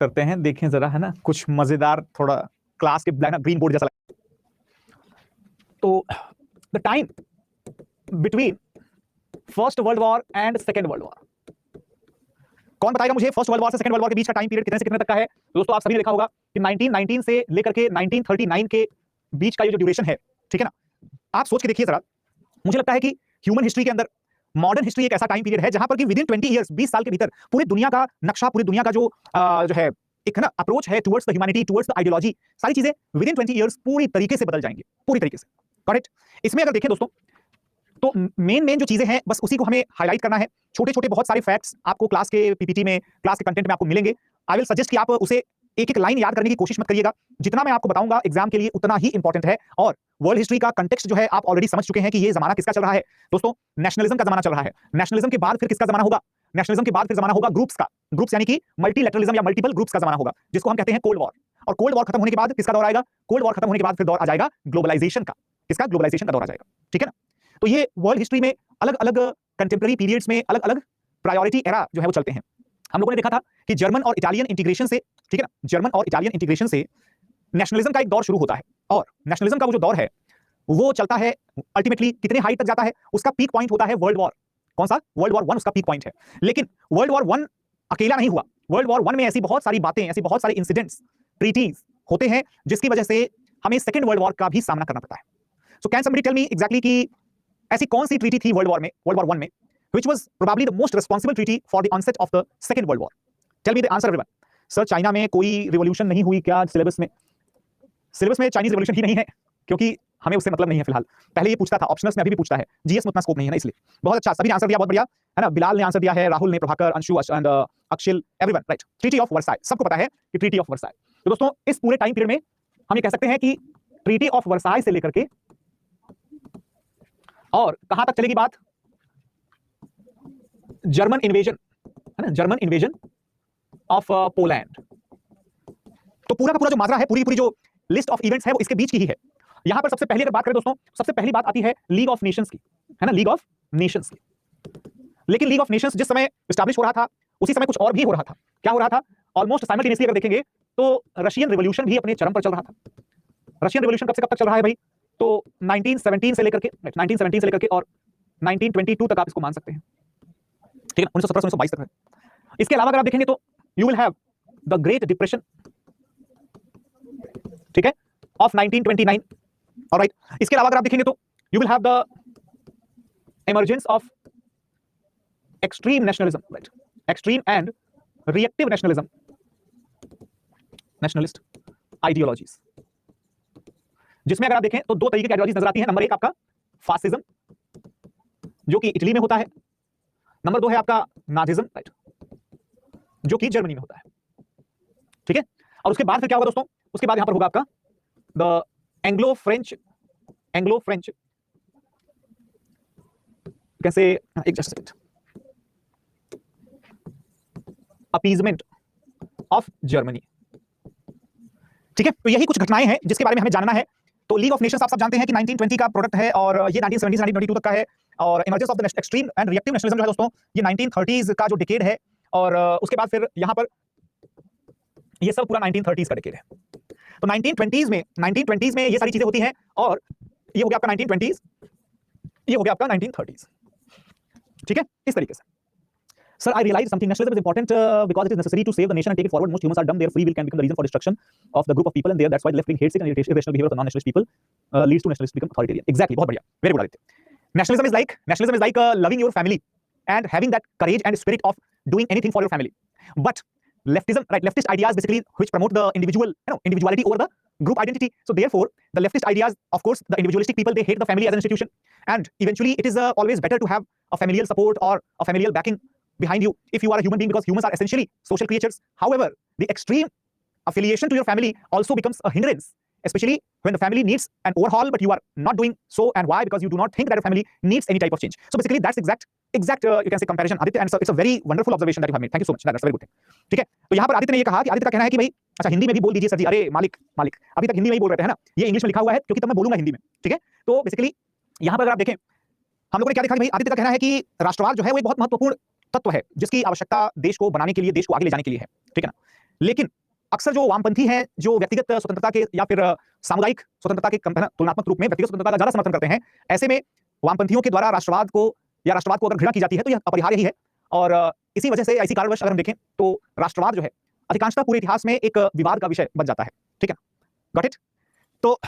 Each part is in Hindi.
करते हैं, देखें जरा, है ना, कुछ मजेदार, थोड़ा क्लास के ब्लैक ग्रीन बोर्ड जैसा लगता है। तो the time between first World war and second world war, कौन बताएगा मुझे फर्स्ट वर्ल्ड वॉर से सेकंड वर्ल्ड वॉर के बीच का टाइम पीरियड कितने से कितने तक का है? दोस्तों आप सभी ने देखा होगा कि 1919 से लेकर के 1939 के बीच का ये जो ड्यूरेशन है, ठीक है ना, आप सोच के देखिए जरा। मुझे लगता है कि ह्यूमन हिस्ट्री के अंदर मॉडर्न हिस्ट्री एक ऐसा टाइम पीरियड है जहां पर कि विदिन 20 इयर्स, 20 साल के भीतर पूरी दुनिया का नक्शा, पूरी दुनिया का जो है एक है ना अप्रोच है towards the humanity, towards the ideology, सारी चीजें विदिन 20 इयर्स पूरी तरीके से बदल जाएंगी, पूरी तरीके से। करेक्ट? इसमें अगर देखें दोस्तों तो मेन जो चीजें हैं बस उसी को हमें हाईलाइट करना है। छोटे छोटे बहुत सारे फैक्ट्स आपको क्लास के पीपीटी में, क्लास के कंटेंट में आपको मिलेंगे। आई विल सजेस्ट कि आप उसे एक एक लाइन याद करने की कोशिश मत करिएगा। जितना मैं आपको बताऊंगा एग्जाम के लिए उतना ही इंपॉर्टेंट है। और वर्ल्ड हिस्ट्री का कंटेक्स्ट जो है आप ऑलरेडी समझ चुके हैं कि ये जमाना किसका चल रहा है दोस्तों। नेशनलिज्म का जमाना चल रहा है। नेशनलिज्म के बाद फिर किसका जमाना होगा? नेशनलिज्म के बाद फिर जमाना होगा ग्रुप्स का। ग्रुप्स यानी कि मल्टीलैटरलिज्म या मल्टीपल ग्रुप्स का जमाना होगा, जिसको हम कहते हैं कोल्ड वॉर। और कोल्ड वॉर खत्म होने के बाद किसका दौर आएगा? कोल्ड वॉर खत्म होने के बाद फिर दौर आ जाएगा ग्लोबलाइजेशन का। किसका? ग्लोबलाइजेशन का दौर आ जाएगा। ठीक है ना? तो ये वर्ल्ड हिस्ट्री में अलग अलग कंटेम्पररी पीरियड्स में अलग अलग प्रायोरिटी एरा जो है वो चलते हैं। हम लोगों ने देखा था कि जर्मन और इटालियन इंटीग्रेशन से, ठीक है ना, जर्मन और इटालियन इंटीग्रेशन से नेशनलिज्म का एक दौर शुरू होता है। और नेशनलिज्म का वो जो दौर है वो चलता है अल्टीमेटली कितने हाइट तक जाता है? उसका पीक पॉइंट होता है वर्ल्ड वॉर। कौन सा? वर्ल्ड वॉर 1 उसका पीक पॉइंट है। लेकिन वर्ल्ड वॉर 1 अकेला नहीं हुआ। वर्ल्ड वॉर 1 में ऐसी बहुत सारी बातें, ऐसी बहुत सारे इंसिडेंट्स, ट्रीटीज होते हैं जिसकी वजह से हमें सेकंड वर्ल्ड वॉर का भी सामना करना पड़ता है। So can somebody tell me exactly कि ऐसी कौन सी ट्रीटी थी वर्ल्ड वॉर में, वर्ल्ड वॉर 1 में, which was probably the most responsible treaty for the onset of the second world war? Tell me the answer everyone. Sir China में कोई रिवॉल्यूशन नहीं हुई क्या? सिलेबस में चाइनीज रिवॉल्यूशन ही नहीं है, क्योंकि हमें उससे मतलब नहीं है फिलहाल। पहले ये पूछता था, ऑप्शनल्स में अभी भी पूछता है, जीएस में उतना स्कोप नहीं है ना, इसलिए। बहुत अच्छा, सभी ने आंसर दिया, बहुत बढ़िया, है ना। बिलाल ने आंसर दिया है, राहुल ने, Prabhakar, Anshu and Akshil, everyone right. Treaty of Versailles, सबको पता है कि ट्रीटी ऑफ वर्साई। तो दोस्तों इस पूरे टाइम पीरियड में हम ये कह सकते हैं कि ट्रीटी ऑफ वर्साई से लेकर के और कहां तक चलेगी बात? जर्मन इन्वेजन, है ना, जर्मन इन्वेजन ऑफ पोलैंड। तो पूरा का पूरा जो माजरा है, पूरी जो लिस्ट ऑफ इवेंट्स है वो इसके बीच की ही है। यहां पर सबसे पहले अगर बात करें दोस्तों, सबसे पहली बात आती है लीग ऑफ नेशंस की, है ना, लीग ऑफ नेशंस की। लेकिन लीग ऑफ नेशंस जिस समय एस्टैब्लिश हो रहा था उसी समय कुछ और भी हो रहा था। क्या हो रहा था? ऑलमोस्ट साइमल्टेनियसली अगर देखेंगे तो रशियन रिवॉल्यूशन भी अपने चरम पर चल रहा था। रशियन रिवॉल्यूशन कब से कब तक चल रहा है भाई? तो 1917 से लेकर के 1917 से लेकर के और 1922 तक आप इसको मान सकते हैं, ठीक है, 1917 से 1922 तक है। इसके अलावा अगर आप देखेंगे तो you will have the great depression, ठीक है, ऑफ 1929। ऑलराइट, इसके अलावा अगर आप देखेंगे तो you will have the emergence of extreme nationalism, right, extreme and reactive nationalism, nationalist ideologies, जिसमें अगर आप देखें तो दो तरीके की आइडियोलॉजीज नजर आती है। नंबर एक आपका फासिज्म, जो कि इटली में होता है। नंबर 2 है आपका नाजिज्म, राइट, जो कि जर्मनी में होता है, ठीक है। और उसके बाद फिर क्या होगा दोस्तों? उसके बाद यहां पर होगा आपका द एंग्लो फ्रेंच कैसे, एक just second, appeasement of Germany, ठीक है। तो यही कुछ घटनाएं हैं जिसके बारे में हमें जानना है। तो लीग ऑफ नेशंस आप सब जानते हैं कि 1920 का प्रोडक्ट है और ये 1970 से 1922 तक का है। और emergence of the extreme and reactive nationalism जो है दोस्तों ये 1930s का जो डिकेड है। और उसके बाद फिर यहां पर ये सब पूरा 1930s का डिकेड है। तो 1920s में ये सारी चीजें होती हैं और ये हो गया आपका 1920s, ये हो गया आपका 1930s, ठीक है, इस तरीके से। Sir, I realize something. Nationalism is important because it is necessary to save the nation and take it forward. Most humans are dumb. Their free will can become the reason for destruction of the group of people, and that's why left wing hates it and irrational behavior of the non-nationalist people leads to nationalists become authoritarian. Exactly. बहुत बढ़िया. Very good, Aditya. Nationalism is like loving your family and having that courage and spirit of doing anything for your family. But leftism, right? Leftist ideas basically which promote the individual, individuality over the group identity. So therefore, the leftist ideas, of course, the individualistic people, they hate the family as an institution, and eventually it is always better to have a familial support or a familial backing behind you if you are a human being, because humans are essentially social creatures. However, the extreme affiliation to your family also becomes a hindrance, especially when the family needs an overhaul but you are not doing so. And why? Because you do not think that your family needs any type of change. So basically that's exact you can say comparison, Aditya, and so it's a very wonderful observation that you have made. Thank you so much. That's a very good thing. ठीक है, तो यहाँ पर आदित्य ने ये कहा कि आदित्य का कहना है कि भाई अच्छा हिंदी में भी बोल दीजिए सर जी। अरे मालिक अभी तक हिंदी में ही बोल रहे थे, है ना, ये इंग्लिश में लिखा हुआ है क्योंकि तब मैं बोलूंगा हिंदी में, ठीक है। तो बेसिकली यहाँ पर अगर आप देखें हम लोगों ने क्या देखा कि भाई आदित्य का कहना है कि राष्ट्रवाद जो है वो एक बहुत महत्वपूर्ण तत्व है जिसकी आवश्यकता देश को बनाने के लिए, देश को आगे ले जाने के लिए है, ठीक है ना। लेकिन अक्सर जो वामपंथी हैं, जो व्यक्तिगत स्वतंत्रता के या फिर सामुदायिक स्वतंत्रता के तुलनात्मक रूप में व्यक्तिगत स्वतंत्रता का ज्यादा समर्थन करते हैं, ऐसे में वामपंथियों के द्वारा राष्ट्रवाद को अगर घृणा की जाती है तो यह अपरिहार्य ही है। और इसी वजह से, इसी कारणवश अगर हम देखें तो राष्ट्रवाद जो है अधिकांशतः पूरे इतिहास में एक विवाद का विषय बन जाता है। ठीक है, गॉट इट। तो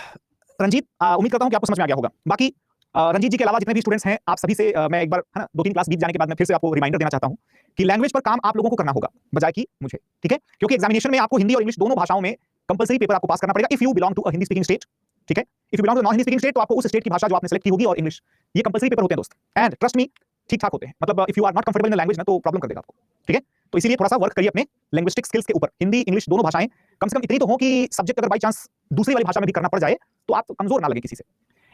रंजीत, उम्मीद करता हूं कि आपको समझ में आ गया होगा। बाकी रंजीत जी के अलावा जितने भी स्टूडेंट्स हैं, आप सभी से मैं एक बार, है ना, 2-3 क्लास बीत जाने के बाद मैं फिर से आपको रिमाइंडर देना चाहता हूं कि लैंग्वेज पर काम आप लोगों को करना होगा बजाय कि मुझे। ठीक है, क्योंकि एग्जामिनेशन में आपको हिंदी और इंग्लिश दोनों भाषाओं में कंपलसरी पेपर आपको पास करना पड़ेगा if you belong to a Hindi speaking state. ठीक है, if you belong to non Hindi speaking state तो आपको उस स्टेट की भाषा जो आपने सेलेक्ट की होगी और इंग्लिश, ये कंपलसरी पेपर होते हैं दोस्त। एंड ट्रस्ट मी, ठीक ठाक होते हैं। मतलब if you are not comfortable in language ना तो प्रॉब्लम कर देगा आपको। ठीक है, तो इसीलिए थोड़ा सा वर्क करिए अपने लिंग्विस्टिक स्किल्स के ऊपर। हिंदी इंग्लिश दोनों भाषाएं कम से कम इतनी तो हो कि सब्जेक्ट अगर बाई चांस दूसरी वाली भाषा में भी करना पड़ जाए तो आप कमजोर ना लगे किसी से।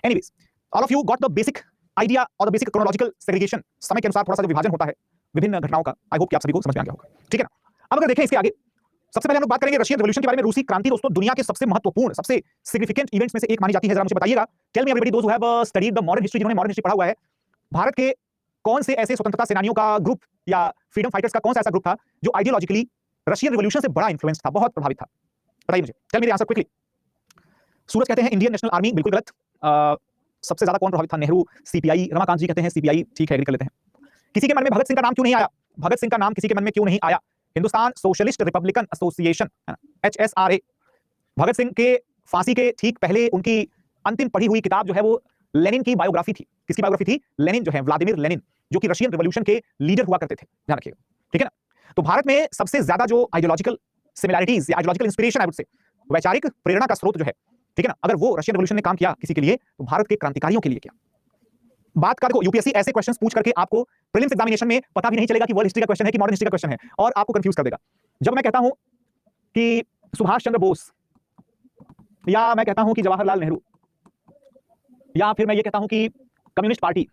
Anyways, all of you got the basic idea और द बेसिक क्रोनोलॉजिकल सेग्रीगेशन, समय के अनुसार थोड़ा सा जो विभाजन होता है विभिन्न घटनाओं का। आई होप कि आप सभी को समझ में आ गया होगा। ठीक है ना। अब अगर देखें इसके आगे, सबसे पहले हम लोग बात करेंगे रशियन रिवॉल्यूशन के बारे में। रूसी क्रांति दोस्तों दुनिया के सबसे महत्वपूर्ण, सबसे सिग्निफिकेंट इवेंट्स में से एक मानी जाती है। जरा मुझे बताइएगा, tell me everybody those who have studied the modern history, जिन्होंने मॉडर्न हिस्ट्री पढ़ा हुआ है, भारत के कौन से ऐसे स्वतंत्रता सेनानियों का ग्रुप या फ्रीडम फाइटर्स का कौन सा ऐसा ग्रुप था जो आइडियोलॉजिकली रशियन रिवॉल्यूशन से बड़ा इन्फ्लुएंस था, बहुत प्रभावित था? बताइए मुझे, tell me the answer quickly. Suraj कहते हैं इंडियन नेशनल आर्मी, बिल्कुल गलत। सबसे ज्यादा कौन प्रभावित था? नेहरू, सीपीआई। रमाकांत जी कहते हैं सीपीआई, ठीक है, एग्री कर लेते हैं। किसी के मन में भगत सिंह का नाम क्यों नहीं आया? भगत सिंह का नाम किसी के मन में क्यों नहीं आया? Hindustan socialist Republican association, HSRA, Bhagat Singh के फांसी के ठीक पहले उनकी अंतिम पढ़ी हुई किताब जो है वो लेनिन की बायोग्राफी थी। किसकी बायोग्राफी थी? लेनिन जो है, व्लादिमीर लेनिन, जो कि रशियन रिवॉल्यूशन के लीडर हुआ करते थे, ध्यान रखिएगा। ठीक है ना। तो भारत में सबसे ज्यादा जो आइडियोलॉजिकल सिमिलैरिटीज या ideological inspiration, I would say, वैचारिक प्रेरणा का स्रोत जो है, ठीक है ना, अगर वो रशियन रिवॉल्यूशन ने काम किया किसी के लिए तो भारत के क्रांतिकारियों के लिए क्या बात कर। देखो, यूपीएससी ऐसे क्वेश्चंस पूछ करके आपको प्रीलिम्स एग्जामिनेशन में पता भी नहीं चलेगा कि वर्ल्ड हिस्ट्री का क्वेश्चन है कि मॉडर्न हिस्ट्री का क्वेश्चन है, और आपको कंफ्यूज कर देगा। जब मैं कहता हूं कि सुभाष चंद्र बोस, या मैं कहता हूं कि जवाहरलाल नेहरू, या फिर मैं ये कहता हूं कि कम्युनिस्ट पार्टी,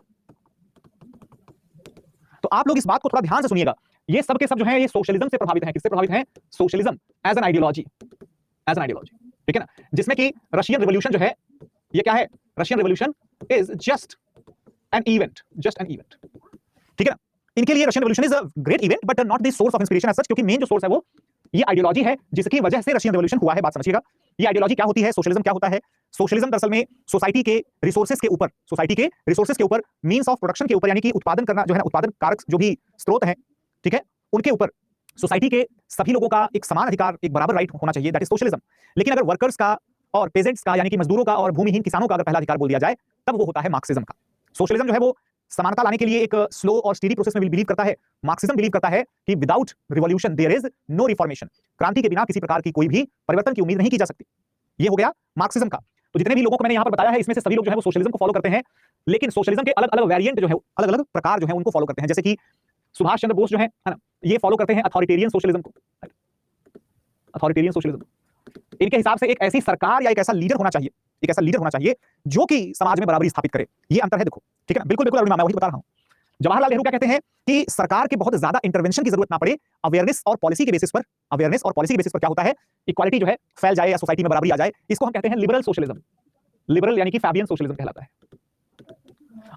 तो आप लोग इस बात को थोड़ा ध्यान से सुनिएगा। ये सब के सब जो है ये सोशलिज्म से प्रभावित हैं। किससे प्रभावित हैं? Socialism as an ideology, as an ideology. ठीक है ना, जिसमें कि रशियन रिवॉल्यूशन जो है ये क्या है? Russian revolution is just an event, just an event. ठीक है ना, इनके लिए Russian revolution is a great event but not the source of inspiration as such, क्योंकि मेन जो सोर्स है वो ये आइडियोलॉजी है जिसकी वजह से रशियन रिवॉल्यूशन हुआ है। बात समझिएगा, ये आइडियोलॉजी क्या होती है, सोशलिज्म क्या होता है? सोशलिज्म दरअसल में सोसाइटी के रिसोर्सेज के ऊपर, मींस ऑफ प्रोडक्शन के ऊपर, यानी कि उत्पादन करना जो है ना, उत्पादन कारक जो भी स्रोत है, ठीक है, उनके ऊपर सोसाइटी के सभी लोगों का एक समान अधिकार, एक बराबर राइट होना चाहिए, दैट इज सोशलिज्म। लेकिन अगर वर्कर्स का और पेजेंट्स का, यानी कि मजदूरों का और भूमिहीन किसानों का अगर पहला अधिकार बोल दिया जाए, तब वो होता है मार्क्सिज्म का। सोशलिज्म जो है वो समानता लाने के लिए एक स्लो और स्टीडी प्रोसेस में बिलीव करता है। मार्क्सिज्म बिलीव करता है कि without revolution there is no reformation, क्रांति के बिना किसी प्रकार की कोई भी परिवर्तन की उम्मीद नहीं की जा सकती। ये हो गया मार्क्सिज्म का। तो जितने भी लोगों को मैंने यहाँ पर बताया है, इसमें से सभी लोग जो है वो सोशलिज्म को फॉलो करते हैं, लेकिन सोशलिज्म के अलग अलग वेरिएंट जो है, अलग अलग प्रकार जो है उनको फॉलो करते हैं। जैसे कि सुभाष चंद्र बोस जो है ना, ये फॉलो करते हैं अथॉरिटेरियन सोशलिज्म को। अथॉरिटेरियन सोशलिज्म, इनके हिसाब से एक ऐसी सरकार या एक ऐसा लीडर होना चाहिए, एक ऐसा लीडर होना चाहिए जो कि समाज में बराबरी स्थापित करे। ये अंतर है, देखो। ठीक है ना, बिल्कुल बिल्कुल अरुणिमा, मैं वही बता रहा हूं। जवाहरलाल नेहरू क्या कहते हैं कि सरकार के बहुत ज्यादा इंटरवेंशन की जरूरत ना पड़े, अवेयरनेस और पॉलिसी के बेसिस पर, अवेयरनेस और पॉलिसी के बेसिस पर क्या होता है, इक्वालिटी जो है फैल जाए या सोसाइटी में बराबरी आ जाए। इसको हम कहते हैं लिबरल सोशलिज्म। लिबरल यानी कि फैबियन सोशलिज्म कहलाता है।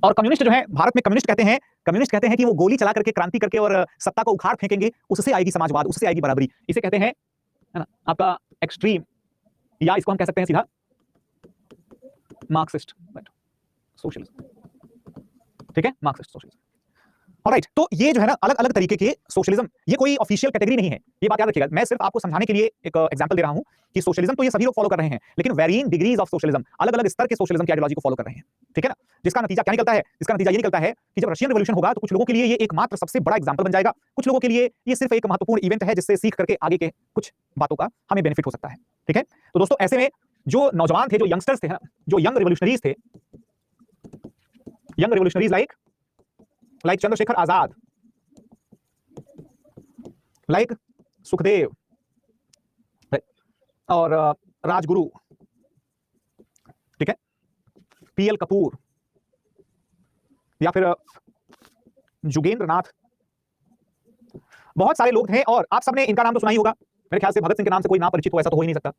और कम्युनिस्ट जो है, भारत में कम्युनिस्ट कहते हैं कि वो गोली चला करके, क्रांति करके और सत्ता को उखाड़ फेंकेंगे, उससे आएगी समाजवाद, उससे आएगी बराबरी। इसे कहते हैं, है ना, आपका एक्सट्रीम, या इसको हम कह सकते हैं सीधा मार्क्सिस्ट सोशलिज्म। ठीक है, मार्क्सिस्ट सोशलिज्म। ऑलराइट, तो ये जो है ना अलग अलग तरीके के सोशलिज्म, ये कोई ऑफिशियल कैटेगरी नहीं है, ये बात याद रखिएगा। मैं सिर्फ आपको समझाने के लिए एक एग्जांपल दे रहा हूं कि सोशलिज्म तो ये सभी लोग फॉलो कर रहे हैं, लेकिन वेरिइंग डिग्रीज ऑफ सोशलिज्म, अलग अलग स्तर के सोशलिज्म की आइडियोलॉजी को फॉलो कर रहे हैं। ठीक है ना, जिसका नतीजा क्या निकलता है? इसका नतीजा ये निकलता है कि जब रशियन रिवॉल्यूशन होगा तो कुछ लोगों के लिए ये एकमात्र सबसे बड़ा एग्जांपल बन जाएगा, कुछ लोगों के लिए ये सिर्फ एक महत्वपूर्ण इवेंट है जिससे सीख करके आगे के कुछ बातों का हमें बेनिफिट हो सकता है। ठीक है, तो दोस्तों ऐसे में जो नौजवान थे, जो यंगस्टर्स थे ना, जो यंग रिवॉल्यूशनरीज थे, young revolutionaries like Chandrashekhar Azad, like Sukhdev और राजगुरु, ठीक है, पीएल कपूर, या फिर जुगेंद्र नाथ, बहुत सारे लोग थे। और आप सबने इनका नाम तो सुना ही होगा, मेरे ख्याल से भगत सिंह के नाम से कोई ना परिचित हो ऐसा तो हो ही नहीं सकता।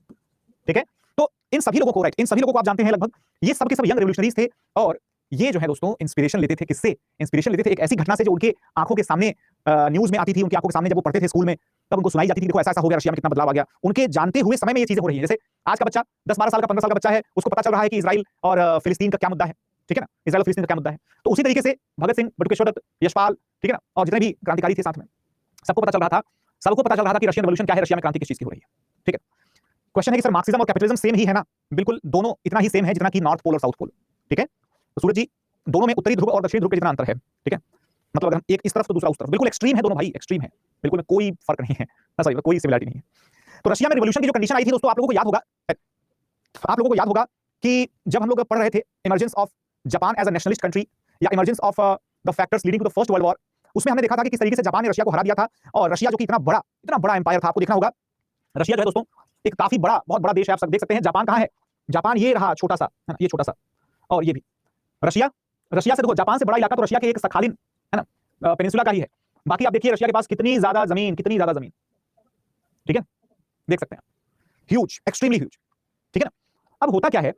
ठीक है, तो इन सभी लोगों को, राइट, इन सभी लोगों को आप जानते हैं लगभग, ये सब के सब यंग रिवॉल्यूशनरीज थे। और ये जो है दोस्तों इंस्पिरेशन लेते थे, किससे इंस्पिरेशन लेते थे? एक ऐसी घटना से जो उनके आंखों के सामने न्यूज में आती थी, उनकी आंखों के सामने जब वो पढ़ते थे स्कूल में, तब उनको सुनाई जाती थी, देखो ऐसा ऐसा हो गया, रशिया में कितना बदलाव आ गया। उनके जानते हुए समय में ये चीजें हो रही है। जैसे आज का बच्चा 10-12 साल का, 15 साल का बच्चा है, उसको पता चल रहा है कि इजराइल और फिलिस्तीन का क्या मुद्दा है, ठीक है ना, इजराइल और फिलिस्तीन का क्या मुद्दा है। तो उसी तरीके से भगत सिंह, बटुकेश्वर दत्त, यशपाल, ठीक है ना, और जितने भी क्रांतिकारी थे साथ में, सबको पता चल रहा था, कि रशियन रिवॉल्यूशन क्या है, रशिया में क्रांति किस चीज की हो रही है, ठीक है। क्वेश्चन है कि सर मार्क्सिज्म और कैपिटलिज्म सेम ही है ना? बिल्कुल, दोनों इतना ही सेम है जितना कि नॉर्थ पोल और साउथ पोल, ठीक है। तो सूरज जी, दोनों में उत्तरी ध्रुव और दक्षिणी ध्रुव के जितना अंतर है, ठीक है, मतलब अगर हम एक इस तरफ तो दूसरा उस तरफ, बिल्कुल एक्सट्रीम है दोनों भाई, एक्सट्रीम है, बिल्कुल कोई फर्क नहीं है, सॉरी कोई सिमिलरिटी नहीं है। तो रशिया में रिवॉल्यूशन की जो कंडीशन आई थी दोस्तों, आप लोगों को याद होगा कि जब हम लोग पढ़ रहे थे emergence of Japan as a nationalist country या emergence of the factors leading to the First World War, उसमें हमने देखा था कि किस तरीके से जापान ने रशिया को हरा दिया था। और रशिया जो कि इतना बड़ा एम्पायर था, आपको देखना होगा, रशिया जो है दोस्तों एक काफी बहुत बड़ा देश है। आप सब देख सकते हैं जापान कहां है, जापान ये रहा छोटा सा, है ना, ये छोटा सा, और ये भी रशिया से देखो, जापान से बड़ा इलाका तो रशिया के एक सखालिन, है ना, पेनिनसुला का ही है। बाकी आप देखिए रशिया के पास कितनी ज्यादा जमीन, ठीक है, देख सकते हैं, ह्यूज, एक्सट्रीमली ह्यूज, ठीक है ना। अब होता क्या है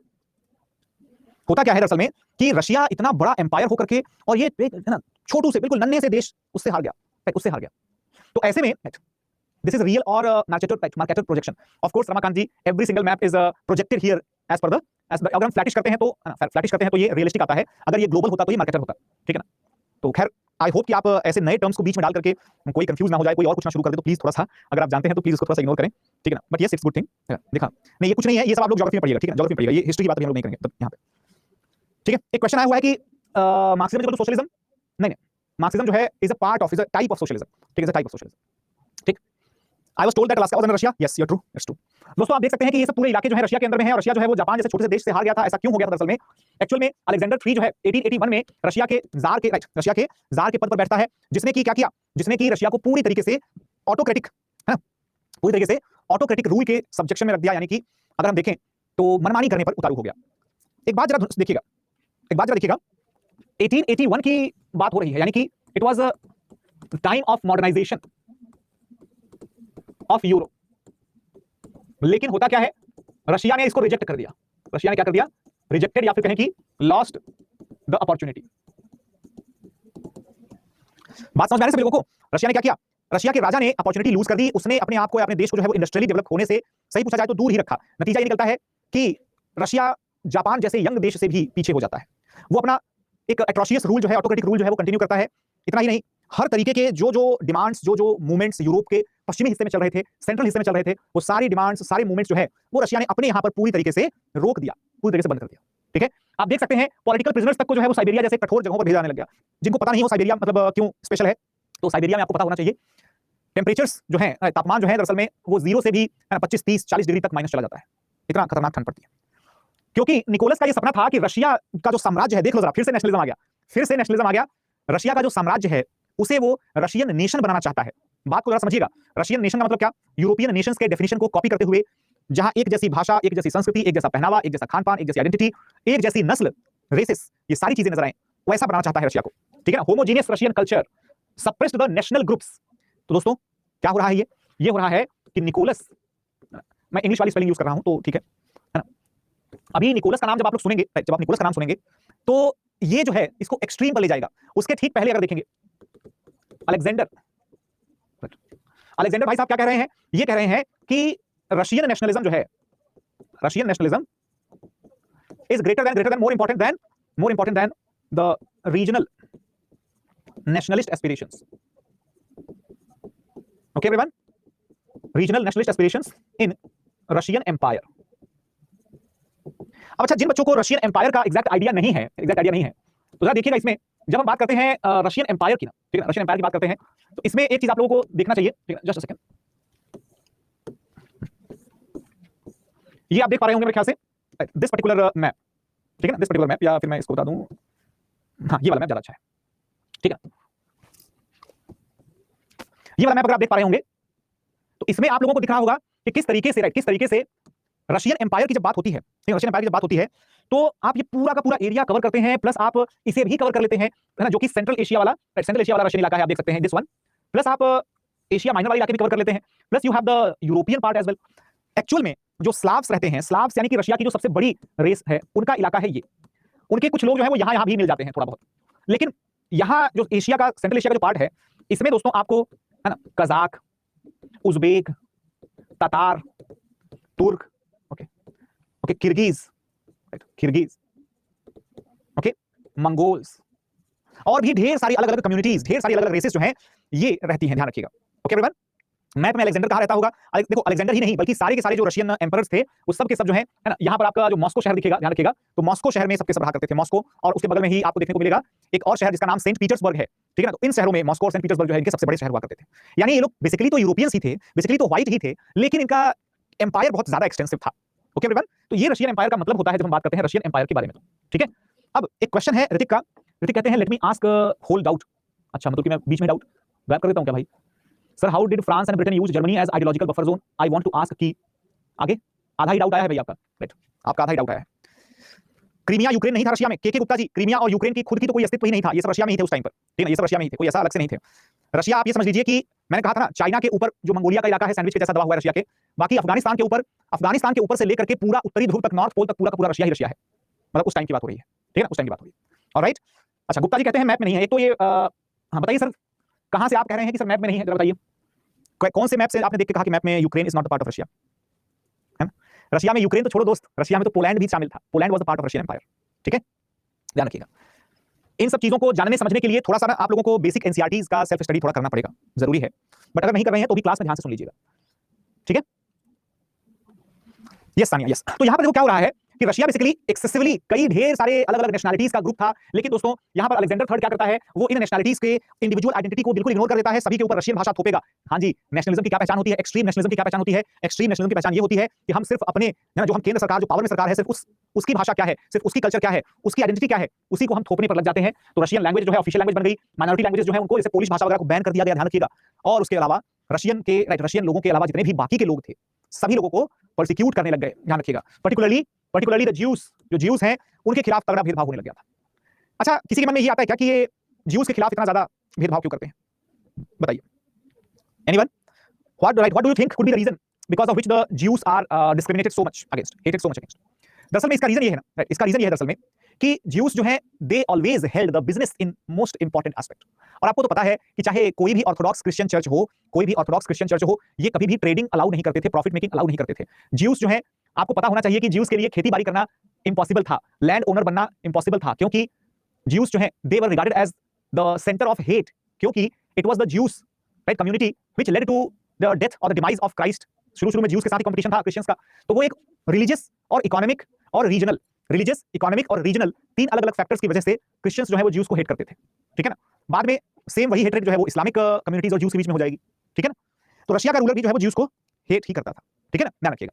दरअसल में कि रशिया इतना बड़ा एम्पायर होकर के, और ये है ना छोटू से, बिल्कुल नन्हे से देश उससे हार गया। तो ऐसे में दिस इज रियल और marketed projection. Of course Ramakant ji, every single map is projected here as per the, अगर हम फ्लैटिश करते हैं तो ये रियलिस्टिक आता है, अगर ये ग्लोबल होता तो ये मार्केटेड होता, ठीक है ना। तो खैर आई होप कि आप ऐसे नए टर्म्स को बीच में डाल करके कोई कंफ्यूज ना हो जाए, कोई और कुछ ना शुरू कर दे, तो प्लीज थोड़ा सा, अगर आप जानते हैं तो प्लीज उसको थोड़ा सा इग्नोर करें, ठीक है ना। But yes it's good thing, देखा नहीं, ये कुछ नहीं है, ये सब आप लोग ज्योग्राफी में पढ़िएगा, ठीक है, ज्योग्राफी में पढ़िएगा, ये हिस्ट्री की बात हम लोग नहीं करेंगे यहाँ पे, ठीक है। एक क्वेश्चन आया हुआ है कि मार्क्सिज्म इज सोशलिज्म, नहीं, मार्क्सिज्म जो है is a part of, is a type of socialism, ठीक है, is a type of socialism, ठीक। I was told that Alaska was in Russia, yes you are true, it's true. दोस्तों आप देख सकते हैं कि ये सब पूरे इलाके जो है रशिया के अंदर में है, और रशिया जो है वो जापान जैसे छोटे से देश से हार गया था। ऐसा क्यों हो गया था दरअसल में? एक्चुअल में अलेक्जेंडर III जो है 1881 में रशिया के जार के पद पर बैठता है, जिसने की क्या किया, जिसने की रशिया को पूरी तरीके से ऑटोक्रेटिक, है ना, पूरी तरीके से ऑटोक्रेटिक रूल के सब्जेक्शन में रख दिया, यानी कि अगर हम देखें तो मनमानी करने पर उतारू हो गया। एक बात जरा देखिएगा, 1881 की बात हो रही है, यानी कि it was a time of modernisation of Europe. लेकिन होता क्या है, रशिया ने इसको रिजेक्ट कर दिया। रशिया ने क्या कर दिया, रिजेक्टेड, या फिर कहें कि लॉस्ट द अपॉर्चुनिटी। बात समझ में आने से लोगों को, रशिया ने क्या किया, रशिया के राजा ने अपॉर्चुनिटी लूज कर दी। उसने अपने आप को, अपने देश को जो है वो इंडस्ट्रियली डेवलप होने से, सही पूछा जाए तो दूर ही रखा। नतीजा ये निकलता है कि रशिया जापान जैसे यंग देश से भी पीछे हो जाता है। वो अपना एक एट्रोशियस रूल जो है, ऑटोक्रेटिक रूल जो है वो कंटिन्यू करता है। इतना ही नहीं, हर तरीके के जो डिमांड्स, जो मूवमेंट्स यूरोप के पश्चिमी हिस्से में चल रहे थे, सेंट्रल हिस्से में चल रहे थे, वो सारी डिमांड्स, सारे मूवमेंट्स जो है वो रशिया ने अपने यहां पर पूरी तरीके से रोक दिया, पूरी तरीके से बंद कर दिया, ठीक है। आप देख सकते हैं पॉलिटिकल प्रिजनर्स तक को जो है वो साइबेरिया जैसे कठोर जगहों पर भेजा जाने लग गया। जिनको पता नहीं हो साइबेरिया मतलब क्यों स्पेशल है, तो साइबेरिया में आपको पता होना चाहिए टेम्परेचर्स जो है, तापमान जो है दरअसल में वो 0 से भी 25, 30, 40 डिग्री तक माइनस चला जाता है। इतना खतरनाक ठंड पड़ती है। क्योंकि निकोलस का ये सपना था कि रशिया का जो साम्राज्य है, देख लो जरा, फिर से नेशनलिज्म आ गया, रशिया का जो साम्राज्य है उसे वो रशियन नेशन बनाना चाहता है। बात को जरा समझिएगा, रशियन नेशन का मतलब क्या, यूरोपियन नेशंस के डेफिनेशन को कॉपी करते हुए, जहां एक जैसी भाषा, एक जैसी संस्कृति, एक जैसा पहनावा, एक जैसा खान पान, एक जैसी आइडेंटिटी, एक जैसी नस्ल, रेसेस, ये सारी चीजें नजर आए, वैसा बनाना चाहता है रशिया को, ठीक है ना। Homogeneous Russian culture, suppressed the national groups. तो दोस्तों क्या हो रहा है, ये हो रहा है कि निकोलस, मैं इंग्लिश वाली स्पेलिंग यूज कर रहा हूं तो ठीक है ना। अभी निकोलस का नाम जब आप लोग सुनेंगे, जब आप निकोलस का नाम सुनेंगे तो ये जो है इसको एक्सट्रीम पर ले जाएगा। उसके ठीक पहले अगर देखेंगे अलेक्जेंडर भाई साहब क्या कह रहे हैं, ये कह रहे हैं कि रशियन नेशनलिज्म जो है, Russian nationalism is greater than more important than the regional nationalist aspirations. Okay everyone, regional nationalist aspirations in Russian empire. अब अच्छा, जिन बच्चों को रशियन एम्पायर का एग्जैक्ट आइडिया नहीं है, तो जरा देखिएगा, इसमें जब हम बात करते हैं रशियन एम्पायर की ना, ठीक है, रशियन एम्पायर की बात करते हैं, तो इसमें एक चीज आप लोगों को देखना चाहिए, ठीक है, जस्ट अ सेकंड। ये आप देख पा रहे होंगे मेरे ख्याल से, दिस पर्टिकुलर मैप, ठीक है ना, दिस पर्टिकुलर मैप, या फिर मैं इसको बता दूं, हाँ ये वाला मैप ज्यादा अच्छा है, ठीक है। ये वाला मैप अगर आप देख पा रहे होंगे तो इसमें आप लोगों को दिख रहा होगा कि किस तरीके से रशियन एम्पायर की जब बात होती है, रशियन एम्पायर की जब बात होती है, तो आप ये पूरा का पूरा एरिया कवर करते हैं, प्लस आप इसे भी कवर कर लेते हैं, है ना, जो कि सेंट्रल एशिया वाला रशियन इलाका है, आप देख सकते हैं दिस वन, प्लस आप एशिया माइनर वाले इलाके भी कवर कर लेते हैं, plus you have the European part as well. Actual में जो स्लाव्स रहते हैं, स्लाव्स यानी कि रशिया की जो सबसे बड़ी रेस है, उनका इलाका है ये। उनके कुछ लोग जो है वो यहाँ भी मिल जाते हैं थोड़ा बहुत, लेकिन यहाँ जो एशिया का, सेंट्रल एशिया का जो पार्ट है, इसमें दोस्तों आपको, है ना, कजाक, उज्बेक, तातार, तुर्क, okay okay, Kyrgyz, Kyrgyz, okay, Mongols, और भी ढेर सारी अलग अलग कम्युनिटीज, ढेर सारी अलग अलग रेसेस जो हैं ये रहती हैं, ध्यान रखिएगा। ओके एवरीवन, मैप में अलेक्जेंडर कहाँ रहता होगा? देखो अलेक्जेंडर ही नहीं बल्कि सारे के सारे जो रशियन एम्परर्स थे वो सब के सब जो है ना, यहाँ पर आपका जो मॉस्को शहर दिखेगा, ध्यान रखिएगा, तो मॉस्को शहर में सबके सब रहा करते थे, मॉस्को, और उसके बगल में ही आपको देखने को मिलेगा एक और शहर जिसका नाम सेंट पीटर्सबर्ग है, ठीक है ना। तो इन शहरों में मॉस्को और सेंट पीटर्सबर्ग जो है इनके सबसे बड़े शहर हुआ करते थे। यानी ये लोग बेसिकली तो यूरोपियंस ही थे, बेसिकली तो व्हाइट ही थे, लेकिन इनका एम्पायर बहुत ज्यादा एक्सटेंसिव था। ओके एवरीवन, तो ये रशियन एम्पायर का मतलब होता है जब हम बात करते हैं रशियन एम्पायर के बारे में, ठीक है। अब एक क्वेश्चन है ऋतिक का, ऋतिक कहते हैं let me ask whole doubt, अच्छा मतलब कि मैं बीच में डाउट ग्रैब कर देता हूं क्या भाई? Sir how did France and Britain use Germany as ideological buffer zone? I want to ask की आगे आधा ही डाउट आया है भाई आपका, राइट, आपका आधा ही डाउट आया है। क्रीमिया यूक्रेन नहीं था रशिया में, के गुप्ता जी, क्रीमिया और यूक्रेन की खुद की तो कोई अस्तित्व ही नहीं था, ये सब रशिया में ही थे उस टाइम पर, ठीक है, ये सब रशिया में ही थे, कोई ऐसा अलग से नहीं थे। रशिया आप ये समझ लीजिए कि मैंने कहा था ना, चाइना के ऊपर जो मंगोलिया का इलाका है सैंडविच के जैसा दबा हुआ है रशिया के, बाकी अफगानिस्तान के ऊपर से लेकर के पूरा उत्तरी ध्रुव तक, नॉर्थ पोल तक पूरा का पूरा रशिया ही रशिया है, मतलब उस टाइम की बात हो रही है, ठीक है ना, उस टाइम की बात हो रही है। ऑलराइट, अच्छा गुप्ता जी कहते हैं मैप में नहीं है, एक तो ये हाँ बताइए सर, कहां से आप कह रहे हैं कि सर मैप में नहीं है, जरा बताइए कौन से मैप से आपने देख के कहा कि मैप में Ukraine is not the part of Russia, है ना। रशिया में यूक्रेन तो छोड़ो दोस्त, रशिया में तो पोलैंड भी शामिल था, Poland was the part of Russian empire, ठीक है, ध्यान रखिएगा। इन सब चीजों को जानने समझने के लिए थोड़ा सा ना आप लोगों को बेसिक एनसीईआरटीज का सेल्फ स्टडी थोड़ा करना पड़ेगा, जरूरी है, बट अगर नहीं कर रहे हैं तो भी क्लास में ध्यान से सुन लीजिएगा, ठीक है। Yes Sania, yes. तो यहां पर देखो क्या हो रहा है कि रशिया बेसिकली एक्सेसिवली कई ढेर सारे अलग अलग नेशनलिटीज का ग्रुप था, लेकिन दोस्तों यहां पर अलेक्जेंडर थर्ड क्या करता है, वो इन नेशनलिटीज के इंडिविजुअल आइडेंटिटी को बिल्कुल इग्नोर कर देता है, सभी के ऊपर रशियन भाषा थोपेगा। हाँ जी, नेशनलिज्म की क्या पहचान होती है, एक्सट्रीम नेशनलिज्म की क्या पहचान होती है? एक्सट्रीम नेशनलिज्म की पहचान ये होती है कि हम सिर्फ अपने जो हम केंद्र सरकार, जो पावर में सरकार है, सिर्फ उसकी भाषा क्या है, सिर्फ उसकी कल्चर क्या है, उसकी आइडेंटिटी क्या है, उसी को हम थोपने पर लग जाते हैं। तो रशियन लैंग्वेज जो है ऑफिशियल लैंग्वेज बन गई, माइनॉरिटी लैंग्वेज जो है उनको जैसे पोलिश भाषा वगैरह को बैन कर दिया गया, ध्यान रखिएगा। और उसके अलावा रशियन लोगों के अलावा जितने भी बाकी के लोग थे, सभी लोगों को परसिक्यूट करने लग गए, ध्यान रखिएगा। पर्टिकुलरली द ज्यूज, जो ज्यूज हैं उनके खिलाफ तगड़ा भेदभाव होने लग गया था। अच्छा, किसी के मन में ये आता है क्या कि ये ज्यूज के खिलाफ इतना ज्यादा भेदभाव क्यों करते हैं? बताइए, anyone? What do you think could be the reason because of which the Jews are discriminated so much against, hated so much against? दरअसल में इसका रीजन ये है ना, इसका रीजन ये है दरअसल में कि ज्यूज जो है they always held the business in most important aspect. और आपको तो पता है कि चाहे कोई भी ऑर्थोडॉक्स क्रिश्चियन चर्च हो, ये कभी भी ट्रेडिंग अलाउ नहीं करते थे, प्रॉफिट मेकिंग अलाउ नहीं करते थे। ज्यूज जो है, आपको पता होना चाहिए कि ज्यूज के लिए खेती बाड़ी करना इंपॉसिबल था, लैंड ओनर बनना इंपॉसिबल था, क्योंकि ज्यूज जो है they were regarded as the centre of hate, क्योंकि it was the Jews right community which led to the death और द डिमाइज ऑफ क्राइस्ट। शुरू में ज्यूज के साथ कंपटीशन था क्रिश्चियंस का, तो वो एक रिलीजियस और इकोनॉमिक और रीजनल, तीन अलग अलग फैक्टर्स की वजह से क्रिश्चियंस जो है वो ज्यूज को हेट करते थे, ठीक है ना। बाद में सेम वही हेटरेड जो है वो इस्लामिक कम्युनिटीज और ज्यूज के बीच में हो जाएगी, ठीक है ना। तो रशिया का रूलर भी जो है वो ज्यूज को हेट ही करता था, ठीक है ना, ध्यान रखिएगा।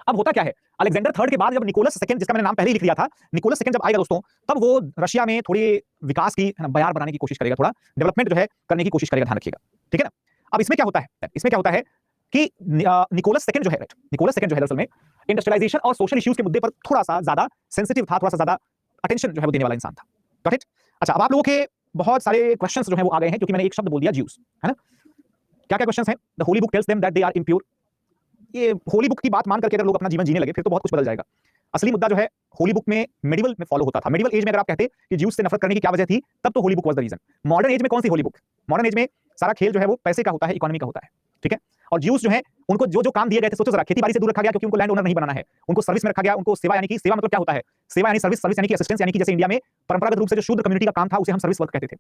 अब होता क्या है, अलेक्जेंडर थर्ड के बाद जब निकोलस सेकंड, जिसका मैंने नाम पहले ही लिख लिया था, निकोलस सेकंड जब आएगा दोस्तों, तब वो रशिया में थोड़ी विकास की बयार बनाने की कोशिश करेगा, थोड़ा डेवलपमेंट जो है करने की कोशिश करेगा, ध्यान रखिएगा, ठीक है ना। अब इसमें क्या होता है कि निकोलस सेकंड जो है दरअसल में इंडस्ट्रियलाइजेशन और सोशल इश्यूज के मुद्दे पर थोड़ा सा ज्यादा सेंसिटिव था, थोड़ा सा ज्यादा अटेंशन जो है वो देने वाला इंसान था, गॉट इट। अच्छा, अब आप लोगों के बहुत सारे क्वेश्चंस जो है वो आ गए हैं, क्योंकि मैंने एक शब्द बोल दिया ज्यूज, है ना। क्या क्या क्वेश्चंस हैं? The holy book tells them that they are impure. ये होली बुक की बात मान करके अगर लोग अपना जीवन जीने लगे फिर तो बहुत कुछ बदल जाएगा। असली मुद्दा जो है होली बुक में मेडिवल में फॉलो होता था। मेडिवल एज में अगर आप कहते कि ज्यूज से नफरत करने की क्या वजह थी, तब तो holy book was the reason. Modern age में कौन सी होली बुक? मॉडर्न एज में सारा खेल जो है वो पैसे का होता है, इकोनॉमी का होता है, ठीक है। और ज्यूज जो है उनको जो जो काम दिए गए थे, सोचो जरा, खेती बाड़ी से दूर रखा गया क्योंकि उनको लैंड ओनर नहीं बनाना है, उनको सर्विस में रखा गया, उनको सेवा, यानी कि सेवा मतलब क्या होता है, सेवा यानी सर्विस, सर्विस यानी कि असिस्टेंस, यानी कि जैसे इंडिया में परंपरागत रूप से जो शूद्र कम्युनिटी का काम था उसे हम सर्विस वर्क कहते थे,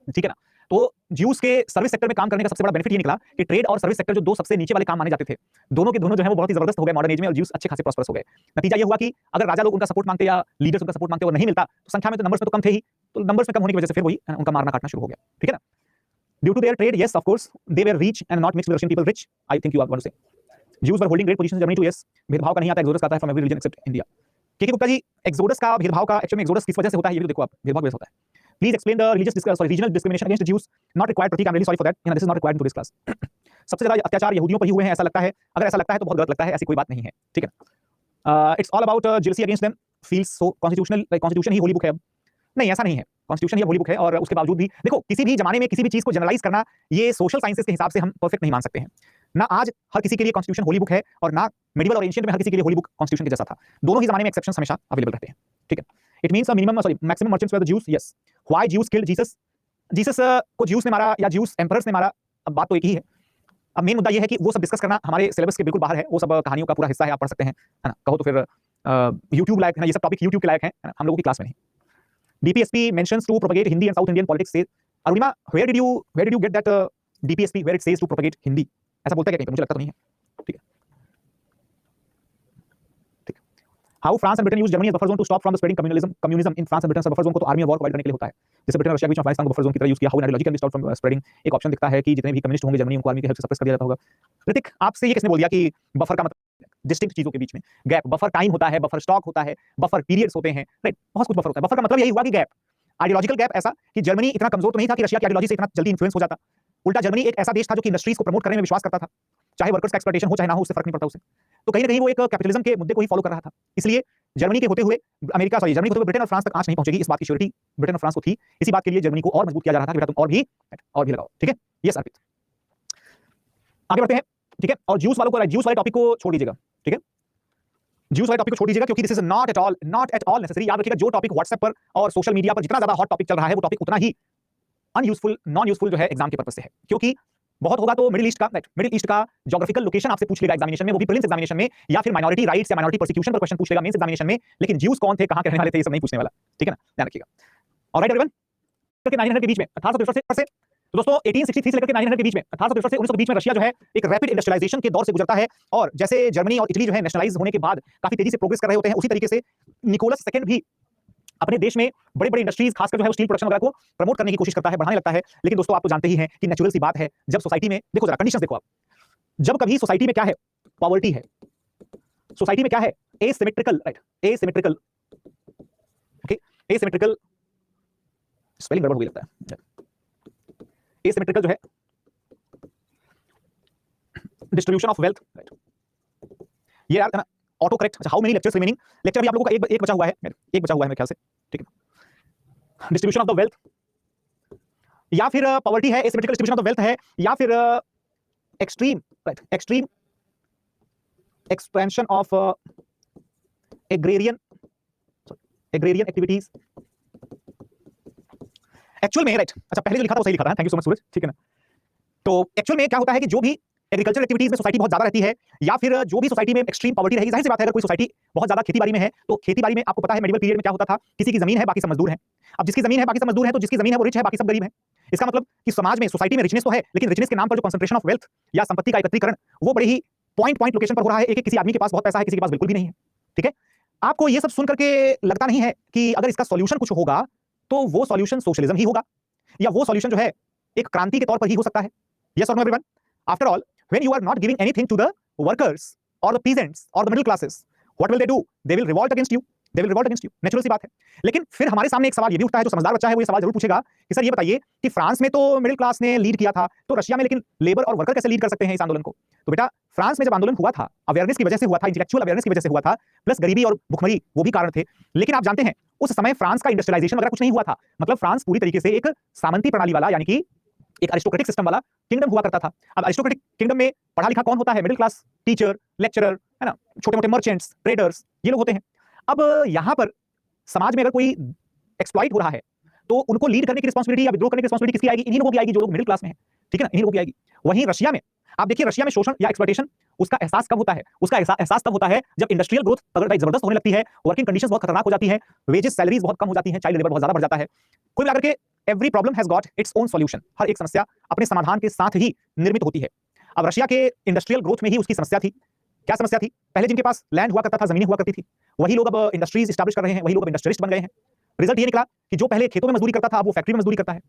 ठीक है ना। तो ज्यूज के सर्विस सेक्टर में काम करने का सबसे बड़ा बेनिफिट ये निकला कि ट्रेड और सर्विस सेक्टर जो दो सबसे नीचे वाले काम माने जाते थे, दोनों के दोनों जो है वो बहुत ही जबरदस्त हो गए मॉडर्न एज में, और ज्यूज अच्छे खासे प्रॉस्परस हो गए। नतीजा ये हुआ कि अगर राजा लोग उनका सपोर्ट मांगते या लीडर्स उनका सपोर्ट मांगते और नहीं मिलता, तो संख्या में तो नंबर्स में तो कम थे ही, तो नंबर्स में कम होने की वजह से फिर वही उनका मारना काटना शुरू हो गया, ठीक है ना। Due to their trade, yes of course they were rich and not mixed with Russian people rich, I think you are going to say. Jews were holding great positions in Germany too, yes. भेदभाव का नहीं आता, एक्सोडस आता है from every religion except India. के गुप्ता जी, एक्सोडस का भेदभाव का एक्चुअली में एक्सोडस किस वजह से होता है ये भी देखो आप, भेदभाव कैसे होता है। Please explain the regional discrimination against Jews not required Prateek, I am really sorry for that, you know this is not required in today's class. सबसे ज्यादा अत्याचार यहूदियों पर ही हुए हैं ऐसा लगता है, अगर ऐसा लगता है तो बहुत गलत लगता है, ऐसी कोई बात नहीं है, ठीक है। It's all about jealousy against them, feels so constitutional, like constitution he Holi book है। नहीं, ऐसा नहीं है, कॉन्स्टिट्यूशन ही होली बुक है, और उसके बावजूद भी देखो किसी भी जमाने में किसी भी चीज को जनरलाइज करना ये सोशल साइंसेस के हिसाब से हम परफेक्ट नहीं मान सकते हैं। ना आज हर किसी के लिए कॉन्स्टिट्यूशन होली बुक है, और ना मेडिवल और एंशिएंट में हर किसी के लिए होली बुक कॉन्स्टिट्यूशन के जैसा था। दोनों ही जमाने में एक्सेप्शंस हमेशा अवेलेबल रहते हैं, ठीक है। It means maximum merchants were the Jews, yes. Why Jews killed Jesus? Jesus को ज्यूज ने मारा या ज्यूज एम्परर्स ने मारा, अब बात तो एक ही है। अब मेन मुद्दा ये है कि वो सब डिस्कस करना हमारे सिलेबस के बिल्कुल बाहर है, वो सब कहानियों का पूरा हिस्सा है, आप पढ़ सकते हैं, है ना। कहो तो फिर यूट्यूब लायक है ना, ये सब टॉपिक यूट्यूब के लायक है ना, हम लोगों की क्लास में नहीं। DPSP mentions to propagate Hindi and South Indian politics says, Arunima, where did you get that DPSP where it says to propagate Hindi? ऐसा बोलता है क्या कहीं पे? मुझे लगता तो नहीं है। ठीक है, ठीक है। How France and Britain use Germany as buffer zone to stop from the spreading communism in France and Britain, buffer zone को तो आर्मी और वॉर प्रोवाइड करने के लिए होता है, जैसे ब्रिटेन और रशिया के बीच में अफगानिस्तान को बफर जोन की तरह यूज किया। How an ideology can be stopped from spreading, एक ऑप्शन दिखता है कि जितने भी कम्युनिस्ट होंगे जर्मनी, उनको आर्मी की हेल्प से सप्रेस कर दिया जाता होगा। ऋतिक, आपसे ये किसने बोल दिया कि बफर का मतलब डिस्टिंक्ट चीजों के बीच में गैप? बफर टाइम होता है, बफर स्टॉक होता है, बफर पीरियड्स होते हैं, राइट, बहुत कुछ बफर होता है। बफर का मतलब यही हुआ कि गैप, आइडियोलॉजिकल गैप, ऐसा कि जर्मनी इतना कमजोर तो नहीं था कि रशिया की आइडियोलॉजी से इतना जल्दी इन्फ्लुएंस हो जाता। उल्टा जर्मनी एक ऐसा देश था जो कि इंडस्ट्रीज को प्रमोट करने में विश्वास करता था, चाहे वर्कर्स का एक्सप्लॉयटेशन हो चाहे ना हो, उससे फर्क नहीं पड़ता उसे। तो कहीं ना कहीं वो एक कैपिटलिज्म के मुद्दे को ही फॉलो कर रहा था। इसलिए जर्मनी के होते हुए जर्मनी के होते हुए ब्रिटेन और फ्रांस तक आंच नहीं पहुंचेगी, इस बात की श्योरिटी ब्रिटेन और फ्रांस को थी। इसी बात के लिए जर्मनी को और मजबूत किया जा रहा था कि बेटा तुम और भी लगाओ। ठीक है, ये अर्पित, आगे बढ़ते हैं। ठीक है, और ज्यूस वाले टॉपिक को छोड़ दीजिएगा। ठीक है, ज्यूस वाले टॉपिक को छोड़ दीजिएगा क्योंकि this is not at all necessary. याद रखिएगा, जो टॉपिक व्हाट्सएप पर और सोशल मीडिया पर जितना ज्यादा हॉट टॉपिक चल रहा है, वो टॉपिक उतना ही अनयूजफुल, नॉन यूजफुल जो है एग्जाम के पर्पस से है। क्योंकि बहुत होगा तो मिडिल ईस्ट का ज्योग्राफिकल लोकेशन आपसे पूछ लेगा एग्जामिनेशन में, वो भी प्रीलिम्स एग्जामिनेशन में, या फिर माइनॉरिटी राइट्स या माइनॉरिटी परसिक्यूशन पर क्वेश्चन पूछ लेगा मेंस एग्जामिनेशन में। लेकिन ज्यूस कौन थे, कहां के रहने वाले थे, ये सब नहीं पूछने वाला। ठीक है ना, ध्यान रखिएगा। ऑलराइट एवरीवन, के 900 के बीच में 1863 से तो दोस्तों 1863 से लेकर के 900 के बीच में, 1863 से 1900 के बीच में रशिया जो है एक रैपिड इंडस्ट्रियलाइजेशन के दौर से गुजरता है। और जैसे जर्मनी और इटली जो है नेशनलाइज होने के बाद काफी तेजी से प्रोग्रेस कर रहे होते हैं, उसी तरीके से निकोलस सेकंड भी अपने देश में बड़े बड़े इंडस्ट्रीज, खासकर जो है स्टील प्रोडक्शन वगैरह को प्रमोट करने की कोशिश करता है, बढ़ाने लगता है। लेकिन दोस्तों आप तो जानते ही हैं कि नेचुरल सी बात है, जब सोसाइटी में देखो, जरा कंडीशंस देखो आप, जब कभी सोसाइटी में क्या है, पॉवर्टी है, सोसाइटी में क्या है, asymmetrical, right, asymmetrical, okay, asymmetrical, spelling गड़बड़ हो गई लगता है, एसिमेट्रिकल जो है डिस्ट्रीब्यूशन ऑफ वेल्थ, राइट, ये यार ना ऑटो करेक्ट। अच्छा, how many lectures remaining, lecture भी आप लोगों का एक बचा हुआ है, मेरे ख्याल से। ठीक है, डिस्ट्रीब्यूशन ऑफ द वेल्थ, या फिर पॉवर्टी है, asymmetrical distribution of the wealth है, या फिर extreme, right, extreme expansion of agrarian activities. Actual में, राइट, अच्छा पहले जो लिखा था वो सही लिखा था, थैंक यू सो मच सूरज। ठीक है ना, तो एक्चुअल में क्या होता है कि जो भी एग्रीकल्चर एक्टिविटीज में सोसाइटी बहुत ज्यादा रहती है, या फिर जो भी सोसाइटी में एक्सट्रीम पॉवर्टी रहेगी, जाहिर सी बात है अगर कोई सोसाइटी बहुत ज्यादा खेती बाड़ी में है, तो खेती बाड़ी में आपको पता है मेडिवल पीरियड में क्या होता था, किसी की जमीन है बाकी सब मजदूर हैं। अब जिसकी जमीन है बाकी सब मजदूर हैं, तो जिसकी जमीन है वो रिच है, बाकी सब गरीब हैं। इसका मतलब कि समाज में, सोसाइटी में रिचनेस तो है, लेकिन रिचनेस के नाम पर जो कंसंट्रेशन ऑफ वेल्थ या संपत्ति का एकत्रीकरण, वो बड़े ही पॉइंट लोकेशन पर हो रहा है। एक किसी आदमी के पास बहुत पैसा है, किसी के पास बिल्कुल भी नहीं है। ठीक है, आपको ये सब सुन करके लगता नहीं है कि अगर इसका सॉल्यूशन कुछ होगा तो वो सॉल्यूशन सोशलिज्म ही होगा, या वो सॉल्यूशन जो है एक क्रांति के तौर पर ही हो सकता है। यस और no everyone? After all, when you are not giving anything to the workers or the peasants or the middle classes, what will they do? They will revolt against you. They will revolt against you. Natural सी बात है। लेकिन फिर हमारे सामने एक सवाल ये भी उठता है, जो समझदार बच्चा है वो ये सवाल जरूर पूछेगा कि सर ये बताइए कि फ्रांस में तो मिडिल क्लास ने लीड किया था, तो रशिया में लेकिन लेबर और वर्कर कैसे लीड कर सकते हैं इस आंदोलन को? तो बेटा, फ्रांस में जब आंदोलन हुआ था, अवेयरनेस की वजह से हुआ था, इंटेलेक्चुअल अवेयरनेस की वजह से हुआ था, प्लस गरीबी और भुखमरी वो भी कारण थे। लेकिन आप जानते हैं उस समय फ्रांस का इंडस्ट्रियलाइजेशन वगैरह कुछ नहीं हुआ था। मतलब फ्रांस पूरी तरीके से एक सामंती प्रणाली वाला, यानी कि एक अरिस्टोक्रेटिक सिस्टम वाला किंगडम हुआ करता था। अब अरिस्टोक्रेटिक किंगडम में पढ़ा लिखा कौन होता है? मिडिल क्लास, टीचर, लेक्चरर, है ना, छोटे मोटे मर्चेंट्स, ट्रेडर्स, ये लोग होते हैं। अब यहां पर समाज में अगर कोई एक्सप्लॉइट हो रहा है, तो उनको लीड करने की रिस्पांसिबिलिटी या विद्रोह करने की रिस्पांसिबिलिटी किसकी आएगी? इन्हीं लोगों की आएगी जो लोग मिडिल क्लास में है। ठीक है ना, इन्हीं लोगों की आएगी। वहीं रशिया में आप देखिए, रशिया में शोषण या एक्सप्लॉइटेशन, उसका एहसास कब होता है? उसका एहसास तब होता है जब इंडस्ट्रियल ग्रोथ जबरदस्त होने लगती है, वर्किंग कंडीशंस बहुत खतरनाक हो जाती हैं, वेजेस, सैलरीज बहुत कम हो जाती हैं, चाइल्ड लेबर बहुत ज्यादा बढ़ जाता है। कुल मिलाकर के every problem has got its own solution. हर एक समस्या अपने समाधान के साथ ही निर्मित होती है। अब रशिया के इंडस्ट्रियल ग्रोथ में ही उसकी समस्या थी। क्या समस्या थी? पहले जिनके पास लैंड हुआ करता था, जमीनें हुआ करती थी, वही लोग अब इंडस्ट्रीज एस्टैब्लिश कर रहे हैं, वही लोग अब इंडस्ट्रियलिस्ट बन गए हैं। रिजल्ट ये निकला कि जो पहले खेतों में मजदूरी करता था, अब वो फैक्ट्री में मजदूरी करता है।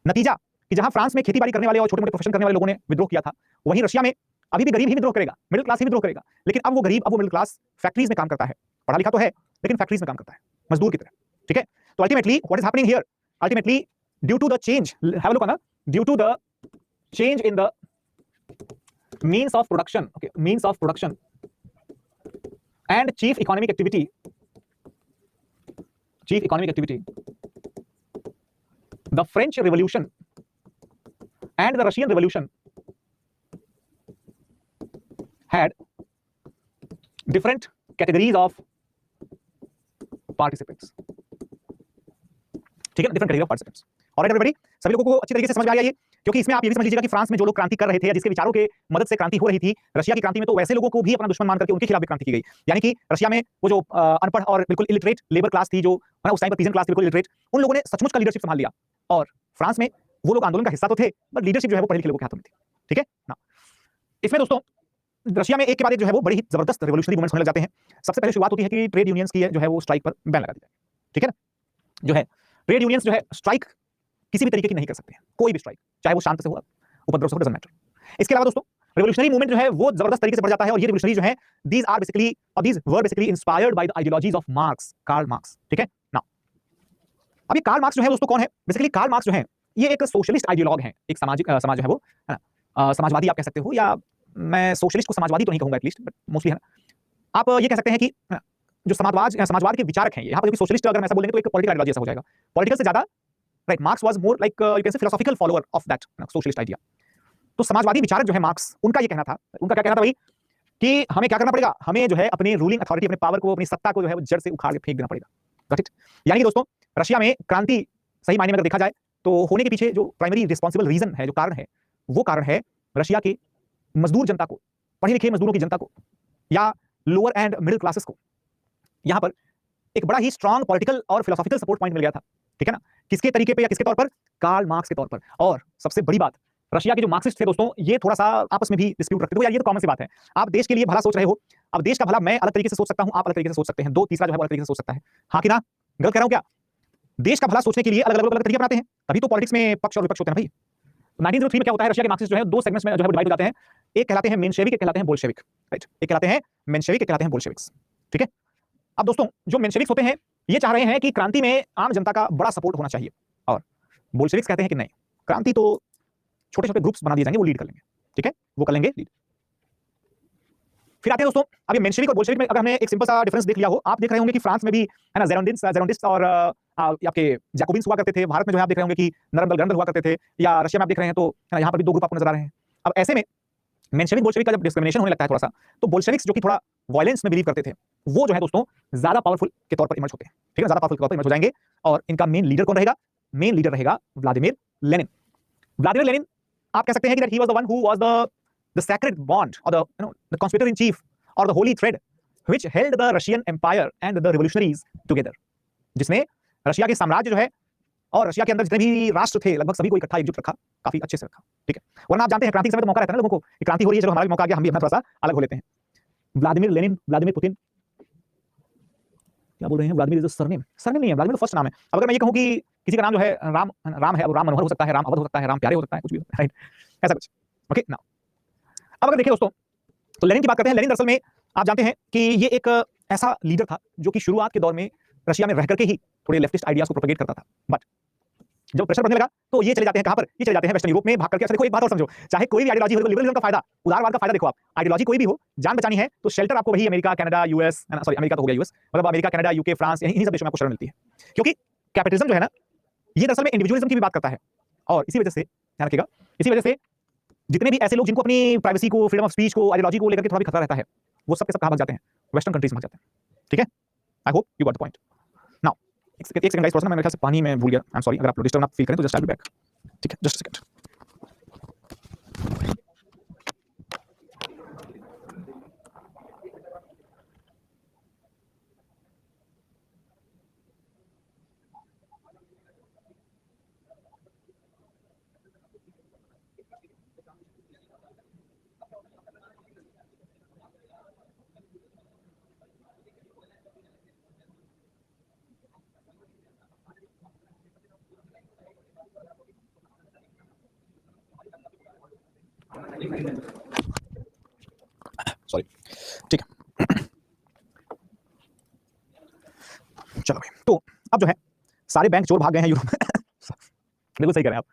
नतीजा कि जहां फ्रांस में खेती बाड़ी करने वाले और छोटे मोटे प्रोफेशन करने वाले लोगों ने विद्रोह किया था, वहीं रशिया में अभी भी गरीब ही विद्रोह करेगा, मिडिल क्लास ही विद्रोह करेगा। लेकिन अब वो गरीब, अब वो मिडिल क्लास फैक्ट्रीज में काम करता है। पढ़ा लिखा तो है, लेकिन फैक्ट्रीज में काम करता है, मजदूर की तरह। ठीक है, तो ultimately what is happening here? Ultimately due to the change, have a look on due to the change in the means of production, okay, means of production and chief economic activity, the French Revolution and the Russian Revolution had different categories of participants. ठीक है, different category of participants. Alright everybody, सभी लोगों को अच्छी तरीके से समझ में आ गया ये क्योंकि इसमें आप ये भी समझ लीजिएगा कि फ्रांस में जो लोग क्रांति कर रहे थे या जिसके विचारों के मदद से क्रांति हो रही थी, रशिया की क्रांति में तो वैसे लोगों को भी अपना दुश्मन मान करके उनके खिलाफ भी क्रांति की गई। यानी कि रशिया में वो जो अनपढ़ और बिल्कुल इलिटरेट लेबर क्लास थी, जो उस टाइम पर पीजन क्लास थी, बिल्कुल इलिटरेट, उन लोगों ने सचमुच का लीडरशिप संभाल लिया। और फ्रांस में वो लोग आंदोलन का हिस्सा तो थे, बट लीडरशिप जो है वो पढ़े लिखे लोगों के हाथों में थी। ठीक है ना। इसमें दोस्तों रशिया में एक के बाद एक जो है वो बड़ी ही जबरदस्त रिवोल्यूशनरी मूवमेंट्स होने लग जाते हैं। सबसे पहले शुरुआत होती है कि ट्रेड यूनियंस की जो है वो स्ट्राइक पर बैन लगा दी जाए। ठीक है ना। जो है ट्रेड यूनियंस जो है स्ट्राइक किसी भी तरीके की नहीं कर सकते हैं, कोई भी स्ट्राइक, चाहे वो शांत से हो, उपद्रव से हो, डजंट मैटर। इसके अलावा दोस्तों रिवोल्यूशनरी मूवमेंट जो है वो जबरदस्त तरीके से बढ़ जाता है, और ये रिवोल्यूशनरी जो है दीज आर बेसिकली और these were basically inspired by the ideologies of Marx, Karl Marx. ठीक है ना। अब ये कार्ल मार्क्स जो है दोस्तों कौन है? बेसिकली कार्ल मार्क्स जो है ये एक सोशलिस्ट आइडियोलॉग है, एक सामाजिक समाज जो है वो, है ना, समाजवादी आप कह सकते हो, या मैं सोशलिस्ट को समाजवादी तो नहीं कहूंगा एटलीस्ट, बट मोस्टली है ना। आप ये कह सकते हैं कि जो समाजवाद के विचारक हैं यहाँ पर, सोशलिस्ट अगर मैं ऐसा बोलेंगे तो एक पॉलिटिकल आइडियोलॉजी ऐसा हो जाएगा, पॉलिटिकल से ज्यादा, right. Marks was more like you can say philosophical follower of that socialist idea. तो समाजवादी विचारक जो है मार्क्स, उनका ये कहना था, उनका क्या कहना था भाई कि हमें क्या करना पड़ेगा, हमें जो है अपने रूलिंग अथॉरिटी, अपने पावर को, अपनी सत्ता को जो है वो जड़ से उखाड़ के फेंक देना पड़ेगा। Got it. यानी कि दोस्तों रशिया में क्रांति सही मायने में अगर देखा जाए तो होने के पीछे जो प्राइमरी रिस्पॉन्सिबल रीजन है, जो कारण है, वो कारण है रशिया के मजदूर जनता को, पढ़े लिखे मजदूरों की जनता को, या लोअर एंड मिडिल क्लासेस को यहां पर एक बड़ा ही स्ट्रांग पॉलिटिकल और फिलोसॉफिकल सपोर्ट पॉइंट मिल गया था। ठीक है ना। किसके तरीके पे या किसके तौर पर? कार्ल मार्क्स के तौर पर। और सबसे बड़ी बात, रशिया के जो मार्क्सिस्ट थे दोस्तों, ये थोड़ा सा आपस में भी डिस्प्यूट रखते थे। यार ये तो कॉमन सी बात है, आप देश के लिए भला सोच रहे हो, अब देश का भला मैं अलग तरीके से सोच सकता हूं, आप अलग तरीके से सोच सकते हैं, दो तीसरा जो है अलग तरीके से सोच सकता है। हाँ कि ना? गलत कह रहा हूं क्या? देश का भला सोचने के लिए अलग अलग तरीके अपनाते हैं, तभी तो पॉलिटिक्स में पक्ष और विपक्ष होते हैं भाई। 1903 में क्या होता है, रशिया के मार्क्सिस्ट जो है दो सेगमेंट्स में जो है डिवाइड हो जाते हैं। एक कहलाते हैं मेंशेविक, एक कहलाते हैं बोल्शेविक, राइट। एक कहलाते हैं मेंशेविक, एक कहलाते हैं बोल्शेविक्स। ठीक है। अब दोस्तों जो मेंशेविक्स होते हैं ये चाह रहे हैं कि क्रांति में आम जनता का बड़ा सपोर्ट होना चाहिए, और बोल्शेविक्स कहते हैं कि नहीं, क्रांति तो छोटे छोटे ग्रुप्स बना दिए जाएंगे, वो लीड कर लेंगे। ठीक है, वो कर लेंगे लीड। फिर आते हैं दोस्तों, अब ये मेंशेविक और बोल्शेविक में अगर हमने एक सिंपल सा डिफरेंस देख लिया हो, आप देख रहे होंगे कि फ्रांस में भी है ना जेरोनिस्ट और आपके जैकोबिन्स हुआ करते थे। भारत में जो है आप देख रहे होंगे कि नरम दल गणदल हुआ करते थे, या रशिया में आप देख रहे हैं तो यहाँ पर भी दो ग्रुप आपको नजर आ रहे हैं। अब ऐसे में मेंशेविक बोल्शेविक का जब डिस्क्रिमिनेशन होने लगता है थोड़ा सा, तो बोल्शेविक्स जो कि थोड़ा वायलेंस में बिलीव करते थे, वो जो है दोस्तों ज्यादा पावरफुल के तौर पर इमर्ज होते हैं। ठीक है, ज्यादा पावरफुल के तौर पर इमर्ज हो जाएंगे, और इनका मेन लीडर कौन रहेगा? मेन लीडर रहेगा व्लादिमीर लेनिन। व्लादिमीर लेनिन आप कह सकते हैं कि that he was the one who was the sacred bond और द कॉन्स्पिरेटर इन चीफ और the holy thread which held the Russian empire and the revolutionaries together, जिसने रशिया के साम्राज्य जो है और रशिया के अंदर जितने भी राष्ट्र थे लगभग सभी को इकट्ठा एकजुट रखा, काफी अच्छे से रखा। ठीक है, वरना आप जानते हैं क्रांति के समय तो मौका रहता है ना लोगों को, क्रांति हो रही है, चलो हमारा भी मौका आ गया, हम भी अपना थोड़ा सा अलग हो लेते हैं। व्लादिमीर लेनिन, व्लादिमीर पुतिन, क्या बोल रहे हैं? Vladimir is the surname, surname नहीं है, व्लादिमीर तो फर्स्ट नाम है। अब अगर मैं ये कहूं कि किसी का नाम जो है राम है, अब राम मनोहर हो सकता है, राम अवध हो सकता है, राम प्यारे हो सकता है, कुछ भी, राइट, ऐसा कुछ। ओके ना। अब अगर देखिए दोस्तों, तो लेनिन की बात करते हैं। लेनिन दरअसल में आप जानते हैं कि ये एक ऐसा लीडर था जो कि शुरुआत के दौर में रशिया में रह करके ही थोड़े लेफ्टिस्ट आइडियाज को प्रोपेगेट करता था, बट जब प्रेशर बढ़ने लगा तो ये चले जाते हैं कहां पर? ये चले जाते हैं वेस्टर्न यूरोप में भाग करके। अच्छा देखो, एक बात और समझो, चाहे कोई भी आइडियोलॉजी हो, लिबरलिज्म का फायदा, उदारवाद का फायदा देखो आप, आइडियोलॉजी कोई भी हो, जान बचानी है तो शेल्टर आपको वही America, Canada, US, sorry America तो हो गया यूएस, मतलब अमेरिका, कनाडा, यूके, फ्रांस, इन्हीं सब देशों में आपको शरण मिलती है, क्योंकि कैपिटलिज्म जो है ना, ये दरअसल में इंडिविजुअलिज्म की भी बात करता है। और इसी वजह से ध्यान रखिएगा, इसी वजह से जितने भी ऐसे लोग जिनको अपनी प्राइवेसी को, फ्रीडम ऑफ स्पीच को, आइडियोलॉजी को लेकर के थोड़ा भी खतरा रहता है, वो सब के सब कहां भाग जाते हैं? वेस्टर्न कंट्रीज में भाग जाते हैं। ठीक है, I hope you got the point. Now एक सेकंड गाइस, थोड़ा सा मैं मेरे ख्याल से पानी में भूल गया, आई एम सॉरी, अगर आप डिस्टर्ब ना फील करें तो just I will be back. ठीक है, जस्ट अ सेकंड। सॉरी, ठीक है। चलो भाई, तो अब जो है सारे बैंक चोर भाग गए हैं यूरोप में। बिल्कुल सही कह रहे हैं आप।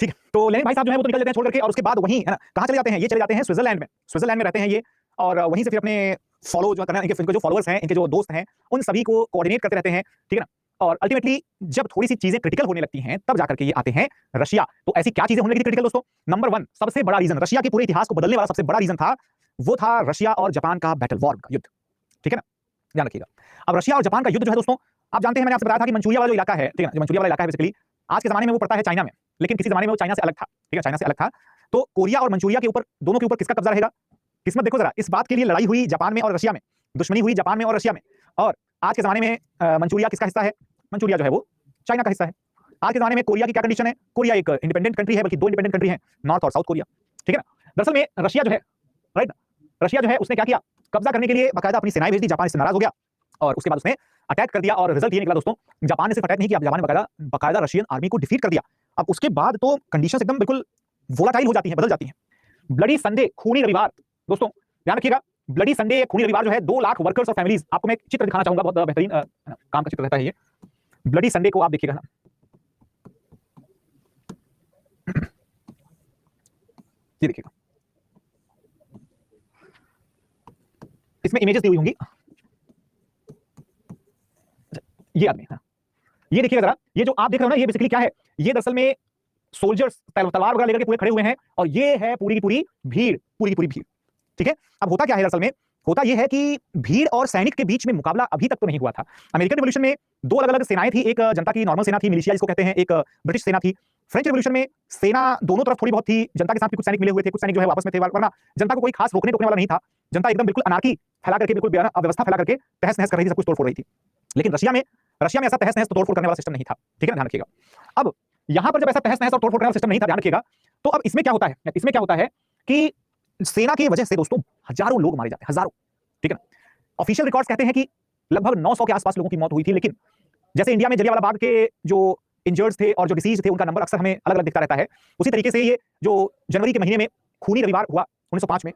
ठीक है, तो लेनिन भाई साहब जो है वो तो निकल जाते हैं छोड़ करके, और उसके बाद वहीं है ना कहां चले जाते हैं? ये चले जाते हैं स्विट्जरलैंड में। स्विट्जरलैंड में रहते हैं ये, और वहीं से फिर अपने फॉलो जो करना, इनके जो फॉलोअर्स हैं, इनके जो दोस्त हैं, उन सभी को कोऑर्डिनेट करते रहते हैं। ठीक है ना। और अल्टीमेटली जब थोड़ी सी चीजें क्रिटिकल होने लगती हैं तब जाकर के ये आते हैं रशिया। तो ऐसी क्या चीजें होने लगी थी क्रिटिकल दोस्तों? नंबर 1 सबसे बड़ा रीजन, रशिया के पूरे इतिहास को बदलने वाला सबसे बड़ा रीजन था, वो था रशिया और जापान का बैटल वॉर का युद्ध। ठीक है ना, ध्यान रखिएगा। अब रशिया और जापान का युद्ध जो है दोस्तों, आप जानते हैं मैंने आपसे बताया था कि मंचूरिया वाला जो इलाका है, ठीक है ना, जो मंचूरिया वाला इलाका है बेसिकली आज के जमाने में वो पड़ता है चाइना में। लेकिन किसी जमाने में वो चाइना से अलग था, ठीक है, चाइना से अलग था। तो कोरिया और मंचूरिया के ऊपर, दोनों के ऊपर किसका कब्जा रहेगा? किस्मत देखो जरा, इस बात के लिए लड़ाई हुई जापान में और रशिया में, दुश्मनी हुई जापान में और रशिया में। और आज के जमाने में मंचूरिया किसका हिस्सा है? मंचूरिया जो है वो चाइना का हिस्सा है। आज के जमाने में कोरिया की क्या कंडीशन है? कोरिया एक इंडिपेंडेंट कंट्री है, बल्कि दो इंडिपेंडेंट कंट्री है, नॉर्थ और साउथ कोरिया, ठीक है ना। दरअसल में रशिया जो है, राइट, रशिया जो है उसने क्या किया, कब्जा करने के लिए बाकायदा अपनी सेनाएं भेज दी, जापान इससे नाराज हो गया और उसके बाद उसने अटैक कर दिया। और रिजल्ट ये निकला दोस्तों, जापान ने सिर्फ अटैक नहीं किया, जापान ने बाकायदा रशियन आर्मी को डिफीट कर दिया। अब उसके बाद तो कंडीशंस एकदम बिल्कुल वोलाटाइल हो जाती हैं, बदल जाती हैं। ब्लडी संडे, खूनी रविवार, दोस्तों ध्यान रखिएगा, ब्लडी संडे, खूनी रविवार जो है 2 लाख वर्कर्स और फैमिलीज, आपको मैं एक चित्र दिखाना चाहूंगा, बहुत बेहतरीन काम का चित्र रहता है ये। ब्लडी संडे को आप देखिएगा ना, ये देखिएगा, इसमें इमेजेस दी हुई होंगी। ये आदमी, हाँ, ये देखिएगा जरा, ये जो आप देख रहे हो ना, ये बेसिकली क्या है, ये दरअसल में सोल्जर्स तलवार वगैरह लेकर के पूरे खड़े हुए हैं और ये है पूरी की पूरी भीड़, पूरी की पूरी भीड़, ठीक है। अब होता क्या है दरअसल में, होता यह है कि भीड़ और सैनिक के बीच में मुकाबला अभी तक तो नहीं हुआ था। अमेरिकन रिवॉल्यूशन में 2 अलग अलग सेनाएं थी, एक जनता की नॉर्मल सेना थी, मिलिशिया जिसको कहते हैं, एक ब्रिटिश सेना थी। फ्रेंच रिवॉल्यूशन में सेना दोनों तरफ थोड़ी बहुत थी, जनता के साथ भी कुछ सैनिक मिले हुए थे, कुछ सैनिक जो है आपस में थे, वरना जनता को कोई खास रोकने टोकने वाला नहीं था। जनता एकदम बिल्कुल अनार्की फैला करके, बिल्कुल अव्यवस्था फैला करके तहस नहस कर रही थी, सब कुछ तोड़ फोड़ रही थी। लेकिन रशिया में ऐसा तहस नहस तोड़ फोड़ करने वाला सिस्टम नहीं था, ठीक है ना, ध्यान रखिएगा। अब यहां पर जब ऐसा तहस नहस और तोड़ फोड़ करने वाला सिस्टम नहीं था, ध्यान रखिएगा, तो अब इसमें क्या होता है, इसमें क्या होता है कि सेना की वजह से दोस्तों हजारों लोग मारे जाते हैं, हजारों, ठीक है ना। ऑफिशियल रिकॉर्ड्स कहते हैं कि लगभग 900 के आसपास लोगों की मौत हुई थी, लेकिन जैसे इंडिया में जलियांवाला बाग के जो इंजर्ड्स थे और जो डिसीज थे उनका नंबर अक्सर हमें अलग अलग दिखता रहता है, उसी तरीके से ये जो जनवरी के महीने में खूनी रविवार हुआ 1905 में,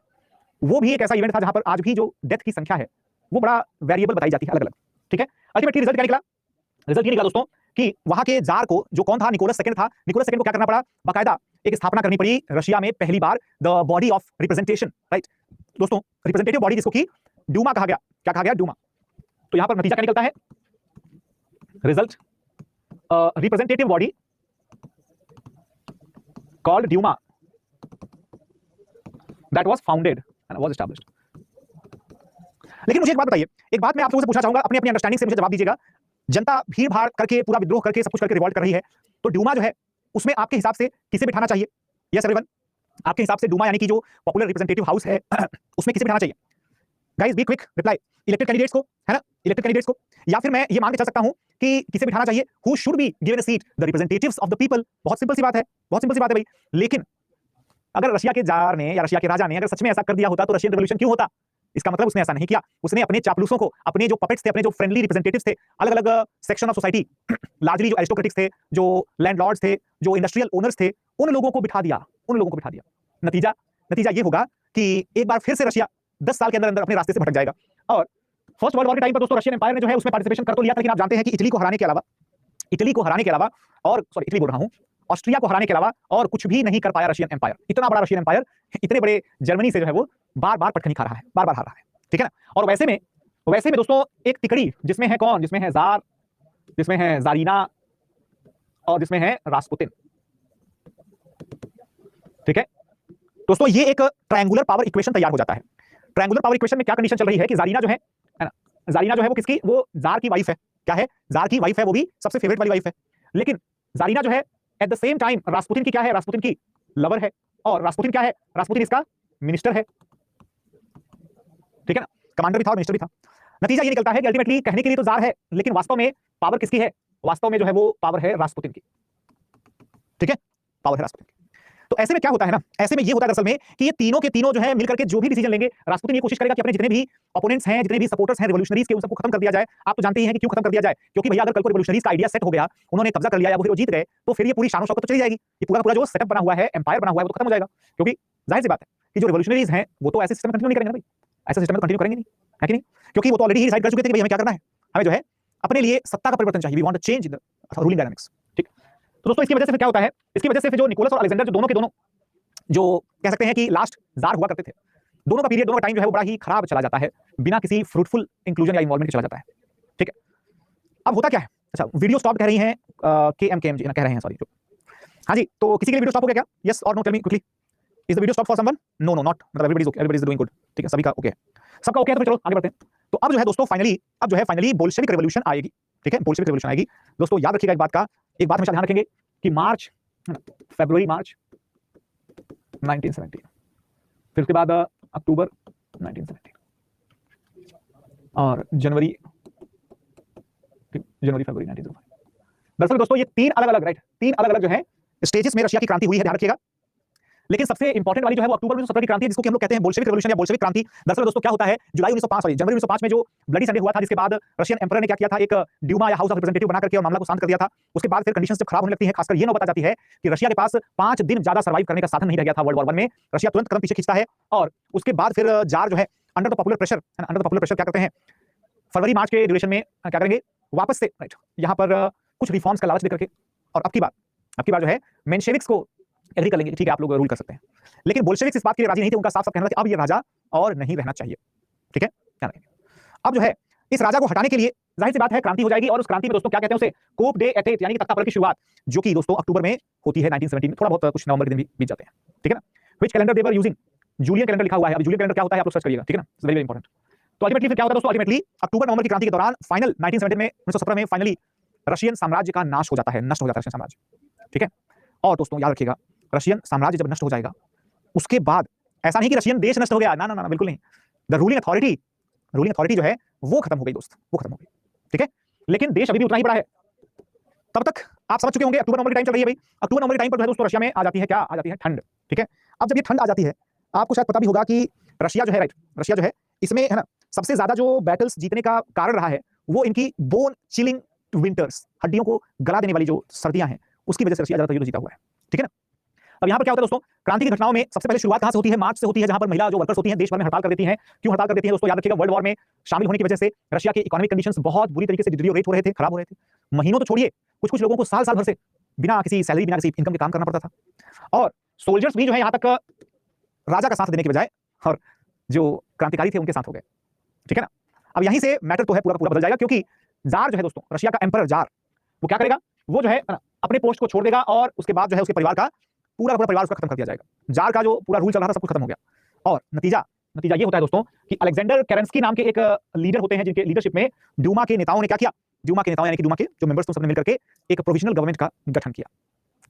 वो भी एक ऐसा इवेंट था जहां पर आज भी जो डेथ की संख्या है वो बड़ा वेरिएबल बताई जाती है, अलग अलग, ठीक है। अल्टीमेटली रिजल्ट क्या निकला? रिजल्ट ये निकला दोस्तों कि वहां के जार को, जो कौन था, निकोलस सेकंड था, निकोलस सेकंड को क्या करना पड़ा, बाकायदा एक स्थापना करनी पड़ी रशिया में पहली बार, the body of representation, right दोस्तों, रिप्रेजेंटेटिव बॉडी जिसको कि ड्यूमा कहा गया। क्या कहा गया? ड्यूमा। तो यहां पर नतीजा क्या निकलता है? Result, representative body called Duma that was founded and was established. लेकिन मुझे एक बात बताइए, एक बात मैं आप लोगों से पूछना चाहूंगा, अपनी अपनी अंडरस्टैंडिंग से मुझे जवाब दीजिएगा। जनता भीड़ भाड़ करके, पूरा विद्रोह करके, सब कुछ करके रिवॉल्ट कर रही है, तो ड्यूमा जो है उसमें आपके हिसाब से किसे बिठाना चाहिए? यस एवरीवन, आपके हिसाब से ड्यूमा यानी कि जो पॉपुलर रिप्रेजेंटेटिव हाउस है उसमें किसे बिठाना चाहिए? Guys be quick reply. Elected candidates को, है ना, इलेक्टेड कैंडिडेट्स को, या फिर मैं ये मान के चल सकता हूं कि किसे बिठाना चाहिए, who should be given a seat, the representatives of the people. बहुत सिंपल सी बात है, बहुत सिंपल सी बात है भाई। लेकिन अगर रशिया के जार ने या रशिया के राजा ने अगर सच में ऐसा कर दिया होता तो रशियन रिवॉल्यूशन क्यों होता? इसका मतलब उसने ऐसा नहीं किया, उसने अपने चापलूसों को, अपने जो पपेट्स थे, अपने जो फ्रेंडली रिप्रेजेंटेटिव्स थे, अलग अलग सेक्शन ऑफ सोसाइटी, लार्जली जो एरिस्टोक्रेटिक्स थे, जो लैंडलॉर्ड्स थे, जो इंडस्ट्रियल ओनर्स थे, उन लोगों को बिठा दिया, उन लोगों को बिठा दिया। नतीजा ये होगा कि एक बार फिर से रशिया 10 साल के अंदर अंदर अपने रास्ते से भटक जाएगा। और फर्स्ट वर्ल्ड वॉर के टाइम पर दोस्तों रशियन एम्पायर ने जो है उसमें पार्टिसिपेशन कर तो लिया था, लेकिन आप जानते हैं कि इटली को हराने के अलावा और इटली बोल रहा हूं, ऑस्ट्रिया को हराने के अलावा और कुछ भी नहीं कर पाया रशियन एम्पायर। इतना बड़ा रशियन एम्पायर इतने बड़े जर्मनी से जो है वो बार बार पटखनी खा रहा है, बार बार हार रहा है, ठीक है ना। और वैसे में दोस्तों एक तिकड़ी जिसमें है कौन, जिसमें है जार, जिसमें है जारीना और जिसमें है रास्पुतिन, ठीक है दोस्तों। ये एक ट्रायंगुलर पावर इक्वेशन तैयार हो जाता है। ट्रायंगुलर पावर इक्वेशन में क्या कंडीशन चल रही है कि जारीना जो है ना, जारीना जो है वो किसकी, वो जार की वाइफ है। क्या है? जार की वाइफ है, वो भी सबसे फेवरेट वाली वाइफ है। लेकिन जारीना जो है at the same time Rasputin की क्या है, रास्पुतिन की लवर है। और रास्पुतिन क्या है? रास्पुतिन इसका मिनिस्टर है, ठीक है ना, कमांडर भी था और मिनिस्टर भी था। नतीजा ये निकलता है कि अल्टीमेटली कहने के लिए तो जार है, लेकिन वास्तव में पावर किसकी है? वास्तव में जो है वो पावर है रास्पुतिन की, ठीक है, पावर है रास्पुतिन की। तो ऐसे में क्या होता है ना, ऐसे में ये होता है दरअसल में कि ये तीनों के तीनों जो है मिलकर के जो भी डिसीजन लेंगे, रास्पुतिन ये कोशिश करेगा कि अपने जितने भी ओपोनेंट्स हैं, जितने भी सपोर्टर्स हैं रिवॉल्यूशनरीज के, उन सबको खत्म कर दिया जाए। आप तो जानते ही हैं कि क्यों खत्म कर दिया जाए, क्योंकि भैया अगर कल को रिवॉल्यूशनरीज का आइडिया सेट हो गया, उन्होंने कब्जा कर लिया या वो जीत गए, तो फिर ये पूरी शान शौकत तो चली जाएगी, ये पूरा जो सेटअप बना हुआ है, एम्पायर बना हुआ है, वो तो खत्म हो जाएगा। क्योंकि जाहिर सी बात है कि जो रिवॉल्यूशनरीज हैं वो तो ऐसे सिस्टम में कंटिन्यू नहीं करेंगे ना भाई, ऐसा सिस्टम में कंटिन्यू करेंगे नहीं, है कि नहीं? क्योंकि वो तो ऑलरेडी ही डिसाइड कर चुके थे कि हमें क्या करना है, हमें जो है अपने लिए सत्ता का परिवर्तन चाहिए, we want a change in the ruling dynamics, ठीक। तो दोस्तों इसकी वजह से फिर क्या होता है, इसकी वजह से फिर जो निकोलस और अलेक्जेंडर जो दोनों के दोनों जो कह सकते हैं कि लास्ट जार हुआ करते थे, दोनों का पीरियड, दोनों का टाइम जो है वो बड़ा ही खराब चला जाता है, बिना किसी फ्रूटफुल इंक्लूजन या इन्वॉल्वमेंट के चला जाता है, ठीक है। अब होता क्या है, अच्छा वीडियो स्टॉप कह रही हैं, KMKM कह रहे हैं, सॉरी, हाँ जी, तो किसी के लिए वीडियो स्टॉप हो गया क्या? यस और no, tell me quickly, is the video stop for someone? No no not, मतलब everybody is okay, everybody is doing good, ठीक है, सभी का ओके है, सबका ओके है, तो चलो आगे बढ़ते हैं। तो अब जो है दोस्तों फाइनली बोल्शेविक रिवॉल्यूशन आएगी, ठीक है, बोल्शेविक रिवॉल्यूशन आएगी। दोस्तों याद रखिएगा एक बात हमेशा ध्यान रखेंगे कि मार्च फरवरी मार्च 1917, फिर उसके बाद अक्टूबर 1917 और जनवरी फरवरी 1905। दरअसल दोस्तों ये तीन अलग अलग जो है स्टेजेस में रशिया की क्रांति हुई है, ध्यान रखिएगा। लेकिन सबसे इंपॉर्टेंट वाली जो है वो अक्टूबर 1917 की क्रांति है, जिसको कि हम लोग कहते हैं बोल्शेविक रेवोल्यूशन या बोल्शेविक क्रांति। दरअसल दोस्तों क्या होता है, जनवरी 1905 में जो ब्लडी संडे हुआ था, जिसके बाद रशियन एम्परर ने क्या किया था, एक ड्यूमा या हाउस ऑफ रिप्रेजेंटेटिव बना करके और मामला को शांत कर दिया था। उसके बाद फिर कंडीशंस जब खराब होने लगती है, खासकर ये नौबत आ जाती है कि रशिया के पास 5 दिन ज्यादा सर्वाइव करने का साधन नहीं रह गया था वर्ल्ड वॉर 1 में। रशिया तुरंत कदम पीछे खींचता है और उसके बाद फिर जार जो है अंडर द पॉपुलर प्रेशर क्या करते हैं, फरवरी मार्च के ड्यूरेशन में क्या करेंगे, वापस से राइट यहाँ पर कुछ रिफॉर्म्स का लालच देकर के, और अब की बार जो है मेंशेविक्स को एग्री कर लेंगे, ठीक है आप लोग रूल कर सकते हैं। लेकिन बोल्शेविक्स इस बात के लिए राजी नहीं थे, उनका साफ कहना था कि अब ये राजा और नहीं रहना चाहिए, ठीक है क्या रहेंगे। अब जो है इस राजा को हटाने के लिए जाहिर सी बात है क्रांति हो जाएगी, और उस क्रांति में दोस्तों क्या कहते हैं उसे, कोप डे एटेट यानी कि तख्तापलट की शुरुआत, जो कि दोस्तों अक्टूबर में होती है 1917 में, थोड़ा बहुत कुछ नवंबर के दिन भी बीत जाते हैं, ठीक है ना। Which calendar they were using, Julian calendar लिखा हुआ है। अब जूलियन कैलेंडर क्या होता है आप लोग सर्च करिएगा, ठीक है ना, वेरी वेरी इंपॉर्टेंट। तो अल्टीमेटली फिर क्या होता है दोस्तों, अल्टीमेटली अक्टूबर नवंबर की क्रांति के दौरान फाइनल 1917 में फाइनली रशियन साम्राज्य का नाश हो जाता है, नष्ट हो जाता है रशियन साम्राज्य, ठीक है। और दोस्तों याद रखिएगा, रशियन साम्राज्य जब नष्ट हो जाएगा उसके बाद ऐसा नहीं कि रशियन देश नष्ट हो गया, ना ना ना बिल्कुल नहीं। द रूलिंग अथॉरिटी जो है वो खत्म हो गई दोस्त, वो खत्म हो गई, ठीक है। लेकिन देश अभी भी उतना ही बड़ा है। तब तक आप समझ चुके होंगे अक्टूबर नवंबर की टाइम चल रही है भाई। अक्टूबर नवंबर की टाइम पर जो है दोस्तों रशिया में आ जाती है क्या, आ जाती है ठंड, ठीक है। अब जब ये ठंड आ जाती है, आपको शायद पता भी होगा कि रशिया जो है राइट, रशिया जो है इसमें है ना सबसे ज्यादा जो बैटल्स जीतने का कारण रहा है वो इनकी बोन चिलिंग विंटर्स, हड्डियों को गला देने वाली जो सर्दियां हैं उसकी वजह से रशिया ज्यादातर युद्ध जीता हुआ है, ठीक है ना। अब यहाँ पर क्या होता है दोस्तों, क्रांति की घटनाओं में सबसे पहले शुरुआत कहां से होती है, मार्च से होती है, जहां पर महिला जो वर्कर्स होती हैं देश भर में हड़ताल कर देती हैं। क्यों हड़ताल कर देती हैं दोस्तों, याद रखिएगा वर्ल्ड वॉर में शामिल होने की वजह से रशिया के इकोनॉमिक कंडीशंस बहुत बुरी तरीके से डिटेरियोरेट हो रहे थे, खराब हो रहे थे। महीनों तो छोड़िए, कुछ लोगों को साल भर से बिना किसी सैलरी, बिना किसी इनकम के काम करना पड़ता था। और सोल्जर्स भी जो है यहाँ तक राजा का साथ देने के बजाय और जो क्रांतिकारी थे उनके साथ हो गए, ठीक है ना। अब यहीं से मैटर तो है पूरा पूरा बदल जाएगा, क्योंकि जार जो है दोस्तों, रशिया का एम्परर जार, वो क्या करेगा, वो जो है अपने पोस्ट को छोड़ देगा और उसके बाद जो है उसके परिवार का पूरा परिवार उसका खत्म कर दिया जाएगा। जार का जो पूरा रूल चल रहा था सब कुछ खत्म हो गया। और नतीजा ये होता है दोस्तों कि अलेक्जेंडर केरेंस्की नाम के एक लीडर होते हैं, जिनके लीडरशिप में ड्यूमा के नेताओं ने क्या किया, ड्यूमा के नेताओं यानी कि ड्यूमा के जो मेंबर्स थे सबने मिलकर के एक प्रोविजनल गवर्नमेंट का गठन किया,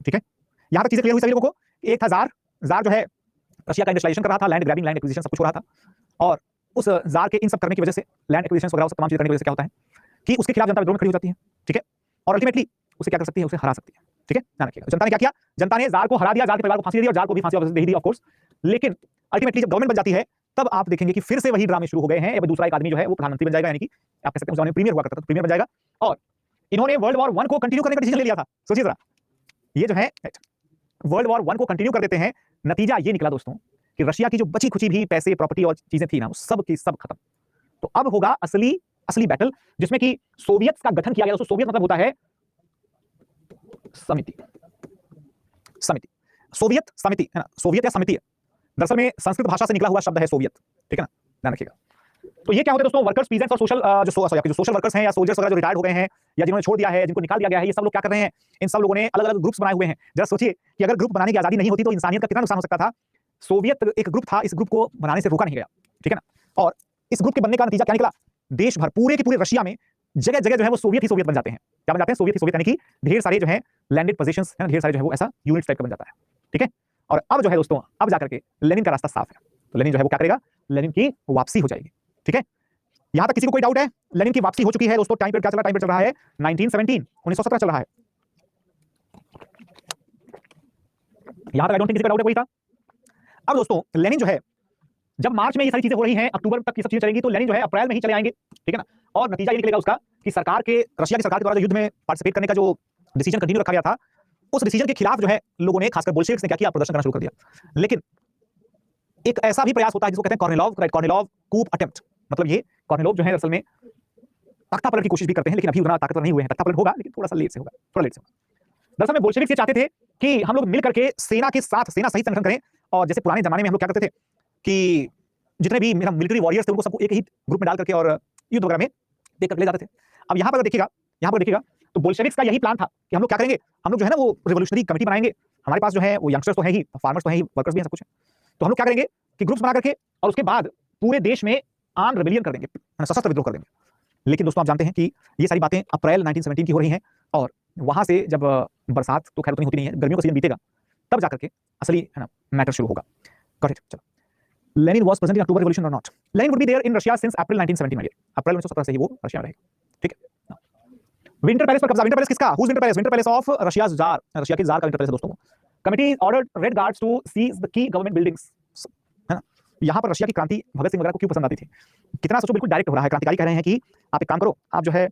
ठीक है। यहां तक चीजें क्लियर हुई सभी लोगों को। एक था जार जो है रशिया का इंडस्ट्रियलाइजेशन कर रहा था, लैंड ग्रैबिंग, लैंड एक्विजिशन सब कुछ हो रहा था। और उस जार के इन सब करने की वजह से, लैंड एक्विजिशन वगैरह सब तमाम चीजें करने की वजह से क्या होता है कि उसके खिलाफ जनता विद्रोह में खड़ी हो जाती है, ठीक है। और अल्टीमेटली उसे क्या कर सकती है, उसे हरा सकती है, ठीक है। ध्यान रखिएगा, जनता ने क्या किया, जनता ने जार को हरा दिया, जार के परिवार को फांसी दे दी और जार को भी फांसी दे दी ऑफ कोर्स। लेकिन अल्टीमेटली जब गवर्नमेंट बन जाती है तब आप देखेंगे कि फिर से वही ड्रामे शुरू हो गए हैं। अब दूसरा एक आदमी जो है वो प्रधानमंत्री बन जाएगा, यानी कि आप कह सकते हैं उस जमाने में प्रीमियर हुआ करता था, प्रीमियर बन जाएगा। और इन्होंने वर्ल्ड वॉर 1 को कंटिन्यू करने का डिसीजन ले लिया था। सोचिए जरा, ये जो है वर्ल्ड वॉर 1 को कंटिन्यू कर देते हैं। नतीजा ये निकला दोस्तों कि रशिया की जो बची खुची भी पैसे, प्रॉपर्टी और चीजें थी ना, वो सब की सब खत्म। तो अब होगा असली बैटल, जिसमें कि सोवियत का गठन किया गया। दोस्तों सोवियत मतलब होता है समिति, सोवियत समिति है ना, सोवियत या समिति दरअसल में संस्कृत भाषा से निकला हुआ शब्द है सोवियत, ठीक है ना, ध्यान रखिएगा। तो ये क्या होता है दोस्तों, वर्कर्स, पीजेंट्स और सोशल जो सोशल वर्कर्स हैं या सोल्जर्स वगैरह जो रिटायर्ड हो गए हैं या जिन्होंने छोड़ दिया है, जिनको निकाल दिया गया है, ये सब लोग क्या कर रहे हैं, इन सब लोगों ने अलग अलग ग्रुप्स बनाए हुए हैं। जरा सोचिए कि अगर ग्रुप बनाने की आजादी नहीं होती तो इंसानियत का कितना नुकसान हो सकता था। सोवियत एक ग्रुप था, इस ग्रुप को बनाने से रोका नहीं गया, ठीक है ना। और इस ग्रुप के बनने का नतीजा क्या निकला, देश भर पूरे के पूरे रशिया में जगह जगह जो है वो सोवियत ही सोवियत बन जाते हैं। क्या बन जाते हैं, सोवियत ही सोवियत, यानी कि ढेर सारे जो है लैंडेड पोजीशंस है, ढेर सारे जो है वो ऐसा यूनिट टाइप का बन जाता है, ठीक है। और अब जो है दोस्तों, अब जाकर के लेनिन का रास्ता साफ है। तो लेनिन जो है वो क्या करेगा, लेनिन की वापसी हो जाएगी, ठीक है। यहां तक किसी को कोई डाउट है, लेनिन की वापसी हो चुकी है दोस्तों। टाइम पीरियड क्या चल रहा है, टाइम पीरियड चल रहा है 1917 चल रहा है। यहां तक आई डोंट थिंक किसी का डाउट है कोई था। अब दोस्तों लेनिन जो है, जब मार्च में ये सारी चीजें हो रही हैं, अक्टूबर तक ये सब चीजें चलेंगी, तो लेनिन जो है अप्रैल में ही चले आएंगे, ठीक है ना। और नतीजा ये निकलेगा उसका कि रशिया की सरकार के द्वारा जो युद्ध में पार्टिसिपेट करने का जो डिसीजन कंटिन्यू रखा गया था, उस डिसीजन के खिलाफ जो है लोगों ने, खासकर बोल्शेविक्स ने क्या किया, प्रदर्शन करना शुरू कर दिया। लेकिन एक ऐसा भी प्रयास होता है जिसको कहते हैं कॉर्नेलॉव कूप अटेम्प्ट। मतलब ये कॉर्नेलॉव जो है असल में तख्तापलट की कोशिश भी करते हैं, लेकिन अभी उतना ताकतवर नहीं हुए हैं। तख्तापलट होगा लेकिन थोड़ा सा लेट से होगा, थोड़ा लेट से होगा। दरअसल में बोल्शेविक्स ये चाहते थे कि हम लोग मिल करके सेना के साथ सेना सहित संगठन करें, और जैसे पुराने जमाने में हम लोग क्या करते थे कि जितने भी मेरा मिलिट्री वॉरियर्स थे उनको सबको एक ही ग्रुप में डाल करके और युद्ध वगैरह में देख कर ले जाते थे। अब यहाँ पर देखिएगा तो बोल्शेविक्स का यही प्लान था कि हम लोग क्या करेंगे, हम लोग जो है ना वो रिवोल्यूशनरी कमेटी बनाएंगे। हमारे पास जो है वो यंगस्टर्स तो है ही, फार्मर्स तो है ही, वर्कर्स भी हैं, सब कुछ है। तो हम लोग क्या करेंगे कि ग्रुप्स बना करके और उसके बाद पूरे देश में आर्म रिबेलियन कर देंगे, सशस्त्र विद्रोह कर देंगे। लेकिन दोस्तों आप जानते हैं कि ये सारी बातें अप्रैल 1917 की हो रही हैं, और वहां से जब बरसात तो खैर उतनी होती नहीं है, गर्मियों का सीजन बीतेगा तब जाकर के असली है ना मैटर शुरू होगा। Got it. चलो, Lenin was present in October revolution और not? Lenin would be there in Russia since April 1917 April 1917 से ही वो रशिया में रहेगा, ठीक है। विंटर पैलेस पर कब्जा, विंटर पैलेस किसका? Whose winter palace? Winter palace of Russia's tsar, Russia के जार का विंटर पैलेस है दोस्तों। Committee ordered Red Guards to seize the key government buildings, है ना। यहां पर रशिया की क्रांति भगत सिंह वगैरह को क्यों पसंद आती थी? कितना सोचो, बिल्कुल डायरेक्ट हो रहा है। क्रांतिकारी कह रहे हैं कि आप एक काम करो, आप जो है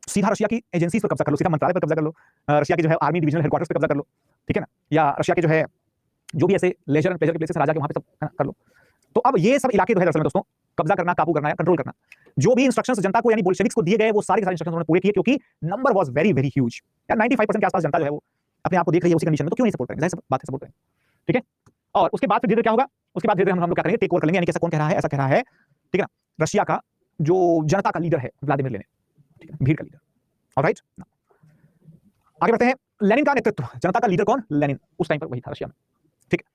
सीधा रशिया की एजेंसीज पर कब्जा कर लो, सीधा मंत्रालय पर कब्जा कर लो, रशिया के जो है आर्मी डिवीजनल हेडक्वार्टर्स पर कब्जा कर लो, ठीक है ना, या रशिया के जो है जो भी ऐसे लेजर एंड प्लेजर के प्लेसेस राजा के वहां पे सब कर लो। तो अब ये सब इलाके जो है दरअसल में दोस्तों कब्जा करना, काबू करना या कंट्रोल करना, जो भी इंस्ट्रक्शंस जनता को यानी बोल्शेविक्स को दिए गए वो सारे के सारे इंस्ट्रक्शंस उन्होंने पूरे किए, क्योंकि number was very very huge. यार 95% के आसपास जनता जो है वो अपने आप को देख रही है उसी कंडीशन में, तो क्यों नहीं सपोर्ट करेंगे? जाहिर सी बात है सपोर्ट करेंगे, ठीक है। और उसके बाद फिर धीरे क्या होगा, उसके बाद धीरे हम लोग क्या करेंगे, टेक ओवर कर लेंगे, यानी कैसा कौन कह रहा है, ऐसा कह रहा है, ठीक है ना, रशिया का जो जनता का लीडर है व्लादिमीर लेनिन, ठीक है, भीड़ का लीडर। ऑलराइट, आगे बढ़ते हैं। लेनिन का नेतृत्व, जनता का लीडर कौन? लेनिन, उस टाइम पर वही था रशिया में, ठीक है।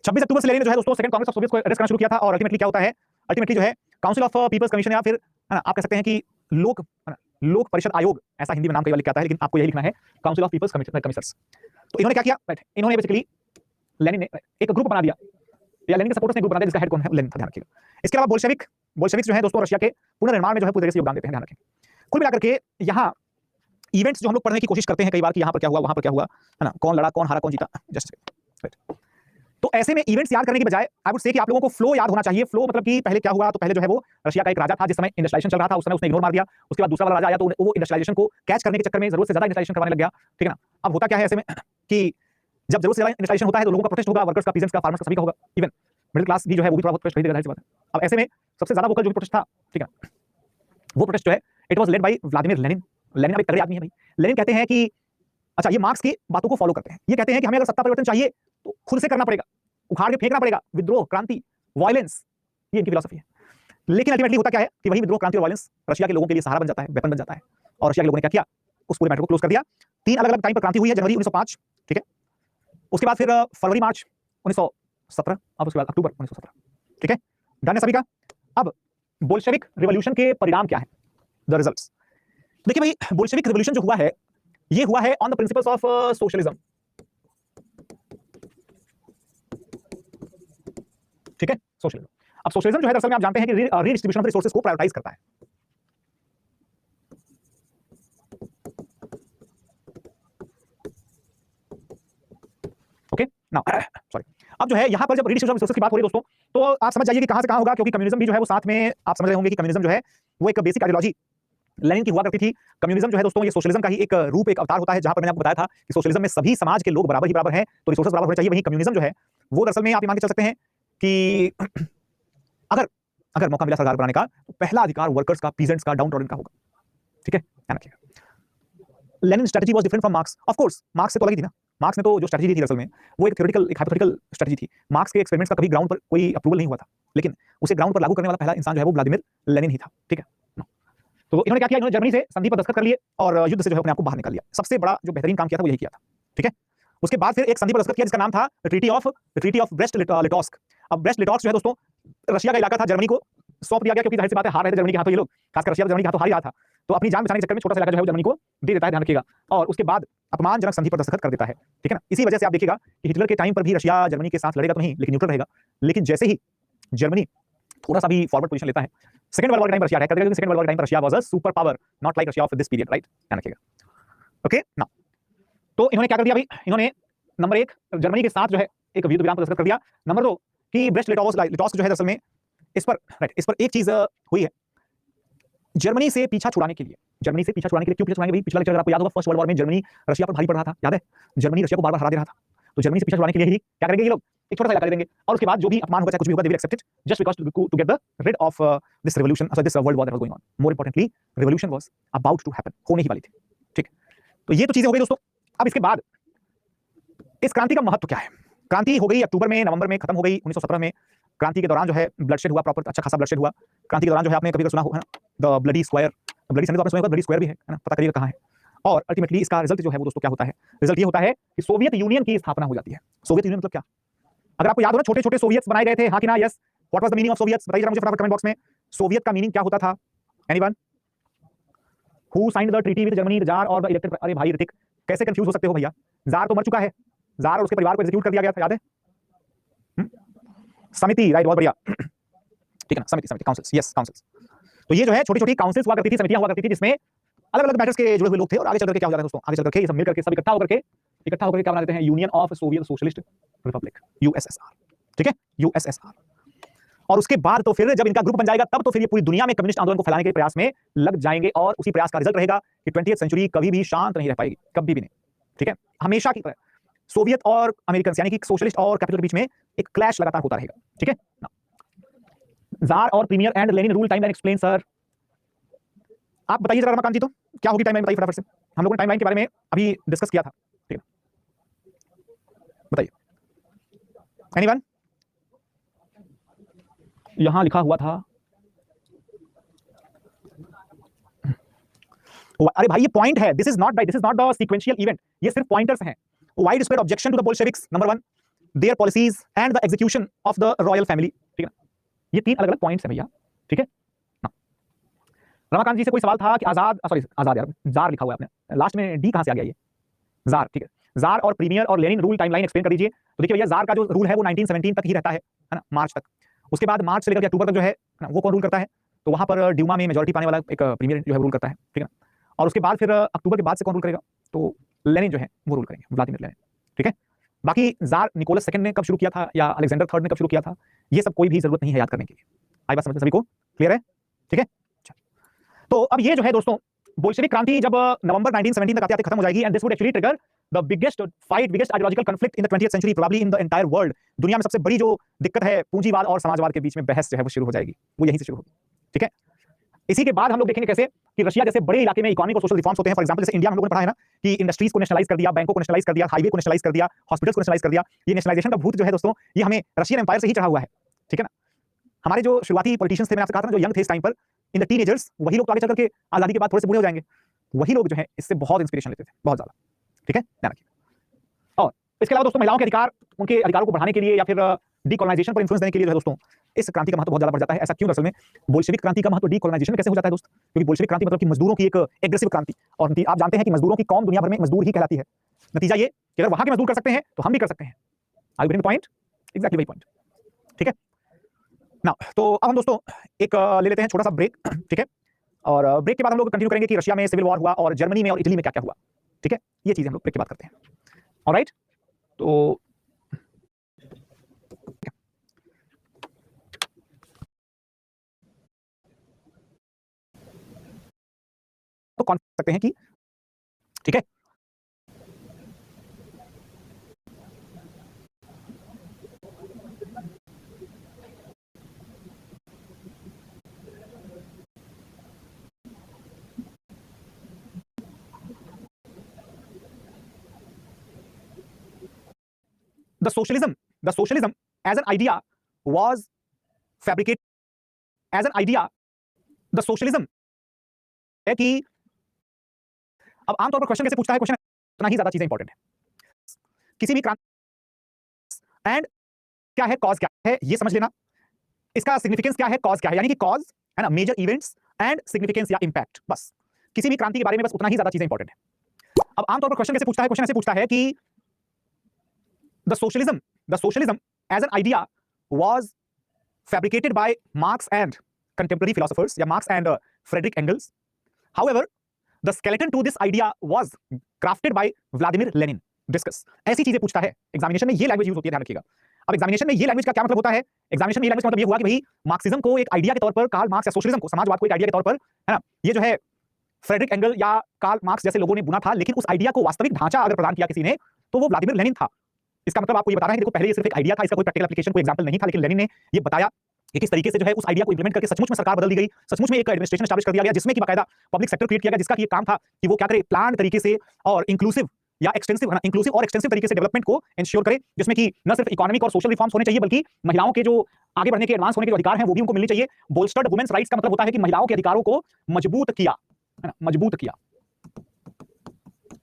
26 अक्टूबर से लेनिन जो है दोस्तों सेकंड कांग्रेस ऑफ सोवियत को अरेस्ट करना शुरू किया था, और अल्टीमेटली क्या होता है, अल्टीमेटली जो है काउंसिल ऑफ पीपल्स कमीशन, या फिर है ना आप कह सकते हैं कि लोक लोक परिषद आयोग, ऐसा हिंदी में नाम कई बार लिखा आता है, लेकिन आपको यही लिखना है काउंसिल ऑफ पीपल्स कमिशनर्स। तो इन्होंने क्या किया, इन्होंने बेसिकली लेनिन ने एक ग्रुप बना दिया, या लेनिन के सपोर्टर्स ने ग्रुप बना दिया जिसका हेड कौन है? लेनिन था, ध्यान रखिएगा। इसके अलावा बोल्शेविक्स जो है दोस्तों रशिया के पुनर्निर्माण में जो है पूरे तरह से योगदान देते हैं, ध्यान रखें। कुल मिलाकर के यहाँ इवेंट्स जो हम लोग पढ़ने की कोशिश करते हैं कई बार कि यहाँ पर क्या हुआ, वहां पर क्या हुआ, है ना, कौन लड़ा, कौन हारा, कौन जीता, जस्ट तो ऐसे में इवेंट्स याद करने की बजाय आई वुड से कि आप लोगों को फ्लो याद होना चाहिए। फ्लो मतलब कि पहले क्या हुआ, तो पहले जो है वो रशिया का एक राजा था जिस समय इंडस्ट्रियलाइजेशन चल रहा था, उस समय उसने इग्नोर मार दिया। उसके बाद दूसरा वाला राजा आया तो वो इंडस्ट्रियलाइजेशन को कैच करने के चक्कर में जरूरत से ज्यादा इंडस्ट्रियलाइजेशन करवाने लग गया, ठीक है ना। अब होता क्या है ऐसे में कि जब जरूरत से ज्यादा इंडस्ट्रियलाइजेशन होता है तो लोगों का प्रोटेस्ट होगा, वर्कर्स का, पीजेंट्स का, फार्मर्स का, सभी का होगा, इवन मिडिल क्लास भी जो है वो भी थोड़ा बहुत प्रोटेस्ट करेगा, जाहिर सी बात है। अब ऐसे में सबसे ज्यादा वोकल जो प्रोटेस्ट था, ठीक है, वो प्रोटेस्ट जो है it was led by Vladimir Lenin. Lenin अब एक तगड़े आदमी है भाई। लेनिन कहते हैं कि अच्छा, ये मार्क्स की बातों को फॉलो करते हैं, ये कहते हैं कि हमें अगर सत्ता परिवर्तन चाहिए तो खुद से करना पड़ेगा, उखाड़ के फेंकना पड़ेगा, विद्रोह, क्रांति, वायलेंस, ये इनकी फिलॉसफी है। लेकिन अल्टीमेटली होता क्या है कि वही विद्रोह, क्रांति और वायलेंस रशिया के लोगों के लिए सहारा बन जाता है, वेपन बन जाता है, और रशिया के लोगों ने क्या किया, उस पूरे मैटर को क्लोज कर दिया। 3 अलग अलग टाइम पर क्रांति हुई है, जनवरी 1905, ठीक है, उसके बाद फिर फरवरी मार्च 1917, अब उसके बाद अक्टूबर 1917, ठीक है, डन है सभी का। अब बोल्शेविक रिवॉल्यूशन के परिणाम क्या है, द रिजल्ट्स। देखिए भाई, बोल्शेविक रिवॉल्यूशन जो हुआ है ये हुआ है on the principles of socialism, ठीक है, सोशलिज्म। अब सोशलिज्म जो है दरअसल में आप जानते हैं कि रीडिस्ट्रीब्यूशन ऑफ रिसोर्सेज को प्रायोरिटाइज करता है, ओके नाउ सॉरी। अब जो है यहां पर जब रीडिस्ट्रीब्यूशन ऑफ रिसोर्सेज की बात हो रही है दोस्तों, तो आप समझ जाइए कि कहां से कहां होगा, क्योंकि कम्युनिज्म भी जो है वो साथ में, आप समझ रहे होंगे कि कम्युनिज्म जो है वो एक बेसिक आइडियोलॉजी लेनिन की हुआ करती थी। कम्युनिज्म जो है दोस्तों ये सोशलिज्म का ही एक रूप, एक अवतार होता है, जहां पर मैंने आपको बताया था कि सोशलिज्म में सभी समाज के लोग बराबर ही बराबर हैं, तो रिसोर्सेज बराबर होने चाहिए। वहीं कम्युनिज्म जो है वो दरअसल में आप मान के चल सकते हैं कि अगर मौका मिला सरकार बनाने का तो पहला अधिकार वर्कर्स का, पीजेंट्स का, डाउन ट्रॉडन का होगा, ठीक है, ध्यान रखिएगा। Lenin strategy was different from marks, of course marks से तो अलग ही थी ना। मार्क्स ने तो जो स्ट्रेटजी दी थी असल में वो एक थ्योरेटिकल, एक हाइपोथेटिकल स्ट्रेटजी थी। मार्क्स के एक्सपेरिमेंट्स का कभी ग्राउंड पर कोई अप्रूवल नहीं हुआ था, लेकिन उसे ग्राउंड पर लागू करने वाला पहला इंसान जो है वो व्लादिमीर लेनिन ही था, ठीक है। तो इन्होंने क्या किया, इन्होंने जर्मनी से संधि पर दस्तखत कर लिए और युद्ध से जो है अपने आप को बाहर निकाल लिया। सबसे बड़ा जो बेहतरीन काम किया था वो यही किया था, ठीक है। उसके बाद फिर एक संधि पर दस्तखत किया जिसका नाम था ट्रीटी ऑफ ब्रेस्ट लिटोस्क। अब ब्रेस्ट लिटोस्क जो है दोस्तों रशिया का इलाका था, जर्मनी को सौंप दिया गया, क्योंकि जाहिर सी बात है हार रहे थे जर्मनी के हाथों ये लोग, खासकर रशिया जर्मनी के हाथों हार ही रहा था, तो अपनी जान बचाने के चक्कर में छोटा सा इलाका जो है जर्मनी को दे देता है, ध्यान रखिएगा। और उसके बाद अपमानजनक संधि पर दस्तखत कर देता है, ठीक है ना। इसी वजह से आप देखिएगा कि हिटलर के टाइम पर भी रशिया जर्मनी के साथ लड़ेगा तो नहीं, लेकिन न्यूट्रल रहेगा। लेकिन जैसे ही जर्मनी थोड़ा सा भी फॉरवर्ड पोजीशन लेता है, सेकंड वर्ल्ड वॉर के टाइम रशिया अटैक कर देगा, क्योंकि सेकंड वर्ल्ड वॉर के टाइम पर Russia was a super power, not like Russia of this period, right, ध्यान रखिएगा, ओके ना। तो इन्होंने क्या कर दिया भाई, इन्होंने नंबर 1 जर्मनी के साथ जो है एक युद्ध विराम पर दस्तखत कर दिया। नंबर 2 कि ब्रेस्ट लिटोस्क जो है दरअसल में इस पर एक चीज हुई है, जर्मनी से पीछा छुड़ाने के लिए, क्यों पीछा छुड़ाएंगे भाई, पिछला लेक्चर आपको याद होगा, फर्स्ट वर्ल्ड वॉर में जर्मनी रशिया पर भारी पड़ रहा था, याद है, जर्मनी रशिया को बार-बार हरा दे रहा था, तो जर्मनी से पीछा छुड़ाने के लिए ही क्या करेंगे ये लोग, एक छोटा सा इलाका ले देंगे, और उसके बाद जो भी अपमान होगा, चाहे कुछ भी होगा, they will accept it just because to get the rid of this revolution, so this world war that was going on. More importantly revolution was about to happen, होने ही वाली थी, ठीक। तो ये तो चीजें हो गई दोस्तों। अब इसके बाद इस क्रांति का महत्व क्या है। क्रांति हो गई अक्टूबर में, नवंबर में खत्म हो गई 1917 में। क्रांति के दौरान जो है ब्लडशेड हुआ, प्रॉपर अच्छा खासा ब्लडशेड हुआ। क्रांति के दौरान जो है आपने कभी सुना होगा the bloody square, bloody Sunday तो आपने सुना होगा, ब्लडी स्क्वायर भी है ना, पता करिएगा कहां है। और अल्टीमेटली इसका रिजल्ट जो है वो दोस्तों क्या होता है, रिजल्ट ये होता है कि सोवियत यूनियन की स्थापना हो जाती है। सोवियत यूनियन मतलब क्या, अगर आपको याद हो ना, छोटे छोटे सोवियट्स बनाए गए थे, हाँ कि ना, yes, what was the meaning of Soviets, बताइए मुझे फटाफट कमेंट बॉक्स में। सोवियत का मीनिंग क्या होता था, anyone who signed the treaty with Germany, the jar और द इलेक्टेड। अरे भाई ऋतिक, कैसे कंफ्यूज हो सकते हो भैया? जार तो मर चुका है, जार और उसके परिवार को एग्जीक्यूट कर दिया गया था, याद है? समिति, राइट, बहुत बढ़िया। ठीक है ना, समिति, समिति, काउंसिल्स, यस काउंसिल्स। तो ये जो है छोटी छोटी काउंसिल्स हुआ करती थी, समितियां हुआ करती थी, जिसमें अलग अलग मैटर्स के जुड़े हुए लोग थे। और आगे चल करके क्या हो जाता है दोस्तों, आगे चल करके ये सब मिल करके सब इकट्ठा होकर क्या बना देते हैं, union of Soviet socialist Republic, USSR. ठीक है, यूएसएसआर। और उसके बाद तो फिर जब इनका ग्रुप बन जाएगा तब तो फिर ये पूरी दुनिया में कम्युनिस्ट आंदोलन को फैलाने के प्रयास में लग जाएंगे, और उसी प्रयास का रिजल्ट रहेगा कि 20वीं सेंचुरी कभी भी शांत नहीं रह पाएगी, कभी भी नहीं। ठीक है, हमेशा की तरह सोवियत और अमेरिकन यानी कि सोशलिस्ट और कैपिटल के बीच में एक क्लैश लगातार होता रहेगा। ठीक है, जार और premier and Lenin rule timeline explain. Sir आप बताइए जरा रमाकांत जी, तो क्या होगी टाइमलाइन, बताइए फटाफट से। हम लोगों ने टाइमलाइन के बारे में अभी डिस्कस किया था, ठीक है, बताइए। एनीवन? यहां लिखा हुआ था, अरे भाई ये पॉइंट है, this is not the sequential event, ये सिर्फ पॉइंटर्स हैं। Wide spread objection to the Bolsheviks, number 1, their policies and the execution of the royal family. ठीक है ना, ये 3 अलग अलग पॉइंट्स हैं भैया। ठीक है ना, रमाकांत जी से कोई सवाल था कि आजाद यार, जार लिखा हुआ है आपने, लास्ट में डी कहां से आ गया ये? जार, ठीक है। जार और प्रीमियर और लेनिन रूल टाइमलाइन एक्सप्लेन कर दीजिए। तो देखिए भैया, जार का जो रूल है वो 1917 तक ही रहता है ना, मार्च तक। उसके बाद मार्च से लेकर अक्टूबर तक जो है ना, वो कौन रूल करता है? तो वहां पर ड्यूमा में मेजॉरिटी पाने वाला एक प्रीमियर जो है रूल करता है। ठीक है ना, और उसके बाद फिर अक्टूबर के बाद से कौन रूल करेगा? तो लेनिन जो है वो रूल करेंगे, व्लादिमीर लेनिन। ठीक है, बाकी जार निकोलस सेकंड ने कब शुरू किया था या अलेक्जेंडर थर्ड ने कब शुरू किया था, ये सब कोई भी जरूरत नहीं है याद करने की। आई बात समझ सभी को क्लियर है? ठीक है, तो अब ये जो है दोस्तों, बोल्शेविक क्रांति जब नवंबर 1917 तक आते खत्म हो जाएगी, and this would actually trigger the biggest ideological conflict in the 20th century, probably in the entire world. दुनिया में सबसे बड़ी जो दिक्कत है पूंजीवाद और समाजवाद के बीच में बहस जो है वो शुरू हो जाएगी, वो यहीं से शुरू होगी। ठीक है, इसी के बाद हम लोग देखेंगे कैसे कि रशिया जैसे बड़े इलाके में इकोनॉमिक और सोशल रिफॉर्म्स होते हैं। फॉर एग्जांपल जैसे इंडिया में हम लोगों ने पढ़ा है ना कि इंडस्ट्रीज को नेशनलाइज कर दिया, बैंकों को नेशनलाइज कर दिया, हाईवे को नेशनलाइज कर दिया, हॉस्पिटल्स को नेशनलाइज कर दिया। ये नेशनलाइजेशन का भूत जो है दोस्तों, ये हमें रशियन एम्पायर से ही चढ़ा हुआ है। ठीक है ना, हमारे जो शुरुआती पॉलिटिशियंस थे, मैंने आपसे कहा था ना, जो यंग थे इस टाइम पर, इन द टीनेजर्स, वही लोग तो आगे चल करके आजादी के बाद थोड़े से बूढ़े हो जाएंगे, वही लोग जो है इससे बहुत इंस्पिरेशन लेते थे, बहुत ज्यादा। ठीक है, ध्यान रखिए। और इसके अलावा दोस्तों, महिलाओं के अधिकार, उनके अधिकारों को बढ़ाने के लिए या फिर डीकोलोनाइजेशन पर इन्फ्लुएंस देने के लिए जो है दोस्तों, इस क्रांति का महत्व बहुत ज्यादा बढ़ जाता है। ऐसा क्यों? असल में बोल्शेविक क्रांति का महत्व डीकोलोनाइजेशन कैसे हो जाता है दोस्त? क्योंकि बोल्शेविक क्रांति मतलब कि मजदूरों की एक एग्रेसिव क्रांति, और आप जानते हैं कि मजदूरों की कौम दुनिया भर में मजदूर ही कहलाती है। नतीजा ये कि अगर वहां के मजदूर कर सकते हैं तो हम भी कर सकते हैं। I will bring the point, exactly वही पॉइंट। ठीक है ना, तो अब हम दोस्तों एक ले लेते हैं छोटा सा ब्रेक। ठीक है, और ब्रेक के बाद हम लोग कंटिन्यू करेंगे कि रशिया में सिविल वॉर हुआ और जर्मनी में और इटली में क्या क्या हुआ। ठीक है, ये चीजें हम लोग ब्रेक के बाद करते हैं। ऑलराइट, तो कौन सकते हैं कि ठीक है, the socialism as an idea was fabricated as an idea। the socialism है कि अब आमतौर पर क्वेश्चन कैसे पूछता है, क्वेश्चन इतना ही ज्यादा चीजें इंपॉर्टेंट है। किसी भी क्रांति एंड क्या है, कॉज क्या है, ये समझ लेना। इसका सिग्निफिकेंस क्या है, कॉज क्या है, यानी कि कॉज है ना, मेजर इवेंट्स एंड सिग्निफिकेंस या इंपैक्ट, बस किसी भी क्रांति के बारे में बस उतना ही ज्यादा चीजें इंपॉर्टेंट है। अब आमतौर पर क्वेश्चन कैसे पूछता है, क्वेश्चन ऐसे पूछता है कि the socialism as an idea was fabricated by Marx and contemporary philosophers, या Marx and Friedrich Engels. However, the skeleton to this idea was crafted by Vladimir Lenin. Discuss। ऐसी चीजें पूछता है एग्जामिनेशन में, ये लैंग्वेज यूज होती है, ध्यान रखिएगा। अब एग्जामिनेशन में ये लैंग्वेज का क्या मतलब होता है? एग्जामिनेशन में ये लैंग्वेज का मतलब ये हुआ कि भाई मार्क्सिज्म को एक आइडिया के तौर पर, कार्ल मार्क्स या सोशलिज्म को, समाजवाद को एक आइडिया के तौर पर, है ना, ये जो है फ्रेडरिक एंगल या कार्ल मार्क्स जैसे लोगों ने बुना था, लेकिन उस आइडिया को वास्तविक ढांचा अगर प्रदान किया किसी ने तो वो व्लादिमीर लेनिन था। इसका मतलब आपको ये बता रहा है कि देखो, पहले ये सिर्फ एक आइडिया था, इसका कोई प्रैक्टिकल एप्लीकेशन, कोई एग्जांपल नहीं था, लेकिन लेनिन ने ये बताया कि किस तरीके से जो है उस आइडिया को इंप्लीमेंट करके सचमुच में सरकार बदल दी गई, सचमुच में एक एडमिनिस्ट्रेशन एस्टैब्लिश कर दिया गया, जिसमें कि बाकायदा पब्लिक सेक्टर क्रिएट किया गया, जिसका ये काम था कि वो क्या करे, प्लान तरीके से और इंक्लूसिव या एक्सटेंसिव तरीके से डेवलपमेंट को इंश्योर करे, जिसमें कि न सिर्फ इकोनॉमिक और सोशल रिफॉर्म्स होने चाहिए, बल्कि महिलाओं के जो आगे बढ़ने के, एडवांस होने के अधिकार हैं वो भी उनको मिलने चाहिए। बोल्स्टर्ड वुमेन्स राइट्स का मतलब होता है कि महिलाओं के अधिकारों को मजबूत किया, है ना, मजबूत किया।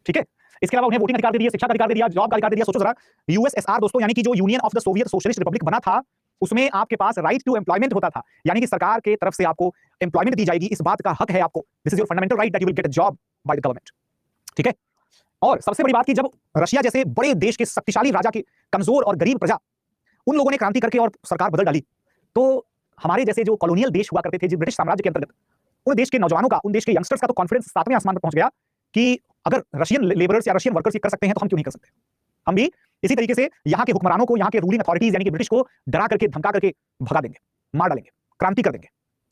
ठीक है, इसके अलावा उन्हें वोटिंग अधिकार दे दिया, शिक्षा का अधिकार दे दिया, जॉब का अधिकार दे दिया। सोचो जरा, यूएसएसआर दोस्तों, यानी कि जो union of the Soviet socialist Republic बना था, उसमें आपके पास राइट टू एम्प्लॉयमेंट होता था, यानी कि सरकार के तरफ से आपको एम्प्लॉयमेंट दी जाएगी, इस बात का हक है आपको। This is your fundamental right that you will get a job by the government. ठीक है, और सबसे बड़ी बात कि जब रशिया जैसे बड़े देश के शक्तिशाली राजा के कमजोर और गरीब प्रजा, उन लोगों ने क्रांति करके और सरकार बदल डाली, तो हमारे जैसे जो कॉलोनियल देश हुआ करते थे जो ब्रिटिश साम्राज्य के अंतर्गत, उन देश के नौजवानों का, उन देश के यंगस्टर्स का तो कॉन्फिडेंस 7वें आसमान पर पहुंच गया कि अगर रशियन लेबरर्स या रशियन वर्कर्स ये कर सकते हैं तो हम क्यों नहीं कर सकते। हम भी इसी तरीके से यहाँ के हुक्मरानों को, यहाँ के रूलिंग अथॉरिटीज यानी कि ब्रिटिश को डरा करके, धमका करके भगा देंगे, मार डालेंगे, क्रांति कर देंगे।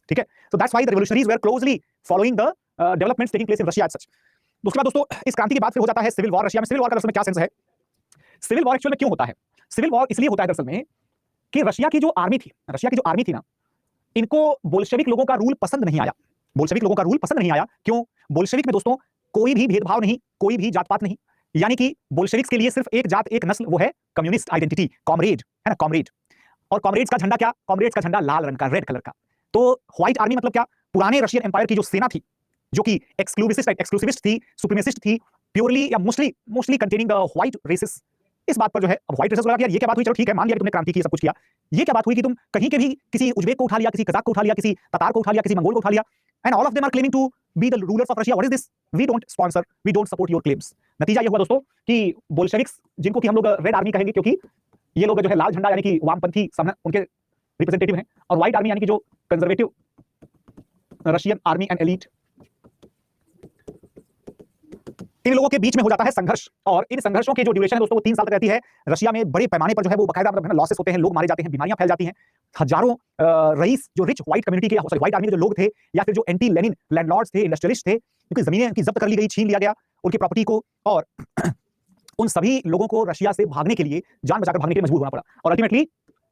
ठीक है, so that's why the revolutionaries were closely following the developments taking place in Russia as such. उसके बाद दोस्तों इस क्रांति के बाद फिर हो जाता है सिविल वॉर। रशिया में सिविल वॉर का दरअसल में क्या सेंस है? सिविल वॉर एक्चुअली में क्यों होता है? सिविल वॉर इसलिए होता है दरअसल में कि रशिया की जो आर्मी थी ना, इनको बोल्शेविक लोगों का रूल पसंद नहीं आया। बोल्शेविक लोगों का रूल पसंद नहीं आया। क्यों? बोल्शेविक में दोस्तों कोई भी भेदभाव नहीं, कोई भी जात पात नहीं, यानी कि बोल्शेविक्स के लिए सिर्फ एक जात एक नस्ल, वो है कम्युनिस्ट आइडेंटिटी, कॉमरेड, है ना, कॉमरेड। और कॉमरेड्स का झंडा क्या? कॉमरेड्स का झंडा लाल रंग का, रेड कलर का। तो व्हाइट आर्मी मतलब क्या? पुराने रशियन एम्पायर की जो सेना थी, जो कि एक्सक्लूसिविस्ट थी, सुप्रीमेसिस्ट थी, प्योरली या mostly containing the white races. इस बात पर जो है अब व्हाइट रेसेस बोला कि यार ये क्या बात हुई, चलो ठीक है मान लिया कि तुमने क्रांति की, सब कुछ किया, ये क्या बात हुई कि तुम कहीं के भी किसी उज्बेक को उठा लिया, किसी कजाक को उठा लिया, किसी ततार को उठा लिया, किसी मंगोल को उठा लिया, and all of them are claiming to be the rulers of Russia. What is this? We don't sponsor, we don't support your claims. नतीजा ये हुआ दोस्तों कि बोल्शेविक्स, जिनको कि हम लोग रेड आर्मी कहेंगे क्योंकि ये लोग जो है लाल झंडा यानी कि वामपंथी उनके रिप्रेजेंटेटिव हैं, और व्हाइट आर्मी यानी कि जो conservative Russian army and elite, इन लोगों के बीच में हो जाता है संघर्ष। और इन संघर्षों के जो ड्यूरेशन है दोस्तों वो 3 साल तक रहती है। रशिया में बड़े पैमाने पर जो है वो बाकायदा मतलब लॉसेस होते हैं, लोग मारे जाते हैं, बीमारियां फैल जाती हैं। हजारों रईस जो रिच व्हाइट कम्युनिटी के, सॉरी व्हाइट आर्मी के जो लोग थे, या फिर जो एंटी लेनिन लैंडलॉर्ड्स थे, इंडस्ट्रियलिस्ट थे, उनकी जमीनें उनकी जब्त कर ली गई, छीन लिया गया उनकी प्रॉपर्टी को, और उन सभी लोगों को रशिया से भागने के लिए, जान बचाकर भागने के लिए मजबूर होना पड़ा। और अल्टीमेटली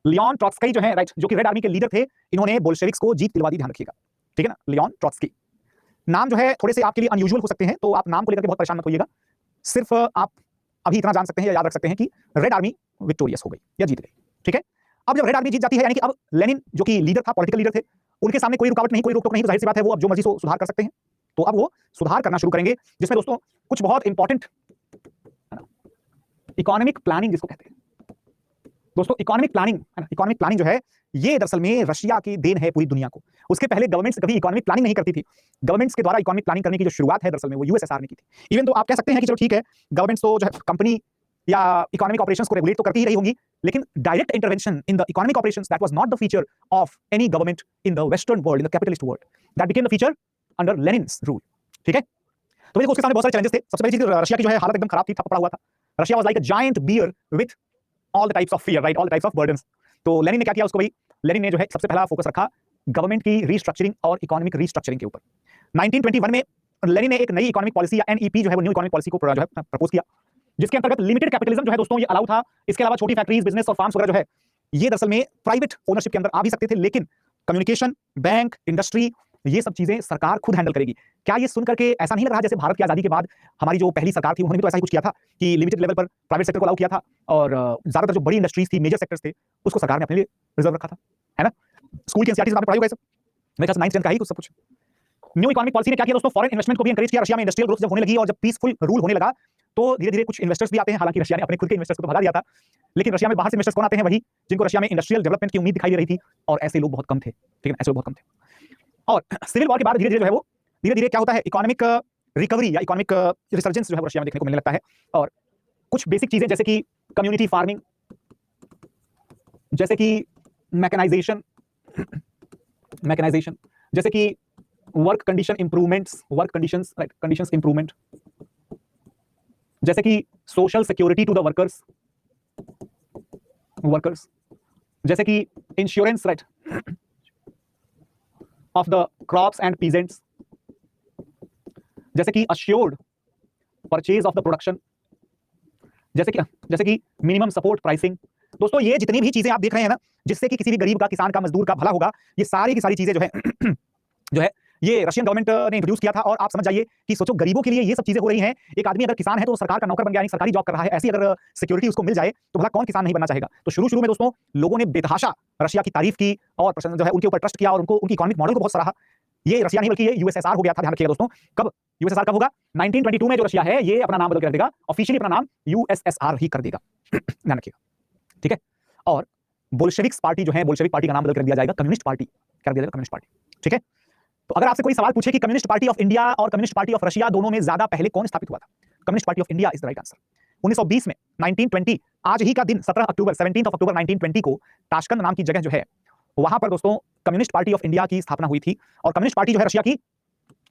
लियोन ट्रॉट्स्की जो है, राइट, जो कि रेड आर्मी के लीडर थे, इन्होंने बोल्शेविक्स को जीत दिलवा दी। ध्यान रखिएगा, ठीक है ना, लियोन ट्रॉट्स्की। नाम जो है थोड़े से आपके लिए अनयूजुअल हो सकते हैं, तो आप नाम को लेकर के बहुत परेशान मत होइएगा। सिर्फ आप अभी इतना जान सकते हैं या याद रख सकते हैं कि रेड आर्मी विक्टोरियस हो गई या जीत गई। ठीक है, अब जब रेड आर्मी जीत जाती है, यानी कि अब लेनिन जो कि लीडर था, पॉलिटिकल लीडर थे, उनके सामने कोई रुकावट नहीं, कोई रोक टोक नहीं, तो जाहिर सी बात है वो अब जो मर्जी सो सुधार कर सकते हैं। तो अब वो सुधार करना शुरू करेंगे, जिसमें दोस्तों कुछ बहुत इंपॉर्टेंट इकोनॉमिक प्लानिंग जिसको कहते हैं दोस्तों, इकोनॉमिक प्लानिंग है ना। इकोनॉमिक प्लानिंग जो है ये दरअसल में रशिया की देन है पूरी दुनिया को। उसके पहले गवर्नमेंट्स कभी इकोनॉमिक प्लानिंग नहीं करती थी। गवर्नमेंट्स के द्वारा इकोनॉमिक प्लानिंग करने की जो शुरुआत है दरअसल में वो यूएसएसआर ने की थी। इवन तो आप कह सकते हैं कि चलो ठीक है, गवर्नमेंट्स तो जो है कंपनी या इकोनॉमिक ऑपरेशंस को रेगुलेट तो करती ही रही होंगी, लेकिन direct intervention in the economic operations that was not the feature of any government in the western world, in the capitalist world, that became the feature under लेनिन्स rule. ठीक है, तो देखो उसके सामने बहुत सारे चैलेंजेस थे। सबसे पहली चीज, रशिया की जो है हालत एकदम खराब थी, ठप पड़ा हुआ था। Russia was like a giant bear with all the types of fear, right, all the types of burdens. तो लेनिन ने क्या किया, उसको भाई लेनिन ने जो है सबसे पहला फोकस रखा गवर्नमेंट की रीस्ट्रक्चरिंग और इकोनॉमिक रीस्ट्रक्चरिंग के ऊपर। 1921 में लेनिन ने एक नई इकोनॉमिक पॉलिसी या एनईपी जो है वो न्यू इकोनॉमिक पॉलिसी को जो है प्रपोज किया, जिसके अंतर्गत लिमिटेड कैपिटलिज्म जो है दोस्तों ये अलाउ था। इसके अलावा छोटी फैक्ट्रीज, बिजनेस और फार्म्स वगैरह जो है ये दरअसल में प्राइवेट ओनरशिप के अंदर आ भी सकते थे, लेकिन कम्युनिकेशन, बैंक, इंडस्ट्री, ये सब चीजें सरकार खुद हैंडल करेगी। क्या ये सुन करके ऐसा नहीं लग रहा जैसे भारत की आजादी के बाद हमारी जो पहली सरकार थी उन्होंने भी तो ऐसा ही कुछ किया था कि लिमिटेड लेवल पर प्राइवेट सेक्टर को अलाउ किया था, और ज्यादातर जो बड़ी इंडस्ट्रीज थी, मेजर सेक्टर्स थे, उसको सरकार ने अपने लिए रिजर्व रखा था, है ना। स्कूल की एनसीईआरटी में पढ़ाई होगा, मेरे ख्याल से 9th 10th का ही कुछ सब कुछ। न्यू इकोनॉमिक पॉलिसी ने क्या किया दोस्तों, फॉरेन इन्वेस्टमेंट को भी एनकरेज किया। रशिया में इंडस्ट्रियल ग्रोथ जब होने लगी और जब पीसफुल रूल होने लगा, तो धीरे धीरे कुछ इन्वेस्टर्स भी आते हैं। हालांकि रशिया ने अपने खुद के इन्वेस्टर्स को तो भगा दिया था, लेकिन रशिया में बाहर से इन्वेस्टर्स कौन आते हैं? वही जिनको रशिया में इंडस्ट्रियल डेवलपमेंट की उम्मीद दिखाई दे रही थी, और ऐसे लोग बहुत कम थे। ठीक है, ऐसे लोग बहुत कम थे। और सिविल वॉर के बाद धीरे धीरे जो है वो धीरे धीरे क्या होता है, इकोनॉमिक रिकवरी या इकोनॉमिक रिसर्जेंस जो है रशिया में देखने को मिलने लगता है। और कुछ बेसिक चीजें जैसे कि कम्युनिटी फार्मिंग, जैसे कि मैकेनाइजेशन, जैसे कि work condition improvements, work conditions, right, conditions improvement, जैसे कि social security to the workers, जैसे कि insurance, right, of the crops and peasants, जैसे कि assured purchase of the production, जैसे कि मिनिमम सपोर्ट प्राइसिंग। दोस्तों ये जितनी भी चीजें आप देख रहे हैं ना, जिससे कि किसी भी गरीब का, किसान का, मजदूर का भला होगा, ये सारी की सारी चीजें जो है ये रशियन गवर्नमेंट ने इंट्रोड्यूस किया था। और आप समझ जाइए कि सोचो गरीबों के लिए ये सब चीजें हो रही हैं। एक आदमी अगर किसान है तो वो सरकार का नौकर बन गया, यानी सरकारी जॉब कर रहा है, ऐसी अगर सिक्योरिटी उसको मिल जाए तो भला कौन किसान नहीं बनना चाहेगा। तो शुरू में दोस्तों लोगों ने बेतहाशा रशिया की तारीफ की और जो है उनके ऊपर ट्रस्ट किया और उनको उनकी इकोनॉमिक मॉडल को बहुत सराहा। ये रशिया नहीं बल्कि ये यूएसएसआर हो गया था। ध्यान रखिएगा दोस्तों, कब यूएसएसआर कब होगा? 1922 में जो रशिया है ये अपना नाम बदल कर देगा, ऑफिशियली अपना नाम यूएसएसआर ही कर देगा। ध्यान रखिएगा, ठीक है। और बोल्शेविक्स पार्टी जो है, बोल्शेविक पार्टी का नाम बदल कर दिया जाएगा कम्युनिस्ट पार्टी कर दिया जाएगा, कम्युनिस्ट पार्टी। ठीक है, तो अगर आपसे कोई सवाल पूछे कि कम्युनिस्ट पार्टी ऑफ इंडिया और कम्युनिस्ट पार्टी ऑफ रशिया दोनों में ज्यादा पहले कौन स्थापित हुआ था, communist party of India is the right answer. 1920 में 1920 आज ही का दिन 17 अक्टूबर 17 अक्टूबर 1920 को ताशकंद नाम की जगह जो है वहां पर दोस्तों कम्युनिस्ट पार्टी ऑफ इंडिया की स्थापना हुई थी। और कम्युनिस्ट पार्टी जो है रशिया की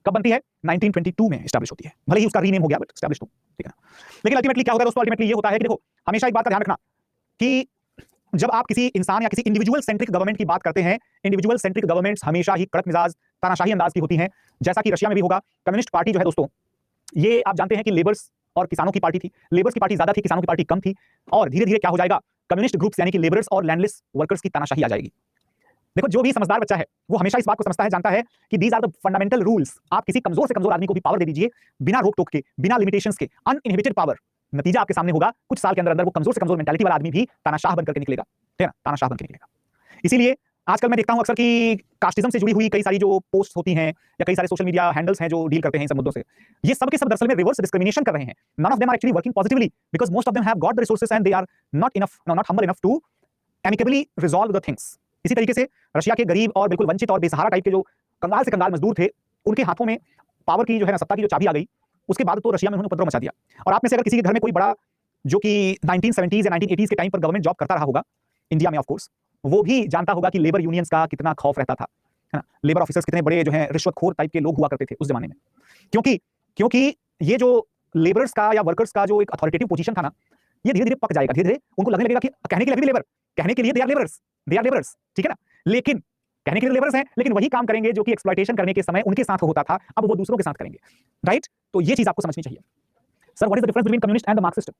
कब बनती है? 1922 में एस्टैब्लिश होती है, भले ही उसका रीनेम हो गया बट एस्टैब्लिश तो, ठीक है ना। लेकिन अल्टीमेटली क्या होगा दोस्तों? अल्टीमेटली ये होता है कि देखो हमेशा एक बात का ध्यान रखना कि जब आप किसी इंसान या किसी इंडिविजुअल सेंट्रिक गवर्नमेंट की बात करते हैं, इंडिविजुअल सेंट्रिक गवर्नमेंट्स हमेशा ही कड़क मिजाज तानाशाही अंदाज की होती हैं, जैसा कि रशिया में भी होगा। कम्युनिस्ट पार्टी जो है दोस्तों ये आप जानते हैं कि लेबर्स और किसानों की पार्टी थी। लेबर्स की पार्टी ज्यादा थी, किसानों की पार्टी कम थी, और धीरे धीरे क्या हो जाएगा, कम्युनिस्ट ग्रुप्स यानी कि लेबर्स और लैंडलेस वर्कर्स की तानाशाही आ जाएगी। देखो जो भी समझदार बच्चा है वो हमेशा इस बात को समझता है, जानता है कि these are the fundamental rules. आप किसी कमजोर से कमजोर आदमी को भी पावर दे दीजिए बिना रोक टोक के, बिना लिमिटेशंस के, अनइनहिबिटेड पावर, नतीजा आपके सामने होगा कुछ साल के अंदर अंदर वो कमजोर से कमजोर मेंटालिटी वाला आदमी भी तानाशाह बनकर के निकलेगा, ठीक है ना, तानाशाह बनकर निकलेगा। इसीलिए आजकल मैं देखता हूं अक्सर कि कास्टिज्म से जुड़ी हुई कई सारी जो पोस्ट होती हैं या कई सारे सोशल मीडिया हैंडल्स हैं जो डील करते हैं इन सब मुद्दों से, ये सब के सब दरअसल में रिवर्स डिस्क्रिमिनेशन कर रहे हैं। None of them are actually working positively because most of them have got the resources and they are not humble enough to amicably resolve the things. इसी तरीके से रशिया के गरीब और बिल्कुल वंचित और बेसहारा टाइप के जो कंगाल से कंगाल मजदूर थे, उनके हाथों में पावर की जो है ना, सत्ता की जो चाबी आ गई, उसके बाद तो रशिया में उन्होंने उपद्रव मचा दिया। और आप में से अगर किसी के घर में कोई बड़ा जो कि 1970s या 1980s के टाइम पर गवर्नमेंट जॉब करता रहा होगा इंडिया में, ऑफ कोर्स वो भी जानता होगा कि लेबर यूनियंस का कितना खौफ रहता था, है ना। लेबर ऑफिसर्स कितने बड़े जो है रिश्वतखोर टाइप के लोग हुआ करते थे उस जमाने में, क्योंकि ये जो लेबर्स का या वर्कर्स का जो एक अथॉरिटेटिव पोजीशन था ना, ये धीरे धीरे पक जाएगा। धीरे धीरे उनको लगने लगेगा कि कहने के लिए भी लेबर, कहने के लिए दे आर लेबर्स, ठीक है ना, लेकिन कहने के लिए लेबर्स हैं, लेकिन वही काम करेंगे जो कि एक्सप्लॉयटेशन करने के समय उनके साथ होता था, अब वो दूसरों के साथ करेंगे, राइट। तो ये चीज आपको समझनी चाहिए। Sir what is the difference between communist and the Marxist?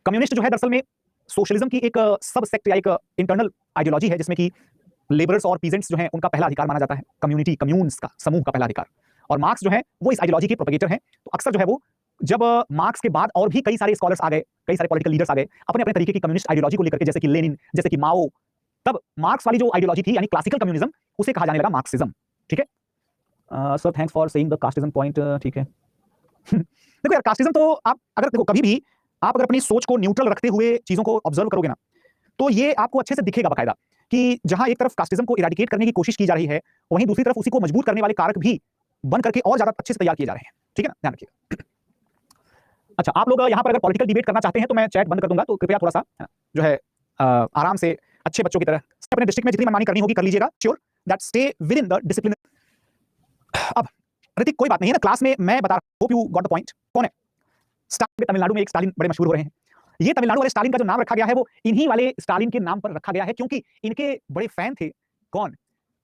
Communist जो है दरअसल में सोशलिज्म की एक सब सेक्ट या एक इंटरनल आइडियोलॉजी है जिसमें कि लेबर्स और पीजेंट्स जो हैं उनका पहला अधिकार माना जाता है, कम्युनिटी कम्यून्स का समूह का पहला अधिकार। और मार्क्स जो है वो इस आइडियोलॉजी के प्रोपेगेटर हैं। तो अक्सर जो है वो जब मार्क्स के बाद और भी कई सारे स्कॉलर्स आ गए, कई सारे पॉलिटिकल लीडर्स आ गए अपने अपने तरीके की कम्युनिस्ट आइडियोलॉजी को लेकर के, जैसे कि लेनिन, जैसे कि माओ, तब मार्क्स वाली जो आइडियोलॉजी थी यानी क्लासिकल कम्युनिज्म, उसे कहा जाने लगा मार्क्सिज्म, ठीक है। Sir thanks for saying the casteism point, ठीक है। देखो यार कास्टिज्म तो आप अगर देखो कभी भी आप अगर अपनी सोच को न्यूट्रल रखते हुए चीजों को ऑब्जर्व करोगे ना, तो ये आपको अच्छे से दिखेगा बाकायदा कि जहां एक तरफ कास्टिज्म को इरेडिकेट करने की कोशिश की जा रही है, वहीं दूसरी तरफ उसी को मजबूत करने वाले कारक भी बन करके और ज्यादा अच्छे से तैयार किए जा रहे हैं, ठीक है ना, ध्यान रखिएगा। अच्छा आप लोग यहां पर अगर पॉलिटिकल डिबेट करना चाहते हैं तो मैं चैट बंद कर दूंगा, तो कृपया थोड़ा सा जो है आराम से अच्छे बच्चों की तरह अपने डिस्ट्रिक्ट में जितनी मनमानी करनी होगी कर लीजिएगा, sure that stay with in the discipline. अब ऋतिक कोई बात नहीं है ना, क्लास में मैं बता रहा हूं, hope you got the point. कौन है स्टालिन? तमिलनाडु में एक स्टालिन बड़े मशहूर हो रहे हैं। ये तमिलनाडु वाले स्टालिन का जो नाम रखा गया है वो इन्हीं वाले स्टालिन के नाम पर रखा गया है, क्योंकि इनके बड़े फैन थे कौन?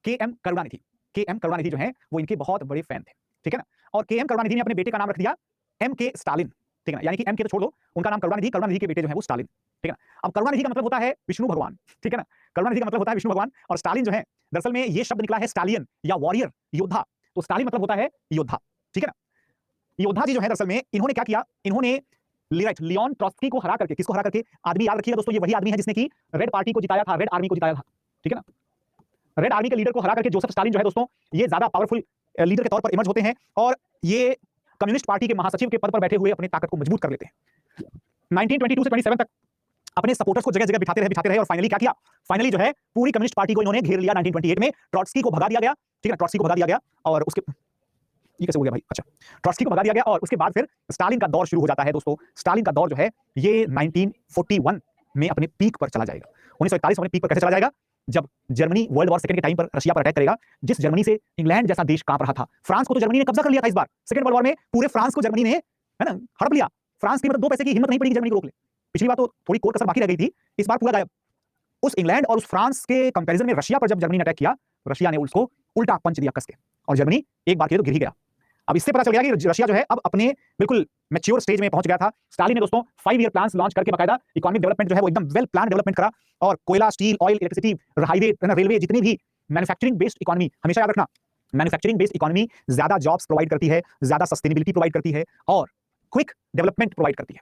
के.एम. करुणानिधि। के.एम. करुणानिधि जो है वो इनके बहुत बड़े फैन थे, ठीक है ना। और के.एम. करुणानिधि ने अपने बेटे का नाम रख दिया एम.के. स्टालिन, ठीक है ना, यानी कि एम के तो छोड़ दो, उनका नाम करुणानिधि, करुणानिधि के बेटे जो है वो स्टालिन, ठीक है ना। अब करुणानिधि का मतलब होता है विष्णु भगवान, ठीक है ना, करुणानिधि का मतलब होता है विष्णु भगवान। और स्टालिन जो है दरअसल में ये शब्द निकला है स्टालियन या वॉरियर, योद्धा, तो स्टालिन मतलब होता है योद्धा, ठीक है ना। योद्धा जी जो है दरअसल में इन्होंने क्या किया, इन्होंने लियोन ट्रॉट्स्की को हरा करके, किसको हरा करके? आदमी याद रखिएगा दोस्तों, ये वही आदमी है जिसने की रेड पार्टी को जिताया था, रेड आर्मी को जिताया था, ठीक है ना। रेड आर्मी के लीडर को हरा करके जोसेफ स्टालिन जो है दोस्तों ये ज्यादा पावरफुल लीडर के तौर पर इमर्ज होते हैं और ये कम्युनिस्ट पार्टी के महासचिव के पद पर बैठे हुए अपनी ताकत को मजबूत कर लेते हैं। 1922 से 27 तक अपने सपोर्टर्स को जगह जगह बिठाते रहे और फाइनली क्या किया, फाइनली जो है पूरी कम्युनिस्ट पार्टी को इन्होंने घेर लिया। 1928 में ट्रॉट्स्की को भगा दिया गया, ठीक है, ट्रॉट्स्की को भगा दिया गया और उसके ये कैसे हो गया भाई, अच्छा ट्रॉट्स्की को भगा दिया गया और उसके बाद फिर स्टालिन का दौर शुरू हो जाता है दोस्तों। स्टालिन का दौर जो है ये 1941 में अपने पीक पर चला जाएगा। 1941 में पीक पर कैसे चला जाएगा? जब जर्मनी वर्ल्ड वॉर सेकंड के टाइम पर रशिया पर अटैक करेगा, जिस जर्मनी से इंग्लैंड जैसा देश कांप रहा था। फ्रांस को तो जर्मनी ने कब्जा कर लिया था इस बार सेकंड वर्ल्ड वॉर में, पूरे फ्रांस को जर्मनी ने, है ना, हड़प लिया। फ्रांस की मतलब दो पैसे की हिम्मत नहीं पड़ी जर्मनी को रोक ले। पिछली बार तो थोड़ी कोर कसर बाकी रह गई थी, इस बार पूरा गायब। उस इंग्लैंड और उस फ्रांस के कंपैरिजन में रशिया पर जब जर्मनी ने अटैक किया, रशिया ने उसको उल्टा पंच दिया कस के और जर्मनी एक बार के तो गिर ही गया। अब इससे पता चल गया कि रशिया जो है अब अपने बिल्कुल मैच्योर स्टेज में पहुंच गया था। स्टालिन ने दोस्तों 5 ईयर प्लान्स लॉन्च करके बकायदा इकोनॉमिक डेवलपमेंट जो है वो एकदम वेल प्लान डेवलपमेंट करा और कोयला, steel, oil, electricity, highway, railway, जितनी भी मैन्युफैक्चरिंग बेस्ड इकोनॉमी, हमेशा याद रखना मैन्युफैक्चरिंग बेस्ड इकोनॉमी ज्यादा जॉब्स प्रोवाइड करती है, ज्यादा सस्टेनेबिलिटी प्रोवाइड करती है और क्विक डेवलपमेंट प्रोवाइड करती है।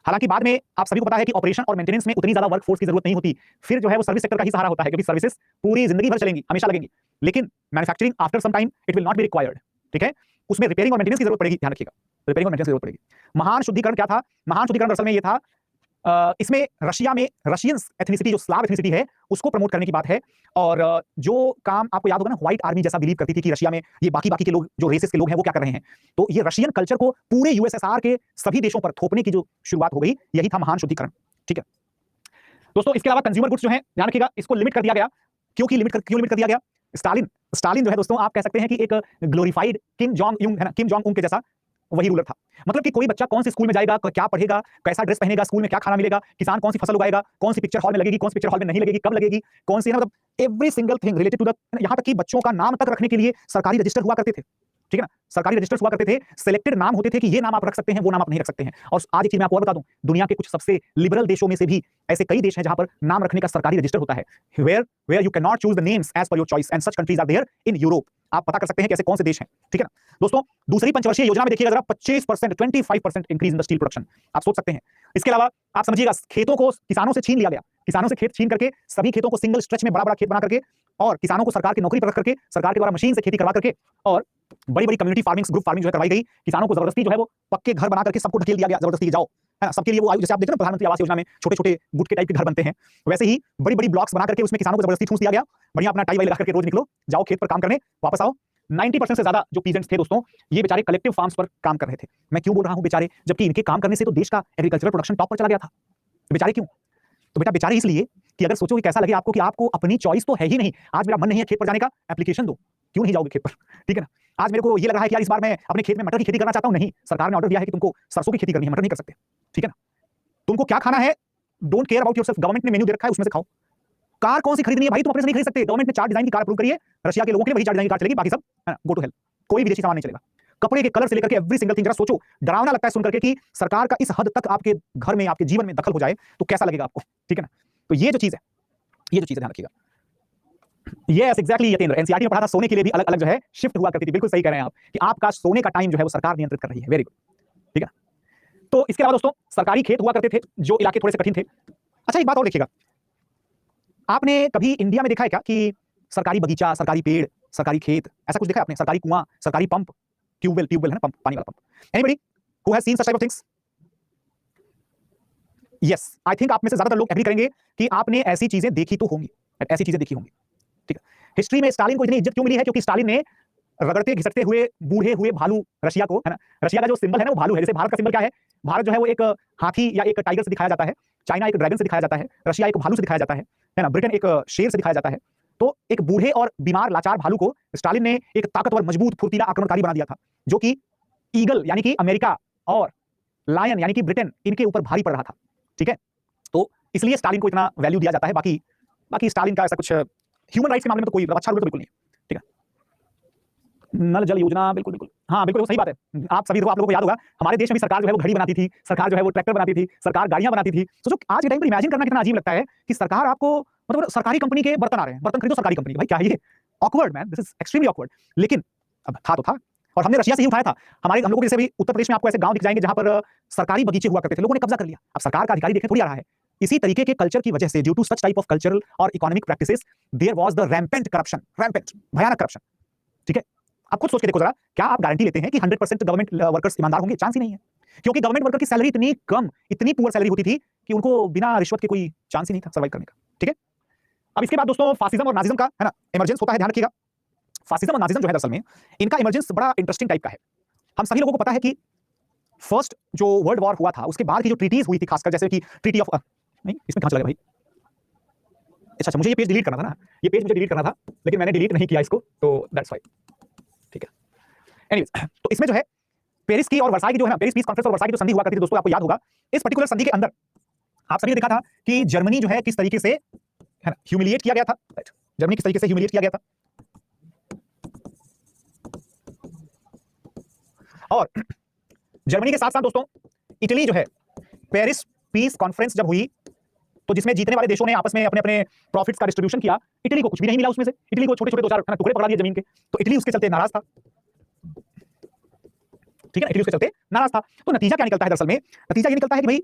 हालांकि बाद में आप सभी को पता है कि ऑपरेशन और मेंटेनेंस में उतनी ज्यादा वर्कफोर्स की जरूरत नहीं होती, फिर जो है वो सर्विस सेक्टर का ही सहारा होता है, क्योंकि सर्विसेज पूरी जिंदगी भर चलेंगी, हमेशा लगेंगी। लेकिन manufacturing after some time it will not be required, ठीक है, उसमें रिपेयरिंग और मेंटेनेंस की जरूरत पड़ेगी, ध्यान रखिएगा, रिपेयरिंग और मेंटेनेंस की जरूरत पड़ेगी। महान शुद्धिकरण क्या था? महान शुद्धिकरण असल में ये था इसमें रशिया में रशियन एथनिसिटी, जो स्लाव एथनिसिटी है, उसको प्रमोट करने की बात है। और जो काम आपको याद होगा ना, व्हाइट आर्मी जैसा बिलीव करती थी कि रशिया में ये बाकी के लोग, जो रेसेस के लोग हैं, वो क्या कर रहे हैं। तो ये रशियन कल्चर को पूरे यूएसएसआर के सभी देशों पर थोपने की जो शुरुआत हो गई, यही था महान शुद्धिकरण। ठीक है दोस्तों, इसके अलावा कंज्यूमर गुड्स जो है, ध्यान रखिएगा, इसको लिमिट कर दिया गया। क्यों लिमिट कर दिया गया? स्टालिन जो है दोस्तों, आप कह सकते हैं कि एक ग्लोरीफाइड किम जोंग यूंग है ना, किम जोंग उन के जैसा वही रूलर था। मतलब कि कोई बच्चा कौन से स्कूल में जाएगा, क्या पढ़ेगा, कैसा ड्रेस पहनेगा, स्कूल में क्या खाना मिलेगा, किसान कौन सी फसल उगाएगा, कौन सी पिक्चर हॉल में लगेगी, कौन सी पिक्चर हॉल में नहीं लगेगी, कब लगेगी, कौन सी, मतलब every single thing related to the, यहां तक कि बच्चों का नाम तक रखने के लिए सरकारी रजिस्टर हुआ करते थे। ठीक है ना, सरकारी रजिस्टर्स हुआ करते थे, सिलेक्टेड नाम होते थे कि ये नाम आप रख सकते हैं, वो नाम आप नहीं रख सकते हैं। और आज एक चीज मैं आपको और बता दूं, दुनिया के कुछ सबसे लिबरल देशों में से भी ऐसे कई देश हैं जहां पर नाम रखने का सरकारी रजिस्टर होता है, where you can not choose the names as per your choice, and such countries are there in Europe. आप पता कर सकते हैं कि ऐसे कौन से देश हैं। ठीक है ना दोस्तों, दूसरी पंचवर्षीय योजना में देखिएगा जरा, 25%, 25% increase in the steel production, आप सोच सकते हैं। इसके अलावा आप समझिएगा, खेतों को किसानों से छीन लिया गया, किसानों से खेत छीन करके सभी खेतों को सिंगल स्ट्रेच में बड़ा खेत बना करके, और किसानों को सरकार की नौकरी पर रख करके, सरकार के द्वारा मशीन से खेती करवा करके, और बड़ी कम्युनिटी फार्मिंग, ग्रुप फार्मिंग जो है करवाई गई। किसानों को जबरदस्ती जो है वो पक्के घर बना करके सबको ढकेल दिया गया, जबरदस्ती जाओ, है ना, सबके लिए वो आयु, जैसे आप देखते हैं ना प्रधानमंत्री आवास योजना में छोटे गुट के टाइप के घर बनते हैं, वैसे ही बड़ी ब्लॉक्स बना करके उसमें किसानों को जबरदस्ती ठूस दिया गया। बढ़िया अपना टाई वाई लगा करके रोज निकलो, जाओ खेत पर काम करने, वापस आओ। 90% से ज्यादा जो पीजेंट्स थे दोस्तों, ये बेचारे कलेक्टिव फार्म्स पर काम कर रहे थे। मैं क्यों बोल रहा हूं बेचारे, जबकि इनके काम करने से तो देश का एग्रीकल्चरल प्रोडक्शन टॉप पर चला गया था। तो बेचारे क्यों? तो बेटा बेचारे इसलिए कि अगर सोचो कि कैसा लगे आपको कि आपको अपनी चॉइस तो है ही नहीं, आज मेरा मन नहीं है खेत पर जाने का, एप्लीकेशन दो, क्यों नहीं जाओगे खेत पर? ठीक है ना, आज मेरे को ये लग रहा है कि यार इस बार मैं अपने खेत में मटर की खेती करना चाहता हूं, नहीं, सरकार ने ऑर्डर दिया है कि तुमको सरसों की खेती करनी है, मटर नहीं कर सकते। ठीक है ना, तुमको क्या खाना है, don't care about yourself, government ने मेन्यू दे रखा है, उसमें से खाओ। कार कौन सी खरीदनी है भाई, तुम अपने से नहीं खरीद सकते, गवर्नमेंट ने 4 डिजाइन की कार अप्रूव करी है, रशिया के लोगों के लिए वही 4 डिजाइन की कार चलेगी, बाकी सब गो टू हेल, कोई विदेशी सामान नहीं चलेगा। कपड़े के कलर से लेकर के एवरी सिंगल थिंग, जरा सोचो, डरावना लगता है सुन करके कि सरकार का इस हद तक आपके घर में, आपके जीवन में दखल हो जाए तो कैसा लगेगा आपको। ठीक है ना, तो ये जो चीज है, ध्यान रखिएगा। यस एग्जैक्टली यतेंद्र, एनसीईआरटी में पढ़ा था, सोने के लिए भी अलग अलग जो है शिफ्ट हुआ करती थी। बिल्कुल सही कह रहे हैं आप कि आपका सोने का टाइम जो है वो सरकार नियंत्रित कर रही है। Very good. ठीक है, तो इसके अलावा दोस्तों सरकारी खेत हुआ करते थे, जो इलाके थोड़े से कठिन थे। अच्छा एक बात और देखिएगा, आपने कभी इंडिया में देखा है क्या कि सरकारी बगीचा, सरकारी पेड़, सरकारी खेत, ऐसा कुछ देखा है आपने? सरकारी कुआं, सरकारी पंप, ट्यूबवेल है ना, पंप, पानी वाला pump. Anybody who has seen such type of things? Yes, I think आप में से ज्यादातर लोग एग्री करेंगे कि आपने ऐसी चीजें देखी तो होंगी, ऐसी चीजें देखी होंगी। ठीक है, हिस्ट्री में स्टालिन को इतनी इज्जत क्यों मिली है? क्योंकि स्टालिन ने रगड़ते घिसटते हुए बूढ़े हुए भालू रशिया को, है ना, रशिया का जो सिंबल है ना वो भालू है। जैसे भारत का सिंबल क्या है? भारत जो है वो एक हाथी या एक टाइगर से दिखाया जाता है, चाइना एक ड्रैगन से दिखाया जाता है, रशिया एक भालू से दिखाया जाता है ना, ब्रिटेन एक शेर से दिखाया जाता है। तो एक बूढ़े और बीमार लाचार भालू को स्टालिन ने एक ताकतवर, मजबूत, फुर्तीला, आक्रमणकारी बना दिया था, जो कि ईगल यानी कि अमेरिका और लायन यानी कि ब्रिटेन, इनके ऊपर भारी पड़ रहा था। ठीक है, तो इसलिए स्टालिन को इतना वैल्यू दिया जाता है। बाकी स्टालिन का ऐसा कुछ ह्यूमन राइट्स के मामले में तो कोई अच्छा रूल तो बिल्कुल नहीं है। ठीक है, नल जल योजना, बिल्कुल हाँ बिल्कुल सही बात है। आप लोगों को याद होगा, हमारे देश में भी सरकार जो है वो घड़ी बनाती थी, सरकार जो है वो ट्रैक्टर बनाती थी, सरकार गाड़ियां बनाती थी। सोचो आज के टाइम पर इमेजिन करना कितना अजीब लगता है कि सरकार आपको, मतलब सरकारी कंपनी के बर्तन आ रहे हैं, बर्तन खरीदो सरकारी कंपनी, भाई क्या है ये? Awkward man, this is extremely awkward. लेकिन अब था तो था, और हमने रशिया से ही उठाया था। हम लोगों को जैसे भी उत्तर प्रदेश में आपको ऐसे गांव दिख जाएंगे जहां पर सरकारी बगीचे हुआ करते थे, लोगों ने कब्जा कर लिया। अब सरकार का अधिकारी देखने थोड़ी आ रहा है। इसी तरीके के कल्चर की वजह से, due to such type of cultural और economic practices, there was the rampant corruption, rampant, भयानक करप्शन। ठीक है, आप खुद सोच के देखो जरा, क्या आप गारंटी लेते हैं कि 100% गवर्नमेंट वर्कर्स ईमानदार होंगे? चांस ही नहीं है, क्योंकि गवर्नमेंट वर्कर की सैलरी इतनी कम, इतनी पुअर सैलरी होती थी कि उनको बिना रिश्वत के कोई चांस ही नहीं था सर्वाइव करने का। ठीक है, अब इसके बाद दोस्तों फासिज्म और नाजिज्म का, है ना, इमर्जेंस होता है, ध्यान रखिएगा। फासिज्म और नाजिज्म जो है दरअसल में इनका इमर्जेंस बड़ा इंटरेस्टिंग टाइप का है। हम सभी लोगों को पता है कि फर्स्ट जो वर्ल्ड वॉर हुआ था उसके बाद की जो ट्रीटीज हुई थी, खासकर जैसे कि ट्रीटी ऑफ, नहीं इसमें कहां चला गया भाई? अच्छा मुझे ये पेज डिलीट करना था ना, ये पेज मुझे डिलीट करना था, लेकिन मैंने डिलीट नहीं किया इसको, तो दैट्स व्हाई। ठीक है, एनीवेज, तो इसमें जो है पेरिस की और वर्साई की जो है ना, पेरिस पीस कॉन्फ्रेंस और वर्साई की जो संधि हुआ करती थी दोस्तों, आपको याद होगा, इस पर्टिकुलर संधि के अंदर आप सभी ने देखा था कि जर्मनी जो है किस तरीके से, है ना, ह्यूमिलिएट किया गया था। राइट, जर्मनी किस तरीके से ह्यूमिलिएट किया गया था। और जर्मनी के साथ साथ दोस्तों इटली जो है, पेरिस पीस कॉन्फ्रेंस जब हुई तो जिसमें जीतने वाले देशों ने आपस में अपने अपने प्रॉफिट्स का डिस्ट्रीब्यूशन किया, इटली को कुछ भी नहीं मिला उसमें से। इटली को छोटे छोटे 2-4 टुकड़े पकड़ा दिए जमीन के, तो इटली उसके चलते नाराज था। ठीक है, इटली उसके चलते नाराज था। तो नतीजा क्या निकलता है? दरअसल में नतीजा ये निकलता है कि भाई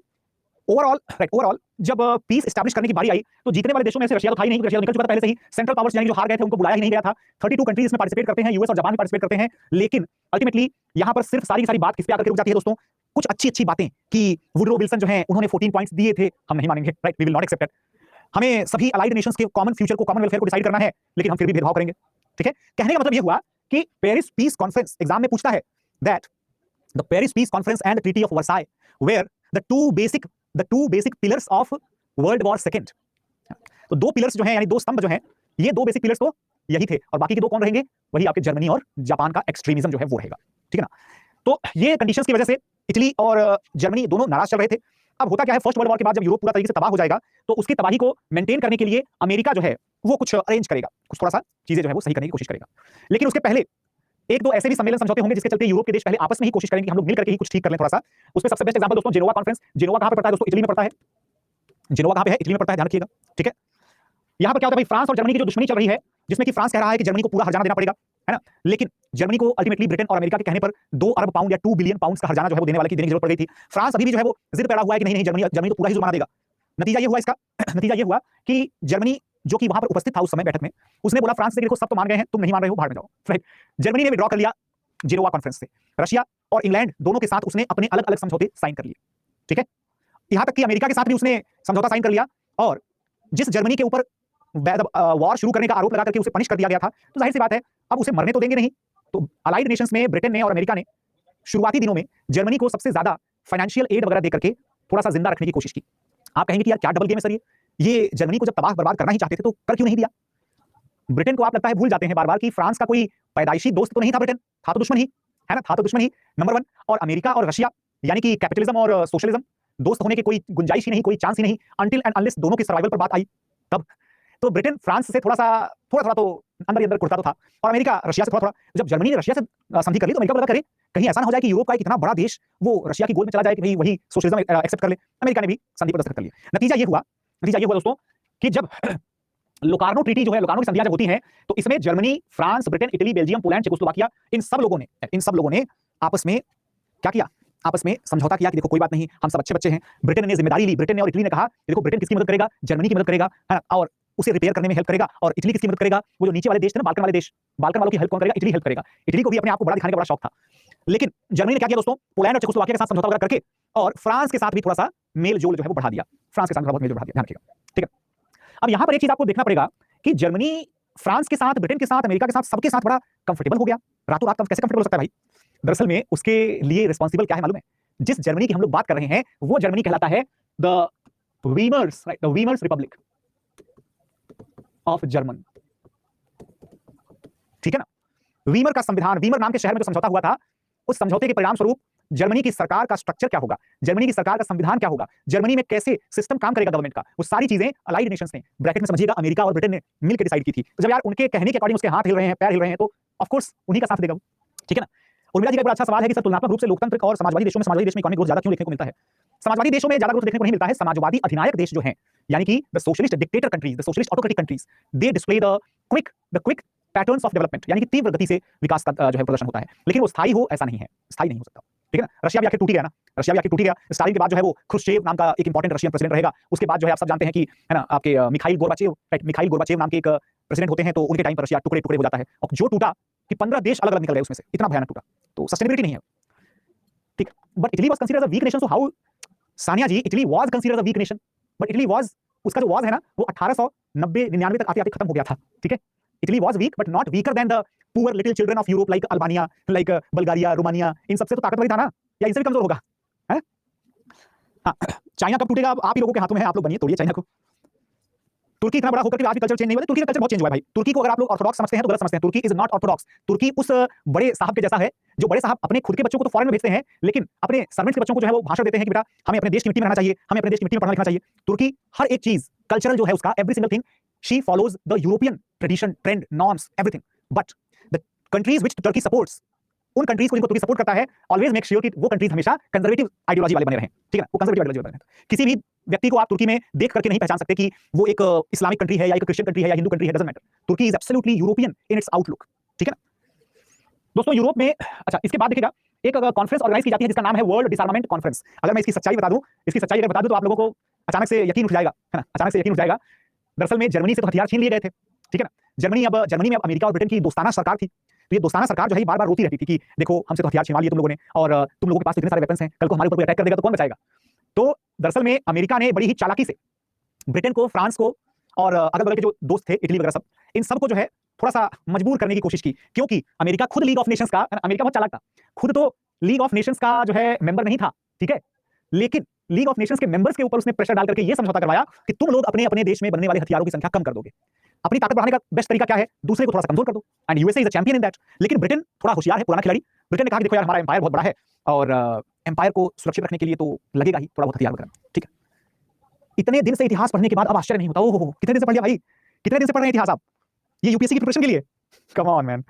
ओवरऑल जब पीस एस्टैब्लिश करने की बारी आई तो जीतने वाले देशों में से रशिया तो था ही नहीं, रशिया निकल चुका था पहले से ही। सेंट्रल पावर्स यानी जो हार गए थे उनको बुलाया ही नहीं गया था। 32 कंट्रीज इसमें पार्टिसिपेट करते हैं, यूएस और जापान भी पार्टिसिपेट करते हैं, लेकिन अल्टीमेटली यहां पर सिर्फ सारी की सारी बात किस पे आकर के रुक जाती है दोस्तों? कुछ अच्छी अच्छी बातें कि वुडरो विल्सन जो है उन्होंने 14 पॉइंट्स दिए थे, हम नहीं मानेंगे, right, we will not accept it. हमें सभी अलाइड नेशंस के कॉमन फ्यूचर को, कॉमन वेलफेयर को डिसाइड करना है, लेकिन हम फिर भी भेदभाव करेंगे, ठीक है। कहने का मतलब ये हुआ कि पेरिस पीस कॉन्फ्रेंस एग्जाम में पूछता है that the Paris peace conference and treaty of Versailles were the two basic pillars of world war second. तो दो पिलर्स जो हैं, यानी दो स्तंभ जो हैं, ये दो बेसिक पिलर्स तो यही थे, और बाकी के दो कौन रहेंगे? वही आपके जर्मनी और जापान का एक्सट्रीमिज्म जो है वो रहेगा, ठीक है ना। तो ये कंडीशंस की वजह से इटली और जर्मनी दोनों नाराज चल रहे थे। अब होता क्या है, फर्स्ट वर्ल्ड वॉर के बाद जब यूरोप पूरा तरीके से तबाह हो जाएगा, तो उसकी तबाही को मेंटेन करने के लिए अमेरिका जो है वो कुछ अरेंज करेगा, कुछ थोड़ा सा चीजें जो है वो सही करने की कोशिश करेगा। लेकिन उसके पहले एक दो ऐसे भी सम्मेलन समझौते होंगे जिसके चलते यूरोप के देश पहले आपस में ही कोशिश करेंगे कि हम लोग मिल करके ही कुछ ठीक कर लें थोड़ा सा। उसमें सबसे बेस्ट एग्जांपल दोस्तों जेनोवा कॉन्फ्रेंस। जेनोवा कहां पे पड़ता है दोस्तों? इटली में पड़ता है। जेनोवा कहां पे है? इटली में पड़ता है, ध्यान रखिएगा, ठीक है। यहां पर क्या होता है भाई, फ्रांस और जर्मनी की जो दुश्मनी चल रही है, जिसमें कि फ्रांस कह रहा है कि जर्मनी को पूरा हर्जाना देना पड़ेगा, है ना, लेकिन जर्मनी को अल्टीमेटली ब्रिटेन और अमेरिका के कहने पर 2 अरब पाउंड या 2 बिलियन पाउंड का हर्जाना जो है वो देने की जरूरत पड़ गई थी। फ्रांस अभी भी जो है वो जिद पे अड़ा हुआ है कि नहीं जर्मनी तो पूरा ही जुर्माना देगा। नतीजा ये हुआ इसका नतीजा ये हुआ कि जर्मनी जो कि वहां पर उपस्थित था उस समय बैठक में, उसने बोला फ्रांस से देखो सब तो मान गए हैं, तुम नहीं मान रहे हो, बाहर में जाओ, राइट। जर्मनी ने विड्रॉ कर लिया जेनोवा कॉन्फ्रेंस से। रशिया और इंग्लैंड दोनों के साथ उसने अपने अलग अलग समझौते साइन कर लिए, ठीक है। यहां तक कि अमेरिका के साथ भी उसने समझौता साइन कर लिया, और जिस जर्मनी के ऊपर वॉर शुरू करने का आरोप लगा करके उसे पनिश कर दिया गया था, तो जाहिर सी बात है अब उसे मरने तो देंगे नहीं। तो अलाइड नेशंस में ब्रिटेन ने और अमेरिका ने शुरुआती दिनों में जर्मनी को सबसे ज्यादा फाइनेंशियल एड वगैरह देकर के थोड़ा सा जिंदा रखने की कोशिश की। आप कहेंगे कि यार क्या डबल गेम है सर, ये जर्मनी को जब तबाह बर्बाद करना ही चाहते थे तो कर क्यों नहीं दिया? ब्रिटेन को आप लगता है भूल जाते हैं बार बार कि फ्रांस का कोई पैदाइशी दोस्त तो नहीं था ब्रिटेन, था तो दुश्मन ही, है ना, था तो दुश्मन ही नंबर 1। और अमेरिका और रशिया यानी कि कैपिटलिज्म और सोशलिज्म दोस्त होने की कोई गुंजाइश ही नहीं, कोई चांस ही नहीं, अनटिल एंड अनलेस दोनों के सर्वाइवल पर बात आई तब। तो ब्रिटेन फ्रांस से थोड़ा तो अंदर ही अंदर कुर्ता तो था, और अमेरिका रशिया से थोड़ा। जब जर्मनी ने रशिया से संधि कर ली तो अमेरिका को लगा करे कहीं ऐसा ना हो जाए कि यूरोप का एक इतना बड़ा देश वो रशिया की गोद में चला जाए कि भाई वही सोशलिज्म एक्सेप्ट कर ले। अमेरिका ने भी संधि पर दस्तखत कर लिया। नतीजा ये हुआ दोस्तों कि जब लोकार्नो ट्रीटी जो है, लोकार्नो की संधियां जब होती हैं, तो इसमें Germany, France, Britain, Italy, Belgium, Poland, Czechoslovakia, इन सब लोगों ने आपस में क्या किया? आपस में समझौता किया कि देखो कोई बात नहीं, हम सब अच्छे बच्चे हैं। ब्रिटेन ने जिम्मेदारी ली, ब्रिटेन ने और इटली ने कहा देखो ब्रिटेन किसकी मदद करेगा? जर्मनी की मदद करेगा, है ना, और उसे रिपेयर करने में हेल्प करेगा। और इटली किसकी मदद करेगा? वो जो नीचे वाले देश थे ना, बाल्कन वाले देश, बाल्कन वालों की हेल्प कौन करेगा? इटली हेल्प करेगा। इटली को भी अपने आप को बड़ा दिखाने का बड़ा शौक था। लेकिन जर्मनी ने क्या किया दोस्तों? पोलैंड और चेकोस्लोवाकिया के साथ समझौता वगैरह करके और फ्रांस के साथ भी थोड़ा सा मेल जोल जो है वो बढ़ा दिया। फ्रांस के साथ बहुत मेल जोल बढ़ा दिया, ध्यान रखिएगा, ठीक है। अब यहां पर एक चीज आपको देखना पड़ेगा कि जर्मनी फ्रांस के साथ, ब्रिटेन के साथ, अमेरिका के साथ, सबके साथ बड़ा कंफर्टेबल हो गया रातों रात। कैसे कंफर्टेबल हो सकता है भाई? दरअसल में उसके लिए रिस्पांसिबल क्या है मालूम है? जिस जर्मनी की हम लोग बात कर रहे हैं वो जर्मनी कहलाता है the Weimars, right, the Weimars republic of German, ठीक है ना। वीमर का संविधान, वीमर नाम के शहर में जो समझौता हुआ था, उस समझौते के परिणाम स्वरूप जर्मनी की सरकार का स्ट्रक्चर क्या होगा, जर्मनी की सरकार का संविधान क्या होगा, जर्मनी में कैसे सिस्टम काम करेगा गवर्नमेंट का, वो सारी चीजें अलाइड नेशंस ने, ब्रैकेट में समझिएगा अमेरिका और ब्रिटेन ने मिलकर डिसाइड की थी। तो जब यार उनके कहने के अकॉर्डिंग उसके हाथ हिल रहे हैं, पैर हिल रहे हैं, तो ऑफ कोर्स उन्हीं का साथ देगा वो, ठीक है ना। उर्मिला जी का बड़ा अच्छा सवाल है कि सर तुलनात्मक रूप से लोकतंत्र और समाजवादी देशों में इकोनॉमिक ग्रोथ ज्यादा क्यों देखने को मिलता है? समाजवादी देशों में ज्यादा ग्रोथ देखने को नहीं मिलता है। समाजवादी अधिनायक देश जो हैं, यानी कि the socialist dictator countries, the socialist autocratic countries, they display the quick patterns of development, यानी कि तीव्र गति से विकास का जो है प्रदर्शन होता है। लेकिन वो स्थायी हो ऐसा नहीं है, स्थायी नहीं हो सकता, ठीक है ना। रशिया भी आके टूट गया ना, रशिया भी आके टूट गया। स्टालिन के बाद जो है वो ख्रुश्चेव नाम का एक इंपॉर्टेंट रशियन प्रेसिडेंट रहेगा। उसके बाद जो है आप सब जानते हैं कि, है ना, आपके मिखाइल गोर्बाचेव नाम के एक प्रेसिडेंट होते हैं। तो उनके टाइम पर रशिया टुकड़े टुकड़े हो जाता है, और जो टूटा कि 15 देश अलग अलग निकल गए उसमें से, इतना भयानक टूटा। तो सस्टेनेबिलिटी नहीं है, ठीक। But Italy was considered a weak nation. So how, Sania ji, Italy was considered a weak nation, but Italy was, उसका जो वाज है ना वो 1890-99 तक आते आते खत्म हो गया था, ठीक है। Italy was weak but not weaker than the poor little children of Europe like Albania, like Bulgaria, Romania, इन सबसे तो ताकतवर था ना, या इनसे भी कमजोर होगा, है? हाँ, चाइना कब टूटेगा? आप ही लोगों के हाथों में है, आप लोग बनिए, तोड़िए चाइना को। तुर्की इतना बड़ा होकर के आज भी कल्चर चेंज नहीं हुआ। तुर्की का कल्चर बहुत चेंज हुआ है भाई। तुर्की को अगर आप लोग ऑर्थोडॉक्स समझते हैं तो गलत समझते हैं। तुर्की इज नॉट ऑर्थोडॉक्स। तुर्की उस बड़े साहब के जैसा है जो बड़े साहब अपने खुद के बच्चों को तो फॉरेन में भेजते हैं, लेकिन अपने सर्वेंट्स के बच्चों को जो है वो भाषण देते हैं कि बेटा हमें अपने देश की मिट्टी में रहना चाहिए, हमें अपने देश की मिट्टी में पढ़ना लिखना चाहिए। तुर्की हर एक चीज कल्चरल जो है उसका, every single thing she follows the European tradition, trend, norms, everything. But the countries which Turkey supports, उन कंट्रीज को जिनको तुर्की सपोर्ट करता है, ऑलवेज मेक श्योर कि वो कंट्रीज हमेशा कंजर्वेटिव आइडियोलॉजी वाले बने रहें, ठीक है, वो कंजर्वेटिव आइडियोलॉजी वाले बने। किसी भी व्यक्ति को आप तुर्की में देख करके नहीं पहचान सकते कि वो एक इस्लामिक कंट्री है या एक क्रिश्चियन कंट्री है या हिंदू कंट्री है, doesn't matter. Turkey is absolutely European in its outlook, ठीक है ना दोस्तों। यूरोप में, अच्छा, इसके बाद देखिएगा एक कॉन्फ्रेंस ऑर्गेनाइज की जाती है जिसका नाम है वर्ल्ड डिसआर्मामेंट कॉन्फ्रेंस। अगर मैं इसकी सच्चाई बता दूं तो आप लोगों को अचानक से यकीन उठ जाएगा, है ना, अचानक से यकीन उठ जाएगा। दरअसल में जर्मनी से तो हथियार छीन लिए गए थे, ठीक है ना। जर्मनी में अब अमेरिका और ब्रिटेन की दोस्ताना सरकार थी। तो ये दोस्ताना सरकार जो है बार बार रोती रहती थी कि देखो हमसे तो हथियार छिनवा लिए तुम लोगों ने, और तुम लोगों के पास तो इतने सारे वेपन्स हैं, कल को हमारे ऊपर कोई अटैक कर देगा तो कौन बचाएगा। तो दरअसल में अमेरिका ने बड़ी ही चालाकी से ब्रिटेन को, फ्रांस को और अगल बगल के जो दोस्त थे इटली वगैरह सब, इन सबको जो है थोड़ा सा मजबूर करने की कोशिश की, क्योंकि अमेरिका खुद लीग ऑफ नेशंस का, अमेरिका बहुत चालाक था, खुद तो लीग ऑफ नेशंस का जो है मेंबर नहीं था, ठीक है, लेकिन लीग ऑफ नेशंस के मेंबर्स के ऊपर उसने प्रेशर डाल करके ये समझौता करवाया कि तुम लोग अपने अपने देश में बनने वाले हथियारों की संख्या कम कर दोगे। अपनी ताकत बढ़ाने का बेस्ट तरीका क्या है, दूसरे को थोड़ा सा कमजोर कर दो, and USA is a champion in that. लेकिन ब्रिटेन थोड़ा होशियार है, पुराना खिलाड़ी। ब्रिटेन ने कहा कि देखो यार हमारा एम्पायर बहुत बड़ा है और एम्पायर को सुरक्षित रखने के लिए तो लगेगा ही थोड़ा बहुत हथियार वगैरह, ठीक है। इतने दिन से इतिहास पढ़ने के बाद अब आश्चर्य नहीं होता, ओहो कितने दिन से पढ़ लिया भाई, कितने दिन से पढ़ रहे हैं इतिहास आप, ये यूपीएससी की प्रिपरेशन के लिए, कम ऑन मैन।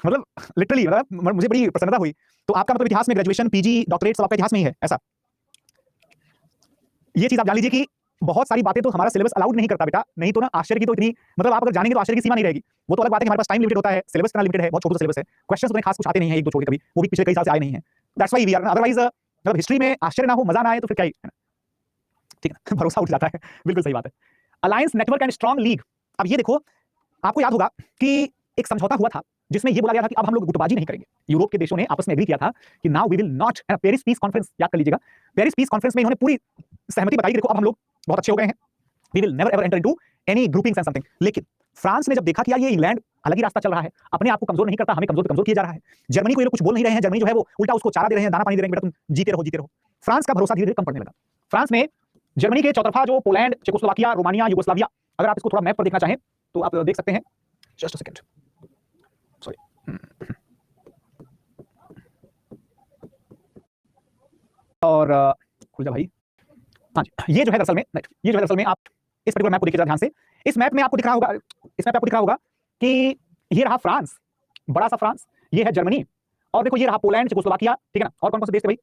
मतलब लिटरली मतलब मुझे बड़ी प्रसन्नता हुई। तो आपका मतलब इतिहास में ग्रेजुएशन, पीजी, डॉक्टरेट सब आपका इतिहास में ही है ऐसा। ये चीज आप जान लीजिए कि बहुत सारी बातें तो हमारा सिलेबस अलाउड नहीं करता बेटा, नहीं तो ना आश्चर्य की तो इतनी, मतलब आप अगर जानेंगे तो आश्चर्य की सीमा नहीं रहेगी। वो तो अलग बात है कि हमारे पास टाइम लिमिटेड होता है, सिलेबस इतना लिमिटेड है, बहुत छोटा सिलेबस है, क्वेश्चंस उतने खास कुछ आते नहीं है, एक दो छोड़ के कभी, वो भी पिछले कई साल से आए नहीं है। That's why we are, otherwise मतलब हिस्ट्री में आश्चर्य ना हो, मजा ना आए तो फिर क्या ही है ना, ठीक है। भरोसा उठ जाता है, बिल्कुल सही बात है। Alliance network and strong league. अब ये देखो, आपको याद होगा कि एक समझौता हुआ था जिसमें ये बोला गया था कि अब हम लोग गुटबाजी नहीं करेंगे। यूरोप के देशों ने आपस में एग्री किया था कि now we will not, Paris peace conference याद कर लीजिएगा, पेरिस पीस कॉन्फ्रेंस में इन्होंने पूरी सहमति बताई कि देखो अब हम लोग बहुत अच्छे हो गए हैं, we will never ever enter into any groupings and something. लेकिन फ्रांस ने जब देखा कि यार ये इंग्लैंड अलग ही रास्ता चल रहा है, अपने आप को कमजोर नहीं करता, हमें कमजोर कमजोर किया जा रहा है, जर्मनी को ये लोग कुछ बोल नहीं रहे हैं, जर्मनी जो है वो उल्टा उसको चारा दे रहे हैं, दाना पानी दे रहे हैं, बेटा तुम जीते रहो जीते रहो। फ्रांस का भरोसा धीरे धीरे कम पड़ने लगा। फ्रांस ने जर्मनी के चौतरफा जो पोलैंड, चेकोस्लोवाकिया, रोमानिया, यूगोस्लाविया, अगर आप इसको थोड़ा मैप पर देखना चाहें तो आप देख सकते हैं, जस्ट अ सेकंड, सॉरी, और खुल जा भाई, हाँ जी, ये जो है दरअसल में, ये जो है दरअसल में, आप इस पर्टिकुलर मैप को देखिए ध्यान से, इस मैप में आपको दिख रहा होगा, इस मैप में आपको दिख रहा होगा कि ये रहा फ्रांस, बड़ा सा फ्रांस, ये है जर्मनी, और देखो ये रहा पोलैंड, चेकोस्लोवाकिया, ठीक है ना, और कौन कौन से देश थे भाई,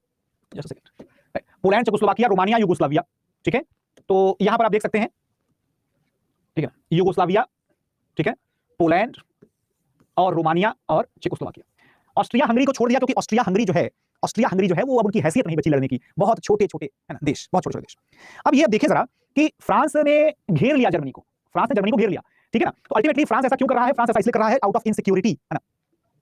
just a second, Poland, Czechoslovakia, Romania, Yugoslavia, ठीक है। तो यहां पर आप देख सकते हैं, ठीक है, यूगोस्लाविया, ठीक है, पोलैंड और रोमानिया और चेकोस्लोवाकिया। ऑस्ट्रिया हंगरी को छोड़ दिया क्योंकि ऑस्ट्रिया हंगरी जो है वो अब उनकी हैसियत नहीं बची लड़ने की, बहुत छोटे छोटे है ना देश, बहुत छोटे छोटे देश। अब ये देखिए जरा कि फ्रांस ने घेर लिया जर्मनी को, फ्रांस ने जर्मनी को घेर लिया, ठीक है ना। तो अल्टीमेटली फ्रांस ऐसा क्यों कर रहा है, फ्रांस ऐसा इसलिए कर रहा है आउट ऑफ इनसिक्योरिटी, है ना,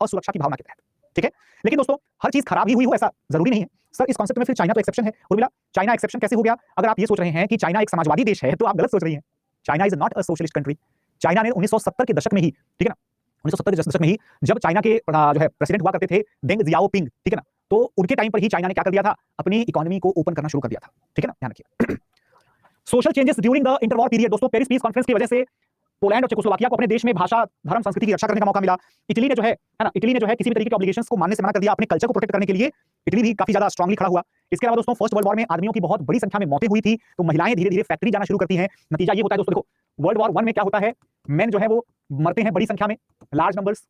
और सुरक्षा की भावना के तहत, ठीक है। लेकिन दोस्तों हर चीज खराब ही हुई हो ऐसा जरूरी नहीं है सर, इस कॉन्सेप्ट में फिर चाइना तो एक्सेप्शन है। उर्मिला, चाइना एक्सेप्शन कैसे हो गया? अगर आप ये सोच रहे हैं कि चाइना एक समाजवादी देश है तो आप गलत सोच रही हैं। China is not a socialist country. China ने 1970 के दशक में ही, ठीक है ना, 1970 के दशक में ही जब चाइना के जो है प्रेसिडेंट हुआ करते थे डेंग जियाओपिंग, ठीक है ना, तो उनके टाइम पर ही चाइना ने क्या कर दिया था, अपनी इकोनॉमी को ओपन करना शुरू कर दिया था, ठीक है ना, ध्यान रखिए। Social changes during the interwar period. दोस्तों पेरिस पीस कॉन्फ्रेंस की वजह से पोलैंड और चेकोस्लोवाकिया को अपने देश में भाषा, धर्म, संस्कृति की रक्षा करने का मौका मिला। इटली ने जो है ना, इटली ने जो है किसी भी तरीके के ऑब्लिगेशंस को मानने से मना कर दिया, अपने कल्चर को प्रोटेक्ट करने के लिए इटली भी काफी ज्यादा स्ट्रांगली खड़ा हुआ। इसके अलावा दोस्तों फर्स्ट वर्ल्ड वॉर में आदमियों की बहुत बड़ी संख्या में मौतें हुई थी, तो महिलाएं धीरे धीरे फैक्ट्री जाना शुरू करती हैं। नतीजा ये होता है दोस्तों, देखो वर्ल्ड वॉर 1 में क्या होता है, मेन जो है वो मरते हैं बड़ी संख्या में, लार्ज नंबर्स,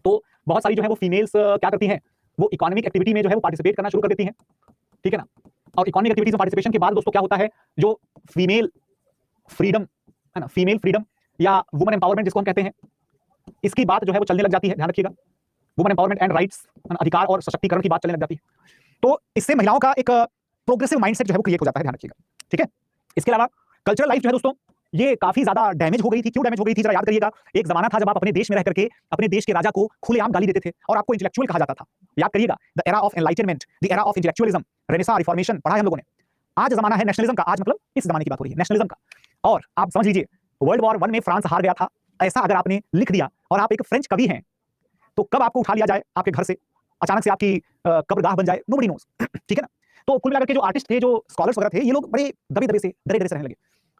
तो बहुत सारी जो है वो फीमेल्स क्या करती हैं, वो इकोनॉमिक एक्टिविटी में जो है वो पार्टिसिपेट करना शुरू कर देती हैं, ठीक है ना। और इकोनॉमिक एक्टिविटीज में पार्टिसिपेशन के बाद दोस्तों क्या होता है, जो फीमेल फ्रीडम है ना, फीमेल फ्रीडम या वुमन एम्पावरमेंट जिसको हम कहते हैं, इसकी बात जो है वो चलने लग जाती है, ध्यान रखिएगा। वुमन एम्पावरमेंट एंड राइट्स, अधिकार और सशक्तिकरण की बात चलने लग जाती है। तो इससे महिलाओं का एक प्रोग्रेसिव माइंडसेट जो है वो क्रिएट हो जाता है, ध्यान रखिएगा, ठीक है। इसके अलावा कल्चरल लाइफ जो है दोस्तों ये काफी ज्यादा डैमेज हो गई थी। क्यों डैमेज हो गई थी जरा याद करिएगा। एक जमाना था जब आप अपने देश में रह करके अपने देश के राजा को खुलेआम गाली देते थे और आपको इंटेलेक्चुअल कहा जाता था, याद करिएगा, the era of enlightenment, the era of intellectualism, renaissance, reformation पढ़ा है हम लोगों ने। आज जमाना है नेशनलिज्म का, आज मतलब इस जमाने की बात हो रही है नेशनलिज्म का। और आप समझ लीजिए वर्ल्ड वॉर 1 में फ्रांस हार गया था, ऐसा अगर आपने लिख दिया और आप एक फ्रेंच कवि हैं, तो कब आपको उठा लिया जाए आपके घर से, अचानक से आपकी कब्रगाह बन जाए, नोबडी नोस, ठीक है ना। तो कुल मिलाकर के जो आर्टिस्ट थे, जो स्कॉलर्स वगैरह थे, ये लोग बड़े दबे दबे से, डरे डरे से रहने लगे।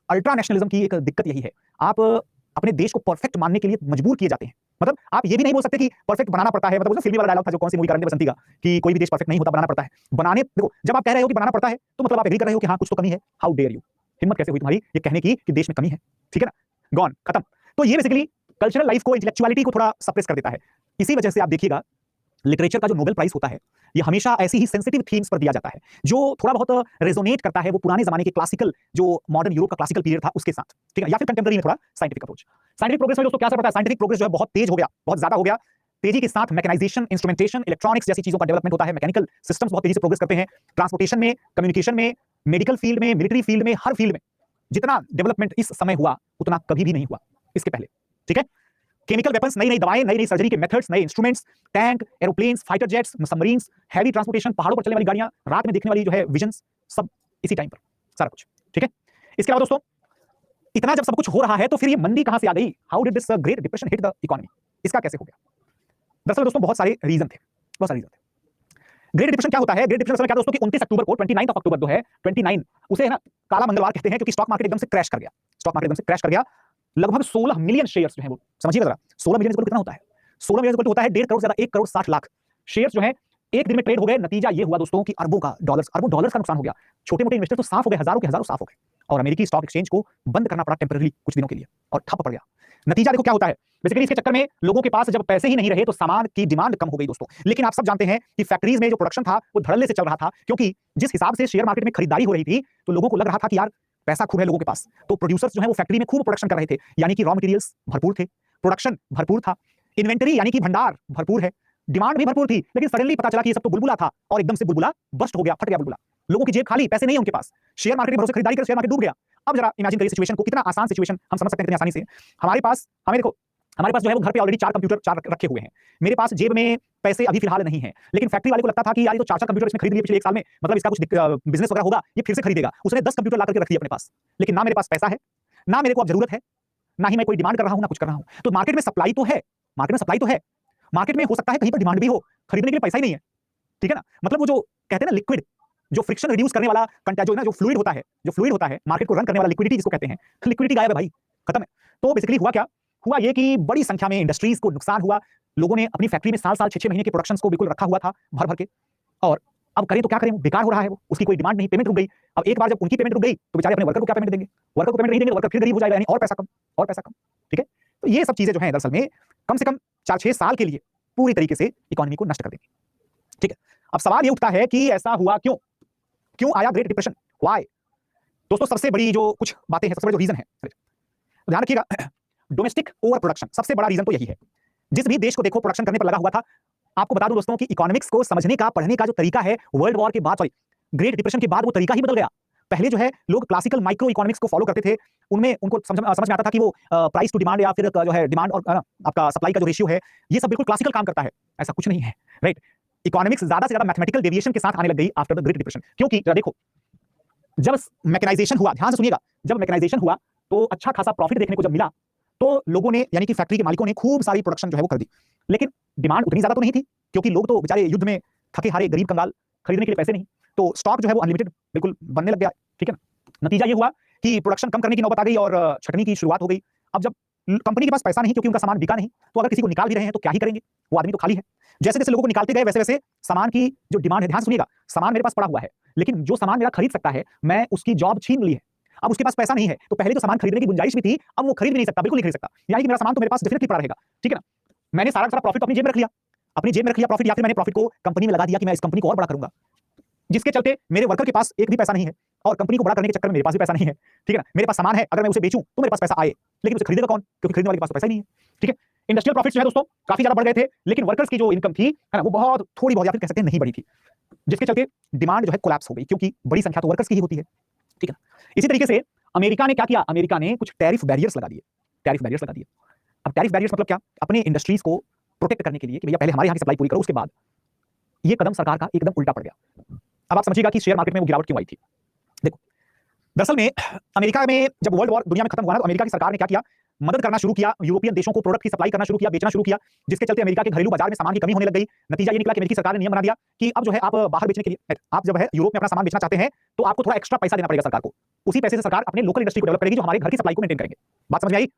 अल्ट्रा नेशनलिज्म की एक दिक्कत यही है, आप अपने देश को परफेक्ट मानने के लिए मजबूर किए जाते हैं। मतलब आप ये भी नहीं बोल सकते कि परफेक्ट बनाना पड़ता है, मतलब वो फिल्मी वाला डायलॉग था जो कौन सी मूवी, करंदे बसंती का, कि कोई भी देश परफेक्ट नहीं होता, बनाना पड़ता है। बनाने देखो, जब आप कह रहे हो कि बनाना पड़ता है तो मतलब आप एग्री कर रहे हो कि हाँ कुछ तो कमी है। हाउ डेयर यू, हिम्मत कैसे हुई तुम्हारी ये कहने की कि देश में कमी है, ठीक है ना, गॉन, खत्म। तो ये बेसिकली कल्चरल लाइफ को, इंटेलेक्चुअलिटी को थोड़ा सप्रेस कर देता है। इसी वजह से आप देखिएगा लिटरेचर का जो नोबेल प्राइज होता है ये हमेशा ऐसी ही सेंसिटिव थीम्स पर दिया जाता है जो थोड़ा बहुत रेजोनेट करता है वो पुराने जमाने के क्लासिकल, जो मॉडर्न यूरोप का क्लासिकल पीरियड था उसके साथ, ठीक है, या फिर कंटेम्पररी में थोड़ा साइंटिफिक अप्रोच। साइंटिफिक प्रोग्रेस में दोस्तों क्या असर पड़ता है, साइंटिफिक प्रोग्रेस जो है बहुत तेज हो गया, बहुत ज्यादा हो गया। तेजी के साथ मैकेनाइजेशन, इंस्ट्रूमेंटेशन, इलेक्ट्रॉनिक्स जैसी चीजों का डेवलपमेंट होता है, मैकेनिकल सिस्टम्स बहुत तेजी से प्रोग्रेस करते हैं। ट्रांसपोर्टेशन में, कम्युनिकेशन में, मेडिकल फील्ड में, मिलिट्री फील्ड में, हर फील्ड में जितना डेवलपमेंट इस समय हुआ उतना कभी भी नहीं हुआ इसके पहले, ठीक है। केमिकल वेपन्स, नई नई दवाएं, नई नई सर्जरी के मेथड्स, नए instruments, tank, aeroplanes, fighter jets, submarines, heavy transportation, पहाड़ों पर चलने वाली गाड़ियां, रात में देखने वाली जो है विजन्स, सब इसी टाइम पर सारा कुछ। ठीक है, इसके अलावा दोस्तों इतना जब सब कुछ हो रहा है तो फिर ये मंदी कहां से आ गई? How did this great depression hit the economy? इसका कैसे हो गया? दरअसल दोस्तों बहुत सारे रीजन थे, बहुत सारे रीजन थे। ग्रेट डिप्रेशन क्या होता है? ग्रेट डिप्रेशन क्या दोस्तों कि 29 अक्टूबर को, 29 अक्टूबर जो है 29, उसे है ना काला मंगलवार कहते हैं, क्योंकि स्टॉक मार्केट एकदम से क्रैश कर गया। स्टॉक मार्केट एकदम से क्रैश कर गया। लगभग 16 मिलियन शेयर्स जो है वो, समझिएगा जरा, 16 मिलियन कितना होता है? 16 मिलियन होता है 1.5 करोड़, ज्यादा 1 करोड़ 60 लाख शेयर्स जो है एक दिन में ट्रेड हो गए। नतीजा ये हुआ दोस्तों कि अरबों डॉलर्स का नुकसान हो गया। छोटे मोटे इन्वेस्टर तो साफ हो गए, हजारों के हजारों साफ हो गए, और अमेरिकी स्टॉक एक्सचेंज को बंद करना पड़ा टेम्पररी कुछ दिनों के लिए, और ठप पड़ गया। नतीजा देखो क्या होता है। बेसिकली इसके चक्कर में लोगों के पास जब पैसे ही नहीं रहे तो सामान की डिमांड कम हो गई दोस्तों। लेकिन आप सब जानते हैं कि फैक्ट्रीज में जो प्रोडक्शन था वो धड़ल्ले से चल रहा था, क्योंकि जिस हिसाब से शेयर मार्केट में खरीदारी हो रही थी तो लोगों को लग रहा था कि यार पैसा खूब है लोगों के पास, तो प्रोड्यूसर्स जो है वो फैक्ट्री में खूब प्रोडक्शन कर रहे थे, यानी कि रॉ मटेरियल्स भरपूर थे, प्रोडक्शन भरपूर था, इन्वेंटरी यानी कि भंडार भरपूर है, डिमांड भी भरपूर थी। लेकिन सडनली पता चला कि ये सब तो बुलबुला था, और एकदम से बुलबुला बस्ट हो गया, फट गया बुलबुला। लोगों की जेब खाली, पैसे नहीं है उनके पास, शेयर मार्केट के भरोसे खरीदारी कर शेयर मार्केट डूब गया। अब जरा इमेजिन करिए सिचुएशन को, कितना आसान सिचुएशन हम समझ सकते हैं कितनी आसानी से। हमारे पास जो है वो घर पे ऑलरेडी 4 कंप्यूटर रखे हुए हैं। मेरे पास जेब में पैसे अभी फिलहाल नहीं है, लेकिन फैक्ट्री वाले को लगता था कि यार ये तो 4 कंप्यूटर इसने खरीद लिए पिछले 1 साल में, मतलब इसका कुछ बिजनेस वगैरह होगा, ये फिर से खरीदेगा। उसने 10 कंप्यूटर ला करके रख लिए अपने पास। लेकिन ना मेरे पास पैसा है, ना मेरे को अब जरूरत है, ना ही मैं कोई डिमांड कर रहा हूं, ना कुछ कर रहा हूं। तो मार्केट में सप्लाई तो है, मार्केट में हो सकता है कहीं पर डिमांड भी हो, खरीदने के लिए पैसा ही नहीं है। ठीक है ना, मतलब वो जो कहते हैं ना लिक्विड, जो फ्रिक्शन रिड्यूस करने वाला जो ना जो फ्लूइड होता है मार्केट को रन करने वाला, लिक्विडिटी जिसको कहते हैं, लिक्विडिटी गायब है भाई, खत्म है। तो बेसिकली हुआ ये कि बड़ी संख्या में इंडस्ट्रीज को नुकसान हुआ। लोगों ने अपनी फैक्ट्री में साल 6-6 महीने के प्रोडक्शंस को बिल्कुल रखा हुआ था भर के, और अब करें तो क्या करें, बेकार हो रहा है वो, उसकी कोई डिमांड नहीं, पेमेंट रुक गई। अब एक बार जब उनकी पेमेंट रुक गई तो बेचारे अपने वर्कर को क्या पेमेंट देंगे? वर्कर को पेमेंट नहीं देंगे, वर्कर फिर गरीब हो जाएगा, यानी और पैसा कम। ठीक है, तो ये सब चीजें जो है दरअसल में कम से कम 4-6 साल के लिए पूरी तरीके से इकोनॉमी को नष्ट कर देंगे। ठीक है, अब सवाल ये उठता है कि ऐसा हुआ क्यों आया ग्रेट डिप्रेशन, व्हाई? दोस्तों सबसे बड़ी जो कुछ बातें हैं, सबसे बड़ा जो रीजन है, ध्यान रखिएगा, डोमेस्टिक ओवर प्रोडक्शन सबसे बड़ा रीजन तो यही है। जिस भी देश को देखो प्रोडक्शन करने पर लगा हुआ था। आपको बता दूं दोस्तों कि इकोनॉमिक्स को समझने का, पढ़ने का जो तरीका है वर्ल्ड वॉर के बाद, ग्रेट डिप्रेशन के बाद वो तरीका ही बदल गया। पहले जो है लोग क्लासिकल माइक्रो इकोनॉमिक्स को फॉलो करते थे, उनमें उनको समझ में आता था कि वो प्राइस टू डिमांड या फिर जो है डिमांड और आपका सप्लाई का जो रेशियो है, ये सब बिल्कुल क्लासिकल काम करता है। ऐसा कुछ नहीं है, राइट। इकोनॉमिक्स ज्यादा से ज्यादा मैथमेटिकल डेविएशन के साथ आने लग गई आफ्टर द ग्रेट डिप्रेशन, क्योंकि देखो जब मैकेनाइजेशन हुआ, ध्यान से सुनिएगा, जब मैकेनाइजेशन हुआ तो अच्छा खासा प्रॉफिट देखने को जब मिला तो लोगों ने, यानी कि फैक्ट्री के मालिकों ने खूब सारी प्रोडक्शन जो है वो कर दी। लेकिन डिमांड उतनी ज्यादा तो नहीं थी, क्योंकि लोग तो बेचारे युद्ध में थके हारे गरीब कंगाल, खरीदने के लिए पैसे नहीं, तो स्टॉक जो है वो अनलिमिटेड बिल्कुल बनने लग गया। ठीक है ना, नतीजा ये हुआ कि प्रोडक्शन कम करने की नौबत आ गई और छटनी की शुरुआत हो गई। अब जब कंपनी के पास पैसा नहीं, क्योंकि उनका सामान बिका नहीं, तो अगर किसी को निकाल भी रहे हैं तो क्या ही करेंगे, वो आदमी तो खाली है। जैसे जैसे लोगों को निकालते गए वैसे वैसे सामान की जो डिमांड है, ध्यान सुनिएगा, सामान मेरे पास पड़ा हुआ है, लेकिन जो सामान मेरा खरीद सकता है, मैं उसकी जॉब छीन ली है। अब उसके पास पैसा नहीं है, तो पहले तो सामान खरीदने की गुंजाइश भी थी, अब वो खरीद भी नहीं सकता, बिल्कुल नहीं खरीद सकता, यानी कि मेरा सामान तो मेरे पास डेफिनेटली पड़ा रहेगा। ठीक है ना, मैंने सारा प्रॉफिट अपनी जेब में रख लिया, प्रॉफिट, या फिर मैंने प्रॉफिट को कंपनी में लगा दिया कि मैं इस कंपनी को और बड़ा करूंगा, जिसके चलते मेरे वर्कर के पास एक भी पैसा नहीं है, और कंपनी को बड़ा करने के चक्कर में मेरे पास भी पैसा नहीं है। ठीक है ना, मेरे पास सामान है, अगर मैं उसे बेचूं तो मेरे पास पैसा आए, लेकिन उसे खरीदेगा कौन, क्योंकि खरीदने वाले के पास पैसा ही नहीं है। ठीक है, इंडस्ट्रियल प्रॉफिट्स जो है दोस्तों काफी ज्यादा बढ़ गए थे, लेकिन वर्कर्स की जो इनकम थी है ना, वो बहुत थोड़ी बहुत, या फिर कह सकते हैं नहीं बढ़ी थी, जिसके चलते डिमांड जो है कोलैप्स हो गई, क्योंकि बड़ी संख्या तो वर्कर्स की ही होती है। ठीक है, इसी तरीके से अमेरिका ने क्या किया, अमेरिका ने कुछ टैरिफ बैरियर्स लगा दिए। अब टैरिफ बैरियर्स मतलब क्या, अपने इंडस्ट्रीज को प्रोटेक्ट करने के लिए कि भैया पहले हमारे यहाँ की सप्लाई पूरी करो, उसके बाद ये कदम सरकार का एकदम उल्टा पड़ गया। अब आप समझिएगा कि शेयर मार्केट में वो गिरावट क्यों आई थी। देखो दरअसल में अमेरिका में जब वर्ल्ड वॉर दुनिया में खत्म हुआ ना, तो अमेरिका की सरकार ने क्या किया, मदद करना शुरू किया, यूरोपियन देशों को प्रोडक्ट की सप्लाई करना शुरू किया, बेचना शुरू किया, जिसके चलते अमेरिका के घरेलू बाजार में सामान की कमी होने लग गई। नतीजा ये निकला कि अमेरिकी सरकार ने नियम बना दिया कि अब जो है आप बाहर बेचने के लिए, आप जब है यूरोप में अपना सामान बेचना चाहते हैं तो आपको थोड़ा एक्स्ट्रा पैसा देना पड़ेगा सरकार को, उसी पैसे से सरकार अपने लोकल इंडस्ट्री को डेवलप करेगी, जो हमारे घर की सप्लाई को मेंटेन करेंगे। बात समझ में आई?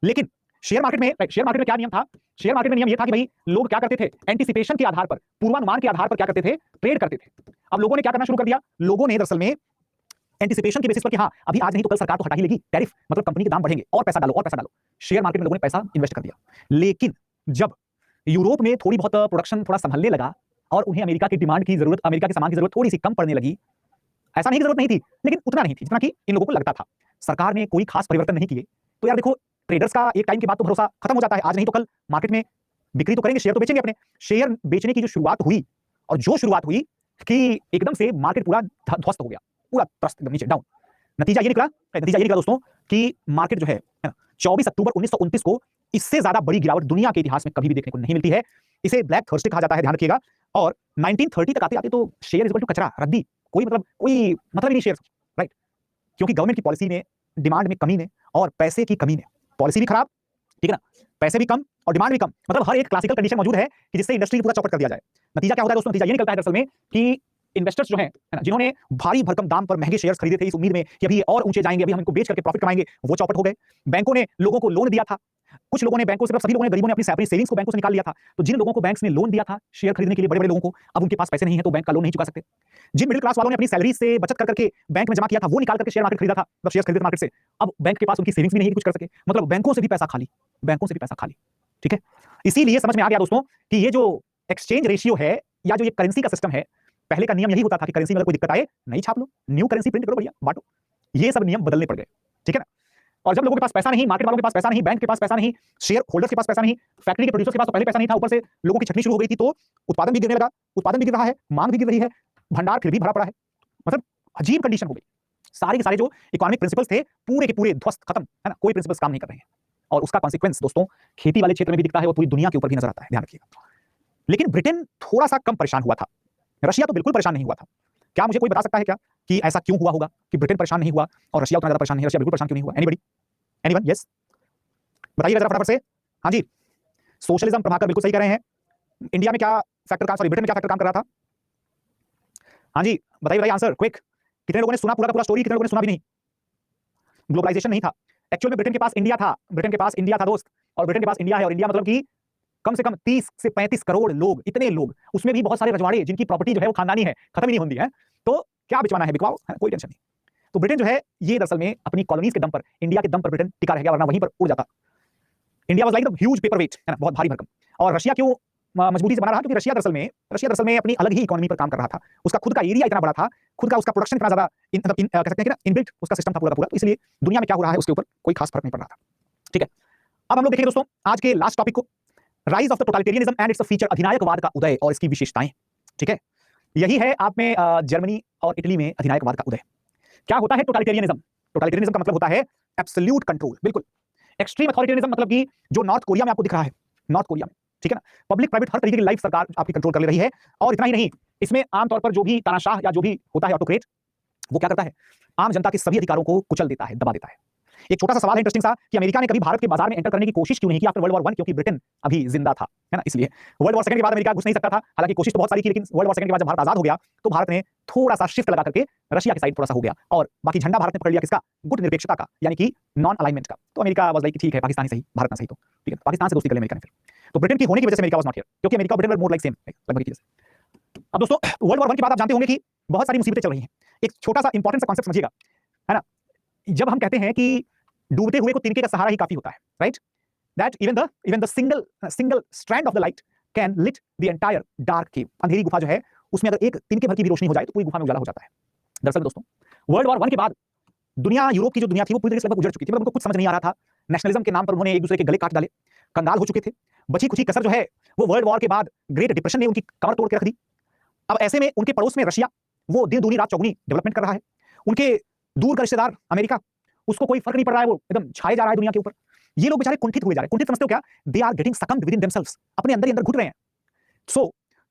लेकिन शेयर मार्केट में क्या नियम था, शेयर मार्केट में नियम ये था कि भाई लोग क्या करते थे, एंटीसिपेशन के आधार पर, पूर्वानुमान के आधार पर क्या करते थे, ट्रेड करते थे। अब लोगों ने क्या करना शुरू कर दिया, लोगों ने दरअसल में एंटीसिपेशन के बेसिस पर कि हाँ अभी आज नहीं तो कल सरकार तो हटा ही लेगी टैरिफ, मतलब कंपनी के दाम बढ़ेंगे, और पैसा डालो, शेयर मार्केट में लोगों ने पैसा इन्वेस्ट कर दिया। लेकिन जब यूरोप में थोड़ी बहुत प्रोडक्शन थोड़ा संभलने लगा और उन्हें अमेरिका की डिमांड की जरूरत, अमेरिका के सामान की जरूरत थोड़ी सी कम पड़ने लगी, ऐसा नहीं कि जरूरत नहीं थी, लेकिन उतना नहीं थी जितना कि इन लोगों को लगता था, सरकार ने कोई खास परिवर्तन नहीं किए, तो यार देखो ट्रेडर्स का एक टाइम के बाद तो भरोसा खत्म हो जाता है, आज नहीं तो कल मार्केट में बिक्री तो करेंगे, शेयर तो बेचेंगे अपने। शेयर बेचने की जो शुरुआत हुई, और जो शुरुआत हुई कि एकदम से मार्केट पूरा ध्वस्त हो गया, पूरा त्रस्त नीचे डाउन। नतीजा ये निकला दोस्तों कि मार्केट जो है 24 अक्टूबर 1929 को इससे ज्यादा बड़ी गिरावट दुनिया के इतिहास में कभी भी देखने को नहीं मिलती है। इसे ब्लैक थर्सडे कहा जाता है, ध्यान रखिएगा। और 1930 तक आते आते तो शेयर इज इक्वल टू कचरा, रद्दी, कोई मतलब ही नहीं शेयर, राइट। क्योंकि गवर्नमेंट की पॉलिसी ने, डिमांड में कमी ने और पैसे की कमी ने, पॉलिसी भी खराब, ठीक है ना, पैसे भी कम और डिमांड भी कम, मतलब हर एक क्लासिकल कंडीशन मौजूद है कि जिससे इंडस्ट्री पूरा चौपट कर दिया जाए। नतीजा क्या होता है दोस्तों? नतीजा ये निकलता है दरअसल में कि इन्वेस्टर्स जो हैं, है ना, जिन्होंने भारी भरकम दाम पर महंगे शेयर्स खरीदे थे इस उम्मीद में कि अभी ये और ऊंचे जाएंगे, अभी हम इनको बेच करके प्रॉफिट कमाएंगे, वो चौपट हो गए। बैंकों ने लोगों को लोन दिया था, कुछ लोगों ने बैंकों से, सभी लोगों ने, गरीबों ने अपनी सेविंग्स को बैंकों से निकाल लिया था। तो जिन लोगों को बैंक्स ने लोन दिया था शेयर खरीदने के लिए, बड़े बड़े लोगों को, अब उनके पास पैसे नहीं है तो बैंक का लोन नहीं चुका सकते। जिन मिडिल क्लास वालों ने अपनी सैलरी से बचत कर करके बैंक में जमा किया था, वो निकाल करके शेयर मार्केट खरीदा था, मतलब शेयर खरीदे मार्केट से, अब बैंक के पास उनकी सेविंग्स भी नहीं है कुछ कर सके, मतलब बैंकों से भी पैसा खाली, बैंकों से भी पैसा खाली, ठीक है। इसीलिए समझ में आ गया दोस्तों कि ये जो एक्सचेंज रेशियो है या जो ये करेंसी का सिस्टम है, पहले का नियम यही होता था कि करेंसी में अगर कोई दिक्कत आए नहीं छाप लो, न्यू करेंसी प्रिंट करो, बढ़िया बांटो। ये सब नियम बदलने पड़ गए, ठीक है ना। और जब लोगों के पास पैसा नहीं, मार्केट वालों के पास पैसा नहीं, बैंक के पास पैसा नहीं, शेयर होल्डर्स के पास पैसा नहीं, फैक्ट्री के प्रोड्यूसर के पास तो पहले पैसा नहीं था, ऊपर से लोगों की छटनी शुरू हो गई थी, तो उत्पादन भी गिरने लगा, उत्पादन भी गिर रहा है, मांग भी गिर रही है, भंडार फिर भी भरा पड़ा है, मतलब अजीब कंडीशन हो गई। सारे के सारे जो इकोनॉमिक प्रिंसिपल्स थे पूरे के पूरे ध्वस्त, खत्म, है ना, कोई प्रिंसिपल्स काम नहीं कर रहे हैं। और उसका कॉन्सिक्वेंस दोस्तों खेती वाले क्षेत्र में भी दिखता है और पूरी दुनिया के ऊपर भी नजर आता है, ध्यान रखिएगा। लेकिन ब्रिटेन थोड़ा सा कम परेशान हुआ था, रशिया तो बिल्कुल परेशान नहीं हुआ था। क्या मुझे कोई बता सकता है क्या कि ऐसा क्यों हुआ होगा कि ब्रिटेन परेशान नहीं हुआ और रशिया उतना ज्यादा परेशान नहीं? रशिया बिल्कुल परेशान क्यों नहीं हुआ? Anybody, anyone? यस, बताइएगा जरा फटाफट से। हाँ जी, सोशलिज्म, प्रभाकर बिल्कुल सही कह रहे हैं। इंडिया में क्या फैक्टर काम, सॉरी ब्रिटेन में क्या फैक्टर काम कर रहा था? हाँ जी, बताइए बताइए आंसर क्विक। कितने लोगों ने सुना पूरा का पूरा स्टोरी, कितने लोगों ने सुना भी नहीं? ग्लोबलाइजेशन नहीं था एक्चुअल में, ब्रिटेन के पास इंडिया था, ब्रिटेन के पास इंडिया था दोस्त, और ब्रिटेन के पास इंडिया है, और इंडिया मतलब कि कम से कम 30 से 35 करोड़ लोग, इतने लोग, उसमें भी बहुत सारे रजवाड़े जिनकी प्रॉपर्टी जो है वो खानदानी है, खत्म ही नहीं होती है। तो क्या बिचवाना है, बिकवाओ, कोई टेंशन नहीं। तो ब्रिटेन जो है ये दरअसल में अपनी कॉलोनीज के दम पर, इंडिया के दम पर ब्रिटेन टिका रह गया, वरना वहीं पर उड़ जाता। India was like the huge paper weight, है ना, बहुत भारी भरकम। और रशिया क्यों मजबूती से बना रहा? क्योंकि रशिया दरअसल में अपनी अलग ही इकोनॉमी पर काम कर रहा था, उसका खुद का एरिया इतना बड़ा था, खुद का उसका प्रोडक्शन इतना ज्यादा कह सकते हैं कि ना इनबिल्ट उसका सिस्टम था पूरा पूरा, इसलिए दुनिया में क्या हो रहा है उसके ऊपर कोई खास फर्क नहीं पड़ रहा था, ठीक है। अब हम लोग देखेंगे दोस्तों आज के लास्ट टॉपिक को, rise of the totalitarianism and its feature, अधिनायकवाद का उदय और इसकी विशेषताएं, ठीक है। यही है आप में जर्मनी और इटली में अधिनायकवाद का उदय। क्या होता है टोटलिटेरियनिज्म? टोटलिटेरियनिज्म का मतलब होता है एब्सोल्यूट कंट्रोल, बिल्कुल। एक्सट्रीम अथॉरिटेरियनिज्म मतलब कि जो नॉर्थ कोरिया में आपको दिख रहा है, नॉर्थ कोरिया में, ठीक है ना, पब्लिक प्राइवेट हर तरीके की लाइफ सरकार आपकी कंट्रोल कर ले रही है। और इतना ही नहीं, इसमें आमतौर पर जो भी तानाशाह या जो भी होता है ऑटोक्रेट, वो क्या करता है, आम जनता के सभी अधिकारों को कुचल देता है, दबा देता है। एक छोटा सा सवाल है इंटरेस्टिंग सा कि अमेरिका ने कभी भारत के बाजार में एंटर करने की कोशिश क्यों नहीं की आफ्टर वर्ल्ड वॉर 1? क्योंकि ब्रिटेन अभी जिंदा था, है ना, इसलिए। वर्ल्ड वॉर सेकंड के बाद अमेरिका घुस नहीं सकता था, हालांकि कोशिश तो बहुत सारी की, लेकिन वर्ल्ड वॉर सेकंड के बाद जब भारत आजाद हो गया तो भारत ने थोड़ा सा शिफ्ट लगा करके रशिया की साइड थोड़ा सा हो गया, और बाकी झंडा भारत ने पकड़ लिया किसका? गुट निरपेक्षता का, यानी कि नॉन अलाइनमेंट का। तो अमेरिका वाज लाइक ठीक है, पाकिस्तान ही सही, भारत ना सही, तो ठीक है, पाकिस्तान से दोस्ती कर ली अमेरिका ने फिर। तो ब्रिटेन की होने की वजह से अमेरिका वाज नॉट हियर, क्योंकि अमेरिका और ब्रिटेन वर मोर लाइक सेम, लगभग एक जैसे। अब दोस्तों वर्ल्ड वॉर 1 के बाद आप जानते होंगे कि बहुत सारी मुसीबतें चल रही हैं। एक छोटा सा इंपॉर्टेंट सा कांसेप्ट समझिएगा, है ना, जब हम कहते हैं कि डूबते हुए को तिनके का सहारा ही काफी होता है, right, that even the single strand of the light can lit the entire dark cave. अंधेरी गुफा जो है उसमें अगर एक तिनके भर की भी रोशनी हो जाए तो पूरी गुफा में उजाला हो जाता है। दरअसल दोस्तों वर्ल्ड वॉर 1 के बाद दुनिया, यूरोप की जो दुनिया थी वो पूरी तरह से लगभग उजड़ चुकी थी, मतलब उनको कुछ समझ नहीं आ रहा था। नेशनलिज्म के नाम पर उन्होंने एक दूसरे के गले काट डाले, कंगाल हो चुके थे। बची कुछ कसर जो है वो वर्ल्ड वॉर के बाद ग्रेट डिप्रेशन ने उनकी कमर तोड़ के रख दी। अब ऐसे में उनके पड़ोस में रशिया, वो दिन दूनी रात चौगुनी डेवलपमेंट कर रहा है। उनके दूर का रिश्तेदार अमेरिका, उसको कोई फर्क नहीं पड़ रहा है, वो एकदम छाए जा रहा है दुनिया के ऊपर। ये लोग बेचारे कुंठित हुए जा रहे हैं। कुंठित समझते हो क्या? They are getting succumbed within themselves, अपने अंदर ही अंदर घुट रहे हैं। So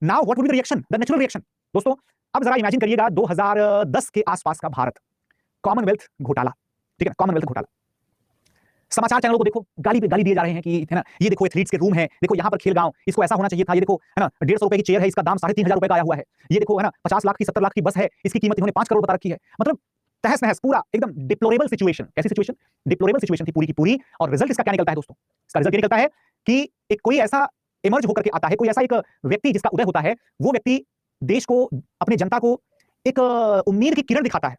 now what would be the reaction, the natural reaction? दोस्तों अब जरा इमेजिन करिएगा 2010 के आसपास का भारत, कॉमनवेल्थ घोटाला, ठीक है, कॉमनवेल्थ घोटाला। समाचार चैनलों को देखो, गाली पे गाली दिए जा रहे हैं कि, है ना, ये देखो एथलीट्स के रूम है, देखो यहाँ पर खेलगांव, इसको ऐसा होना चाहिए था, ये देखो, है ना, 150 रुपए की चेयर है, इसका दाम 3,500 रुपए का आया हुआ है, ये देखो, है ना, 50 लाख की 70 लाख की बस है, इसकी कीमत इन्होंने 5 करोड़ बता रखी है। मतलब तहस नहस, पूरा एकदम डिप्लोरेबल सिचुएशन। कैसी सिचुएशन? डिप्लोरेबल सिचुएशन थी पूरी की पूरी। और रिजल्ट इसका क्या निकलता है दोस्तों? इसका रिजल्ट ये निकलता है कि एक कोई ऐसा इमर्ज होकर के आता है, कोई ऐसा एक व्यक्ति जिसका उदय होता है, वो व्यक्ति देश को, अपने जनता को एक उम्मीद की किरण दिखाता है,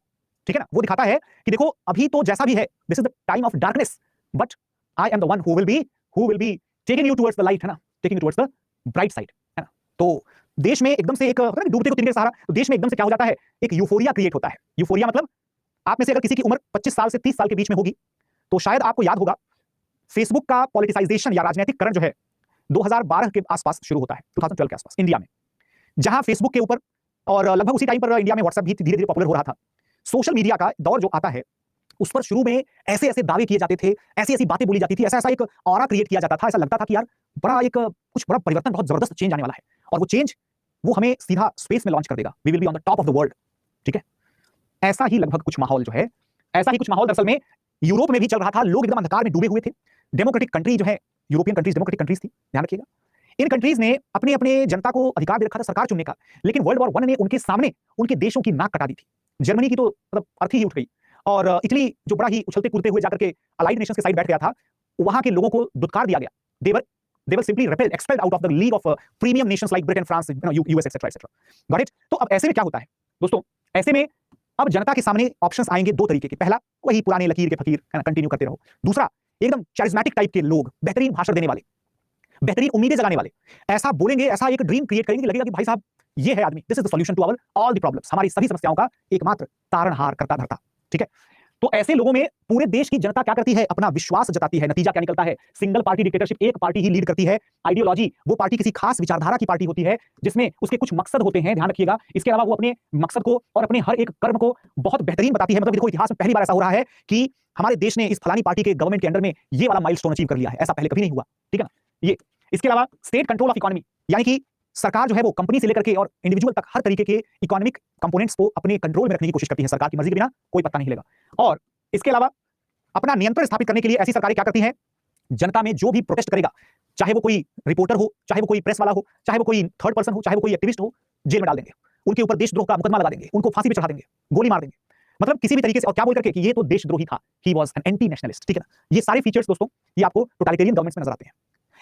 ठीक है ना। वो दिखाता है कि देखो अभी तो जैसा भी है, this is the time of darkness, but I am the one who will be taking you towards the light, है ना, taking you towards the bright side, है ना। तो देश में एकदम से एक डूबते को तिनके सहारा, तो देश में एकदम से क्या हो जाता है, एक यूफोरिया क्रिएट होता है। यूफोरिया मतलब आप में से अगर किसी की उम्र 25 साल से 30 साल के बीच में होगी तो शायद आपको याद होगा फेसबुक का पॉलिटिसाइजेशन या राजनीतिकरण जो है 2012 के आसपास शुरू होता है, 2012 के आसपास इंडिया में, जहां फेसबुक के ऊपर, और लगभग उसी टाइम पर इंडिया में व्हाट्सएप भी धीरे धीरे पॉपुलर हो रहा था। सोशल मीडिया का दौर जो आता है उस पर शुरू में ऐसे ऐसे दावे किए जाते थे, ऐसी ऐसी बातें बोली जाती थी, ऐसा ऐसा एक ऑरा क्रिएट किया जाता था, ऐसा लगता था कि यार बड़ा एक कुछ बड़ा परिवर्तन, बहुत जबरदस्त चेंज आने वाला है, और वो चेंज वो हमें सीधा स्पेस में लॉन्च कर देगा, we will be on the top of the world. ठीक है, ऐसा ही लगभग कुछ माहौल जो है, ऐसा ही कुछ माहौल दरअसल में यूरोप में भी चल रहा था। लोग एकदम अंधकार में डूबे हुए थे। डेमोक्रेटिक कंट्री जो है, यूरोपियन कंट्रीज डेमोक्रेटिक कंट्रीज थी, ध्यान रखिएगा। इन कंट्रीज ने अपने अपने जनता को अधिकार दे रखा था सरकार चुनने का, लेकिन वर्ल्ड वॉर 1 ने उनके सामने उनके देशों की नाक कटा दी थी। जर्मनी की तो मतलब अर्थी ही उठ गई, और इटली जो बड़ा ही उछलते कूदते हुए जाकर के अलाइड नेशंस के साइड बैठ गया था, वहां के लोगों को दुत्कार दिया गया। they were simply repelled, expelled out of the league of premium nations like Britain, France, US, etc. etc. Got it? तो अब ऐसे में क्या होता है दोस्तों, ऐसे में अब जनता के सामने ऑप्शंस आएंगे दो तरीके के। पहला, वही पुराने लकीर के फकीर, कंटिन्यू करते रहो। दूसरा, एकदम चारिज्मेटिक टाइप के लोग, बेहतरीन भाषण देने वाले, बेहतरीन उम्मीदें जगाने वाले, ऐसा बोलेंगे, ऐसा एक ड्रीम क्रिएट करेंगे कि लगेगा कि भाई साहब ये है आदमी, this is the solution to our all the problems, हमारी सभी समस्याओं का एकमात्र तारणहार करता धरता। ठीक है, तो ऐसे लोगों में पूरे देश की जनता क्या करती है, अपना विश्वास जताती है। नतीजा क्या निकलता है, सिंगल पार्टी डिक्टेटरशिप, एक पार्टी ही लीड करती है। आइडियोलॉजी, वो पार्टी किसी खास विचारधारा की पार्टी होती है जिसमें उसके कुछ मकसद होते हैं, ध्यान रखिएगा। इसके अलावा वो अपने मकसद को और अपने हर एक कर्म को बहुत बेहतरीन बताती है। मतलब देखो, इतिहास में पहली बार ऐसा हो रहा है कि हमारे देश ने इस फलानी पार्टी के गवर्नमेंट के अंडर में ये वाला माइलस्टोन अचीव कर लिया है, ऐसा पहले कभी नहीं हुआ। ठीक है ना, ये। इसके अलावा स्टेट कंट्रोल ऑफ इकोनॉमी, यानी कि सरकार जो है वो कंपनी से लेकर के और इंडिविजुअल तक हर तरीके के इकोनॉमिक कंपोनेंट्स को अपने कंट्रोल में रखने की कोशिश करती है। सरकार की मर्जी के बिना कोई पत्ता नहीं हिलेगा। और इसके अलावा अपना नियंत्रण स्थापित करने के लिए ऐसी सरकारें क्या करती हैं, जनता में जो भी प्रोटेस्ट करेगा, चाहे वो कोई रिपोर्टर हो, चाहे वो कोई प्रेस वाला हो, चाहे वो कोई थर्ड पर्सन हो, चाहे वो कोई एक्टिविस्ट हो, जेल में डाल देंगे, उनके ऊपर देशद्रोह का मुकदमा लगा देंगे, उनको फांसी पे चढ़ा देंगे, गोली मार देंगे, मतलब किसी भी तरीके से। और क्या बोल करके कि ये तो देशद्रोही था, he was an anti nationalist. ठीक है ना, ये सारे फीचर्स दोस्तों ये आपको टोटलिटेरियन गवर्नमेंट्स में नजर आते हैं।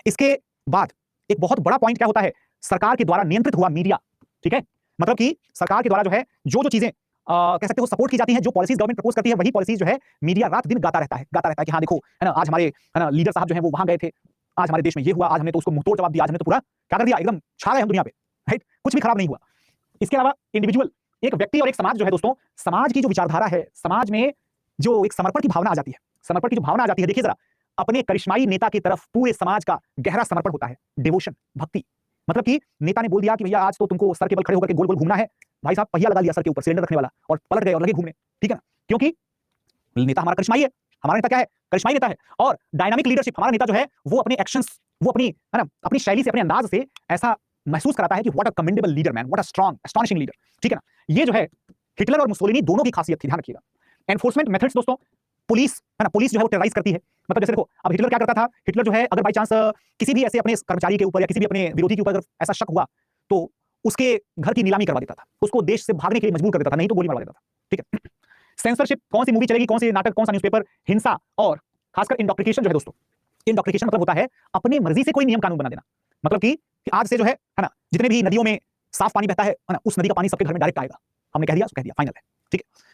इसके बाद एक बहुत बड़ा पॉइंट क्या होता है, सरकार के द्वारा नियंत्रित हुआ मीडिया। ठीक है, मतलब कि सरकार के द्वारा जो है जो चीजें कह सकते हो सपोर्ट की जाती हैं, जो पॉलिसीज गवर्नमेंट प्रपोज करती है, वही पॉलिसीज जो है मीडिया रात दिन गाता रहता है कि हाँ देखो, है ना, आज हमारे, है ना, लीडर साहब जो है वो वहां गए थे, आज हमारे देश में ये हुआ, आज हमने तो उसको मुंहतोड़ जवाब दिया, आज हमने तो पूरा क्या कर दिया, एकदम छा गए हम दुनिया पे, राइट, कुछ भी खराब नहीं हुआ। इसके अलावा इंडिविजुअल, एक व्यक्ति और एक समाज जो है दोस्तों, समाज की जो विचारधारा है, समाज में जो एक समर्पण की भावना आ जाती है, समर्पण की जो भावना आ जाती है, देखिए जरा, अपने करिश्माई नेता की तरफ पूरे समाज का गहरा समर्पण होता है, डिवोशन, भक्ति। मतलब कि नेता ने बोल दिया कि भैया आज तो तुमको सर के बल खड़े होकर के गोल गोल घूमना है, भाई साहब पहिया लगा लिया सर के ऊपर, सिलेंडर रखने वाला, और पलट गए और लगे घूमने। ठीक है ना, क्योंकि नेता हमारा करिश्माई है, हमारा नेता क्या है, करिश्माई नेता है। और डायनामिक लीडरशिप, हमारा नेता जो है वो अपने एक्शंस, वो अपनी, है ना, अपनी शैली से, अपने अंदाज से ऐसा महसूस कराता है कि what a commendable leader man, what a strong astonishing leader. ठीक है ना, ये जो है हिटलर और मुसोलिनी दोनों की खासियत थी, ध्यान रखिएगा। एनफोर्समेंट मेथड्स दोस्तों, पुलिस, है ना, पुलिस जो है वो टेरराइज करती है। मतलब जैसे देखो, अब हिटलर क्या करता था, हिटलर जो है अगर बाई चांस किसी भी ऐसे अपने कर्मचारी के ऊपर या किसी भी अपने विरोधी के ऊपर अगर ऐसा शक हुआ तो उसके घर की नीलामी करवा देता था, उसको देश से भागने के लिए मजबूर कर देता था, नहीं तो गोली मार देता था। ठीक है, सेंसरशिप, कौन सी मूवी चलेगी, कौन से नाटक, कौन सा न्यूज़पेपर, हिंसा, और खासकर इंडोक्ट्रिनेशन जो है दोस्तों, इंडोक्ट्रिनेशन मतलब होता है अपनी मर्जी से कोई नियम कानून बना देना। मतलब कि आज से जो है ना, जितने भी नदियों में साफ पानी बहता है ना, उस नदी का पानी सबके घर में डायरेक्ट आएगा, हमने कह दिया, कह दिया, फाइनल है। ठीक है,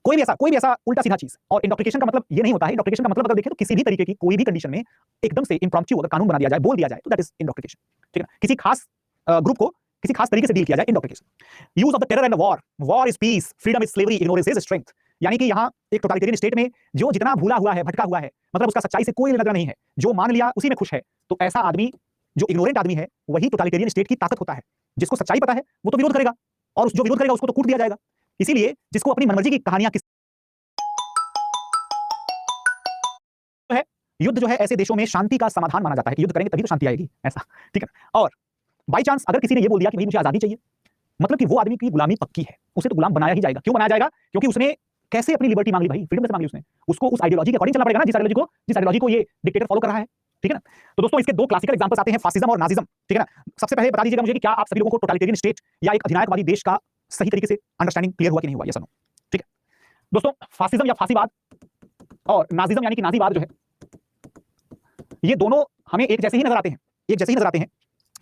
कोई भी ऐसा उल्टा सीधा चीज। और इंडोक्ट्रिनेशन का मतलब ये नहीं होता है, इंडोक्ट्रिनेशन का मतलब अगर देखें तो किसी भी तरीके की कोई भी कंडीशन में एकदम से इम्प्रॉम्प्टू अगर कानून बना दिया जाए, बोल दिया जाए, तो दैट इज इंडोक्ट्रिनेशन। ठीक है, किसी खास ग्रुप को किसी खास तरीके से डील किया जाए, indoctrination. Use of the terror and war, war is peace, freedom is slavery, ignorance is strength. यानी कि यहाँ एक टोटलिटेरियन स्टेट में जो जितना भूला हुआ है, भटका हुआ है, मतलब उसका सच्चाई से कोई लेना देना नहीं है, जो मान लिया उसी में खुश है, तो ऐसा आदमी, जो इग्नोरेंट आदमी है, वही टोटलिटेरियन स्टेट की ताकत होता है। जिसको सच्चाई पता है वो तो विरोध करेगा, और जो विरोध करेगा उसको तो कूट दिया जाएगा। इसीलिए जिसको अपनी मनमर्जी की कहानियां है, युद्ध जो है ऐसे देशों में शांति का समाधान माना जाता है कि युद्ध करेंगे तभी तो शांति आएगी, ऐसा। ठीक है, और बाई चांस अगर किसी ने ये बोल दिया कि भाई मुझे आजादी चाहिए, मतलब कि वो आदमी की गुलामी पक्की है, उसे तो गुलाम बनाया ही जाएगा। क्यों बनाया जाएगा? क्योंकि उसने कैसे अपनी लिबर्टी मांग ली भाई, फ्रीडम कैसे मांग ली उसने, उसको उस आइडियोलॉजी के अकॉर्डिंग चलना पड़ेगा ना, जिस आइडियोलॉजी को ये डिक्टेटर फॉलो कर रहा है। ठीक है ना, तो दोस्तों इसके दो क्लासिकल एग्जांपल्स आते हैं, फासिज्म और नाजिज्म। ठीक है ना, सबसे पहले बता दीजिएगा मुझे कि क्या आप सभी लोगों को टोटलिटेरियन स्टेट या एक अधिनायकवादी देश का सही तरीके से अंडरस्टैंडिंग क्लियर हुआ कि नहीं हुआ, यस और नो। ठीक है दोस्तों, फासिज्म या फासीवाद और नाजिज्म यानी कि नाजीवाद जो है, ये दोनों हमें एक जैसे ही नजर आते हैं, एक जैसे ही नजर आते हैं,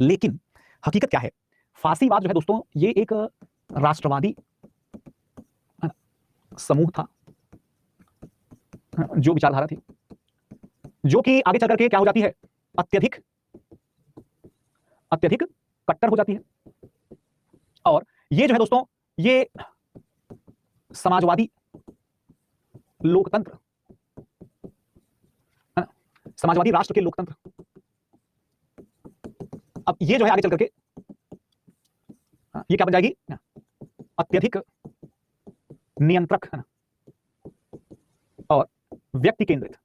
लेकिन हकीकत क्या है? फासीवाद जो है दोस्तों, ये एक राष्ट्रवादी समूह था, जो विचारधारा थी, जो कि आगे चल करके क्या हो जाती है, अत्यधिक कट्टर हो जाती है। और ये जो है दोस्तों, ये समाजवादी लोकतंत्र, समाजवादी राष्ट्र के लोकतंत्र, अब ये जो है आगे चल करके ये क्या बन जाएगी, अत्यधिक नियंत्रक, है ना, और व्यक्ति केंद्रित।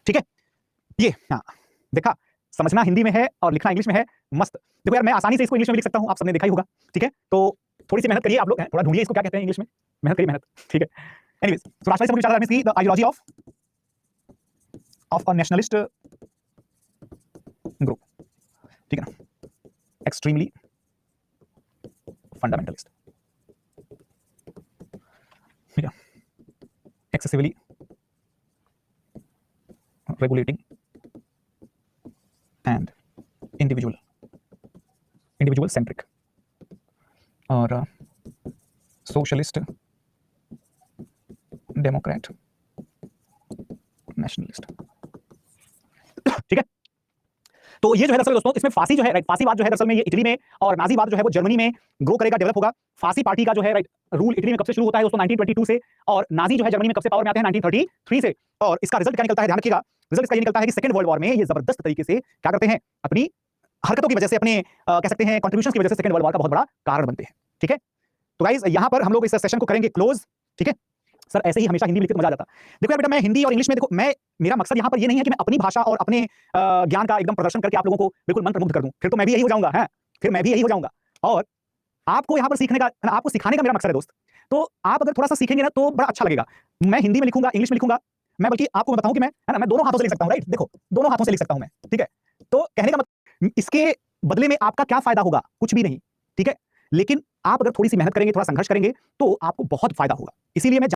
ठीक है, ये हाँ देखा, समझना हिंदी में है और लिखना इंग्लिश में है, मस्त। देखो यार मैं आसानी से इसको इंग्लिश में भी लिख सकता हूं, आप सबने देखा ही होगा। ठीक है, तो थोड़ी सी मेहनत करिए आप लोग, थोड़ा ढूंढिए इसको क्या कहते हैं इंग्लिश में, मेहनत करिए मेहनत। ठीक है, एनीवेज सो राष्ट्रवादी समूह विचारधारा में the ideology of a nationalist group. ठीक है ना, एक्सट्रीमली फंडामेंटलिस्ट, ठीक है, excessively regulating and individual centric, और socialist, democrat, nationalist। ठीक है, तो ये जो है दरअसल दोस्तों, इसमें फांसी जो है राइट, फांसीवाद जो है दरअसल में ये इटली में, और नाजीवाद जो है वो जर्मनी में ग्रो करेगा, डेवलप होगा। फांसी पार्टी का जो है राइट रूल इटली में कब से शुरू होता है दोस्तों, 1922 से, और नाजी जो है जर्मनी में कब से पावर में आते हैं, 1933 से। और इसका रिजल्ट क्या निकलता है, ध्यान रखिएगा, रिजल्ट इसका ये निकलता है कि सेकंड वर्ल्ड वॉर में ये जबरदस्त तरीके से क्या करते हैं, अपनी हरकतों की वजह से, अपने कह सकते हैं कंट्रीब्यूशंस की वजह से सेकंड वर्ल्ड वॉर का बहुत बड़ा कारण बनते हैं। ठीक है, तो गाइस यहां पर हम लोग इस सेशन को करेंगे क्लोज। ठीक है सर, ऐसे ही हमेशा हिंदी में लिखते मजा आ जाता। देखो यार बेटा, मैं हिंदी और इंग्लिश में, देखो मैं, मेरा मकसद यहाँ पर ये नहीं है कि मैं अपनी भाषा और अपने ज्ञान का एकदम प्रदर्शन करके आप लोगों को बिल्कुल मंत्रमुग्ध कर दूं, फिर तो मैं भी यही हो जाऊंगा, है फिर मैं भी यही हो जाऊंगा। और आपको यहाँ पर सीखने का, आपको सिखाने का मेरा मकसद है दोस्त। तो आप अगर थोड़ा सा सीखेंगे ना तो बड़ा अच्छा लगेगा। मैं हिंदी में लिखूंगा, इंग्लिश में लिखूंगा, मैं बल्कि आपको मैं बताऊं कि मैं, है ना, मैं दोनों हाथों से लिख सकता हूं, राइट, देखो दोनों हाथों से लिख सकता हूं मैं। ठीक है, तो कहने का मतलब इसके बदले में आपका क्या फायदा होगा, कुछ भी नहीं। ठीक है, लेकिन आप अगर थोड़ी सी मेहनत करेंगे, थोड़ा संघर्ष करेंगे तो आपको बहुत फायदा होगा। इसीलिए मैं